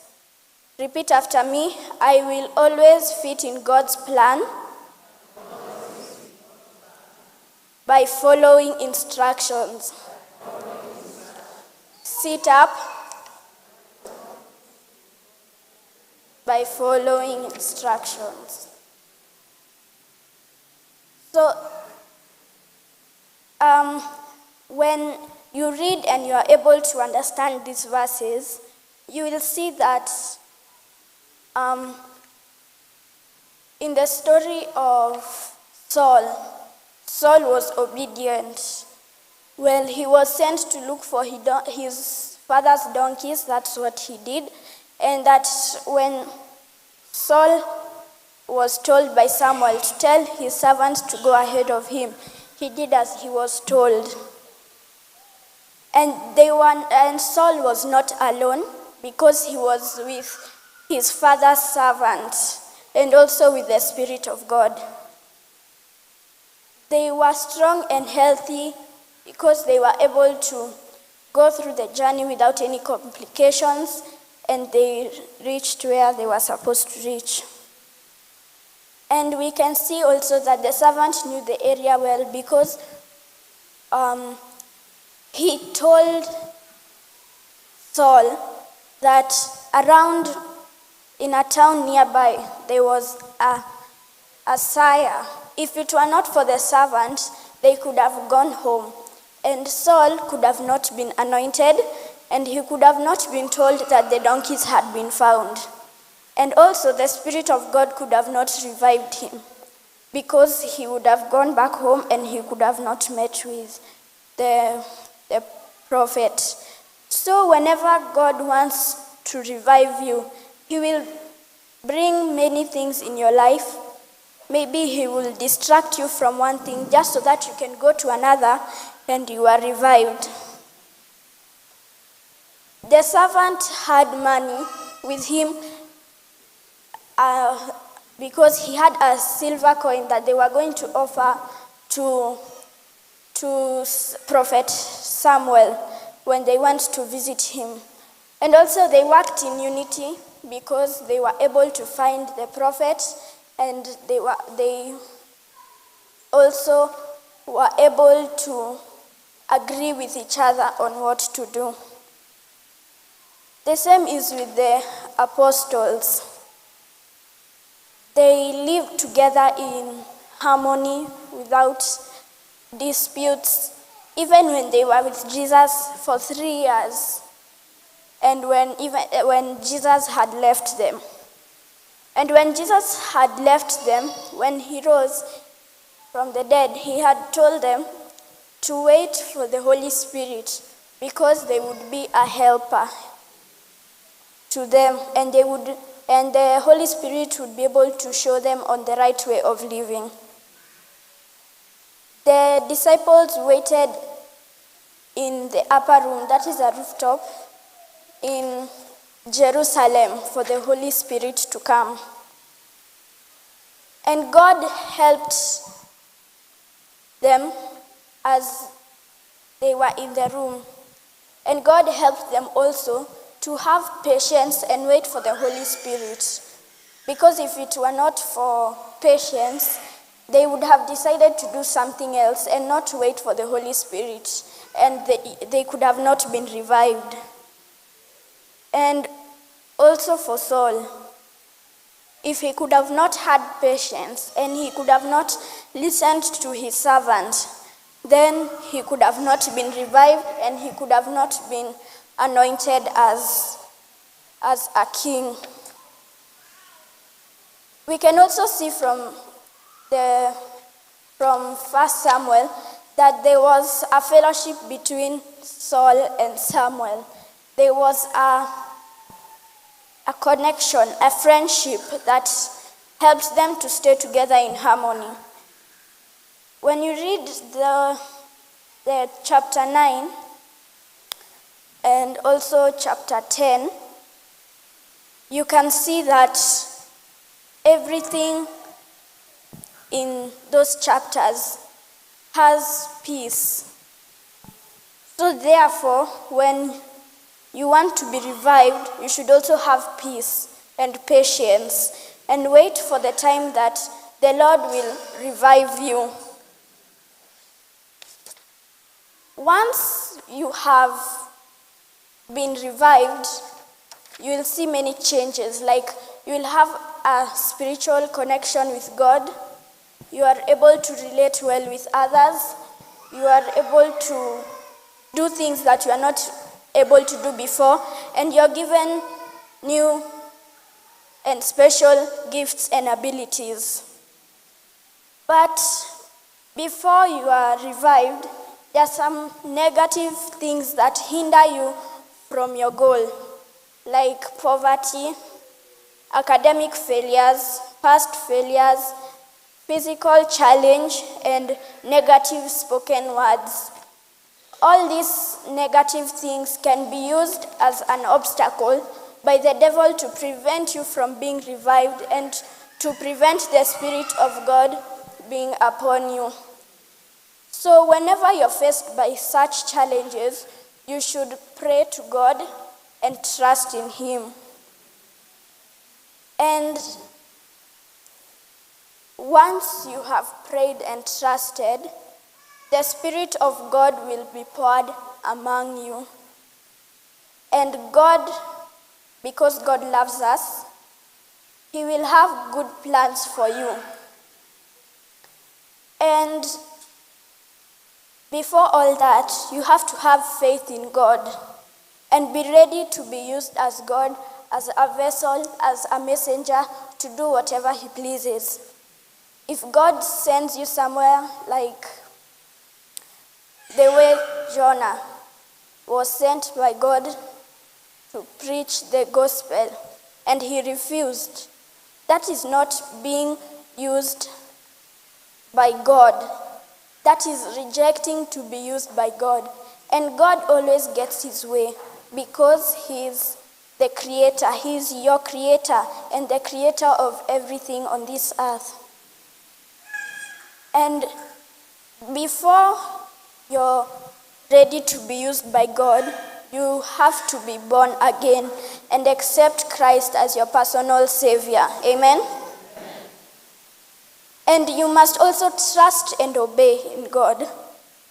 S4: Repeat after me. I will always fit in God's plan by following instructions. Sit up by following instructions. So, when you read and you are able to understand these verses, you will see that in the story of Saul, Saul was obedient. Well, he was sent to look for his father's donkeys, that's what he did. And that when Saul was told by Samuel to tell his servants to go ahead of him, he did as he was told. And Saul was not alone because he was with his father's servant and also with the Spirit of God. They were strong and healthy because they were able to go through the journey without any complications, and they reached where they were supposed to reach. And we can see also that the servant knew the area well because he told Saul that around in a town nearby there was a sire. If it were not for the servant, they could have gone home. And Saul could have not been anointed, and he could have not been told that the donkeys had been found. And also the Spirit of God could have not revived him because he would have gone back home and he could have not met with the prophet. So whenever God wants to revive you, He will bring many things in your life. Maybe He will distract you from one thing just so that you can go to another and you are revived. The servant had money with him because he had a silver coin that they were going to offer to Prophet Samuel when they went to visit him. And also they worked in unity because they were able to find the prophet, and they also were able to agree with each other on what to do. The same is with the apostles. They lived together in harmony without disputes, even when they were with Jesus for 3 years, and when Jesus had left them. And when Jesus had left them, when he rose from the dead, he had told them to wait for the Holy Spirit because they would be a helper to them, and the Holy Spirit would be able to show them on the right way of living. The disciples waited in the upper room, that is a rooftop, in Jerusalem for the Holy Spirit to come. And God helped them as they were in the room. And God helped them also to have patience and wait for the Holy Spirit. Because if it were not for patience, they would have decided to do something else and not wait for the Holy Spirit. And they could have not been revived. And also for Saul, if he could have not had patience and he could have not listened to his servant, then he could have not been revived and he could have not been anointed as a king. We can also see from 1 Samuel that there was a fellowship between Saul and Samuel. There was a connection, a friendship that helped them to stay together in harmony. When you read the chapter 9 and also chapter 10, you can see that everything in those chapters has peace. So therefore, when you want to be revived, you should also have peace and patience and wait for the time that the Lord will revive you. Once you have been revived, you will see many changes, like you will have a spiritual connection with God, you are able to relate well with others, you are able to do things that you are not able to do before, and you're given new and special gifts and abilities. But before you are revived, there are some negative things that hinder you from your goal, like poverty, academic failures, past failures, physical challenge, and negative spoken words. All these negative things can be used as an obstacle by the devil to prevent you from being revived and to prevent the Spirit of God being upon you. So whenever you're faced by such challenges, you should pray to God and trust in Him. And once you have prayed and trusted, the Spirit of God will be poured among you. And God, because God loves us, He will have good plans for you. And before all that, you have to have faith in God and be ready to be used as God, as a vessel, as a messenger, to do whatever He pleases. If God sends you somewhere, like the way Jonah, was sent by God to preach the gospel, and he refused. That is not being used by God. That is rejecting to be used by God. And God always gets his way because he is the creator. He is your creator and the creator of everything on this earth. And before you're ready to be used by God, you have to be born again and accept Christ as your personal Savior. Amen? And you must also trust and obey in God.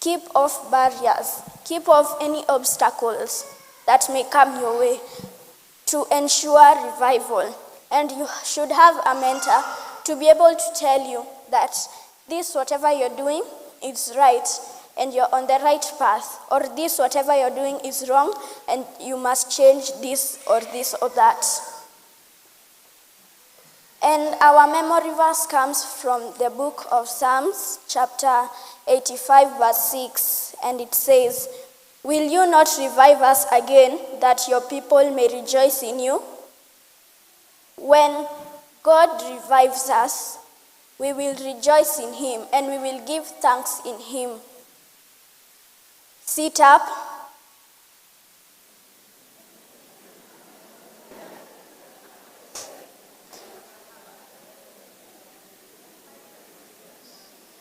S4: Keep off barriers. Keep off any obstacles that may come your way to ensure revival. And you should have a mentor to be able to tell you that this, whatever you're doing, is right and you're on the right path. Or this, whatever you're doing, is wrong and you must change this or that. And our memory verse comes from the book of Psalms, chapter 85, verse 6. And it says, "Will you not revive us again, that your people may rejoice in you?" When God revives us, we will rejoice in him and we will give thanks in him. Sit up.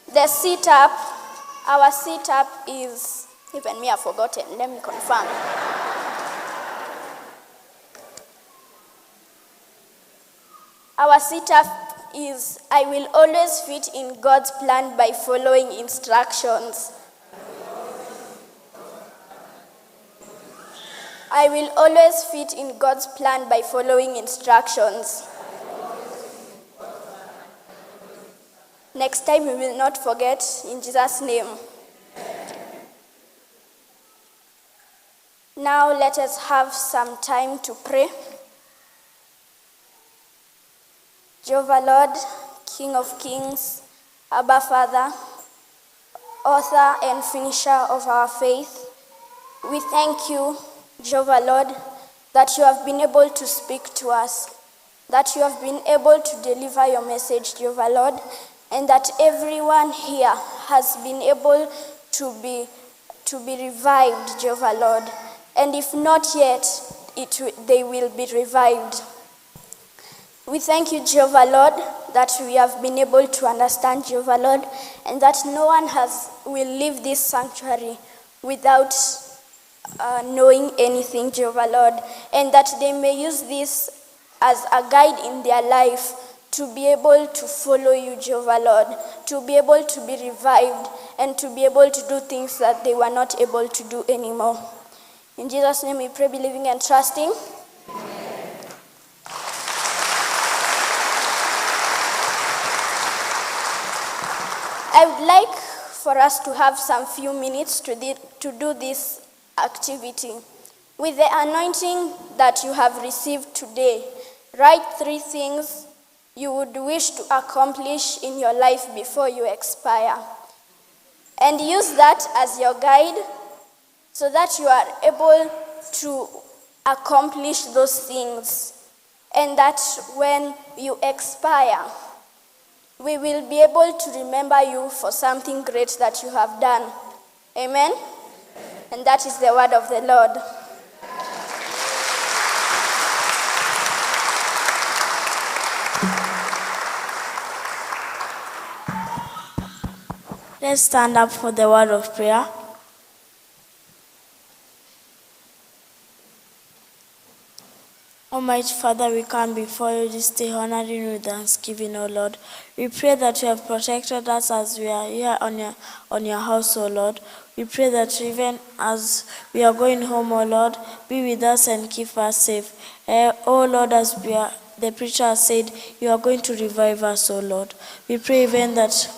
S4: The sit up, our sit up is, even me I've forgotten, let me confirm. Our sit up is, I will always fit in God's plan by following instructions. I will always fit in God's plan by following instructions. Next time we will not forget, in Jesus' name. Now let us have some time to pray. Jehovah Lord, King of Kings, Abba Father, author and finisher of our faith, we thank you, Jehovah Lord, that you have been able to speak to us, that you have been able to deliver your message, Jehovah Lord, and that everyone here has been able to be revived, Jehovah Lord. And if not yet, they will be revived. We thank you, Jehovah Lord, that we have been able to understand, Jehovah Lord, and that no one will leave this sanctuary without knowing anything, Jehovah Lord, and that they may use this as a guide in their life to be able to follow you, Jehovah Lord, to be able to be revived and to be able to do things that they were not able to do anymore. In Jesus' name we pray, believing and trusting. I would like for us to have some few minutes to do this activity. With the anointing that you have received today, write 3 things you would wish to accomplish in your life before you expire. And use that as your guide so that you are able to accomplish those things. And that when you expire, we will be able to remember you for something great that you have done. Amen? And that is the word of the Lord.
S2: Let's stand up for the word of prayer. Almighty Father, we come before you this day, honoring you with thanksgiving, O Lord. We pray that you have protected us as we are here on your house, O Lord. We pray that even as we are going home, O Lord, be with us and keep us safe. O Lord, as the preacher has said, you are going to revive us, O Lord. We pray even that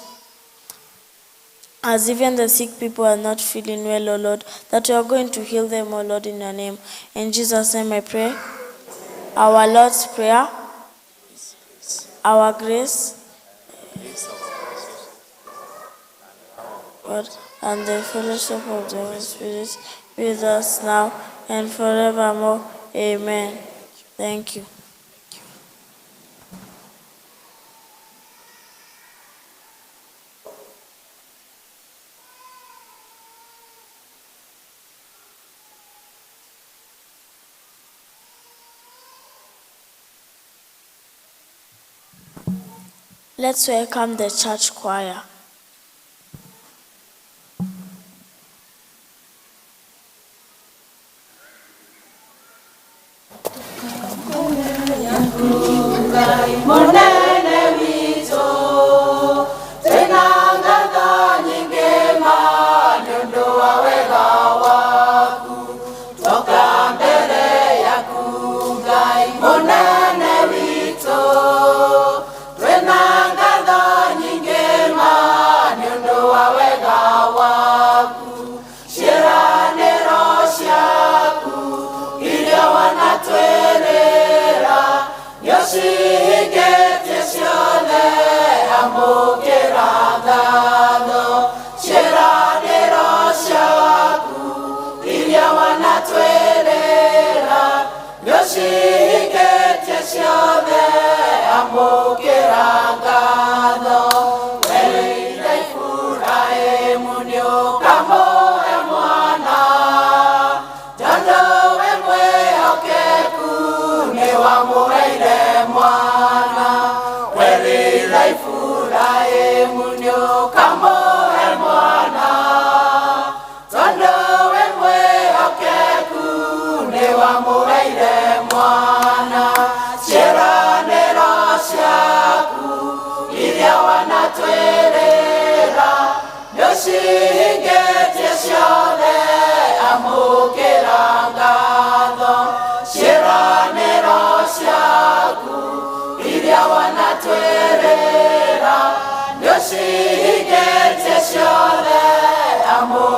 S2: as even the sick people are not feeling well, O Lord, that you are going to heal them, O Lord, in your name. In Jesus' name I pray. Our Lord's Prayer, our grace, and the fellowship of the Holy Spirit with us now and forevermore. Amen. Thank you. Let's welcome the church choir.
S3: Munene wito, tena ngatha nyingi manundu wa wega waku, toka mbere yaku Ngai. Munene wito, tena ngatha nyingi manundu wa wega waku, ciĩranĩro ciaku iria wanatwĩrĩra nĩũcihingĩtie ciothe, amũkĩra ngatho. Ciĩranĩro ciaku iria wanatwĩrĩra nĩũcihingĩtie ciothe, amũkĩra ngatho. Wereire Iburahĩmu nĩũkamũhe mwana, tondũ we mwĩhokeku nĩwamũheire mwana. Wereire Iburahĩmu nĩũkamũhe mwana, tondũ we mwĩhokeku nĩwamũheire mwana. Ciĩranĩro ciaku iria wanatwĩrĩra nĩũcihingĩtie ciothe, amũkĩra ngatho. Ciĩranĩro ciaku iria wanatwĩrĩra nĩũcihingĩtie ciothe, amũkĩra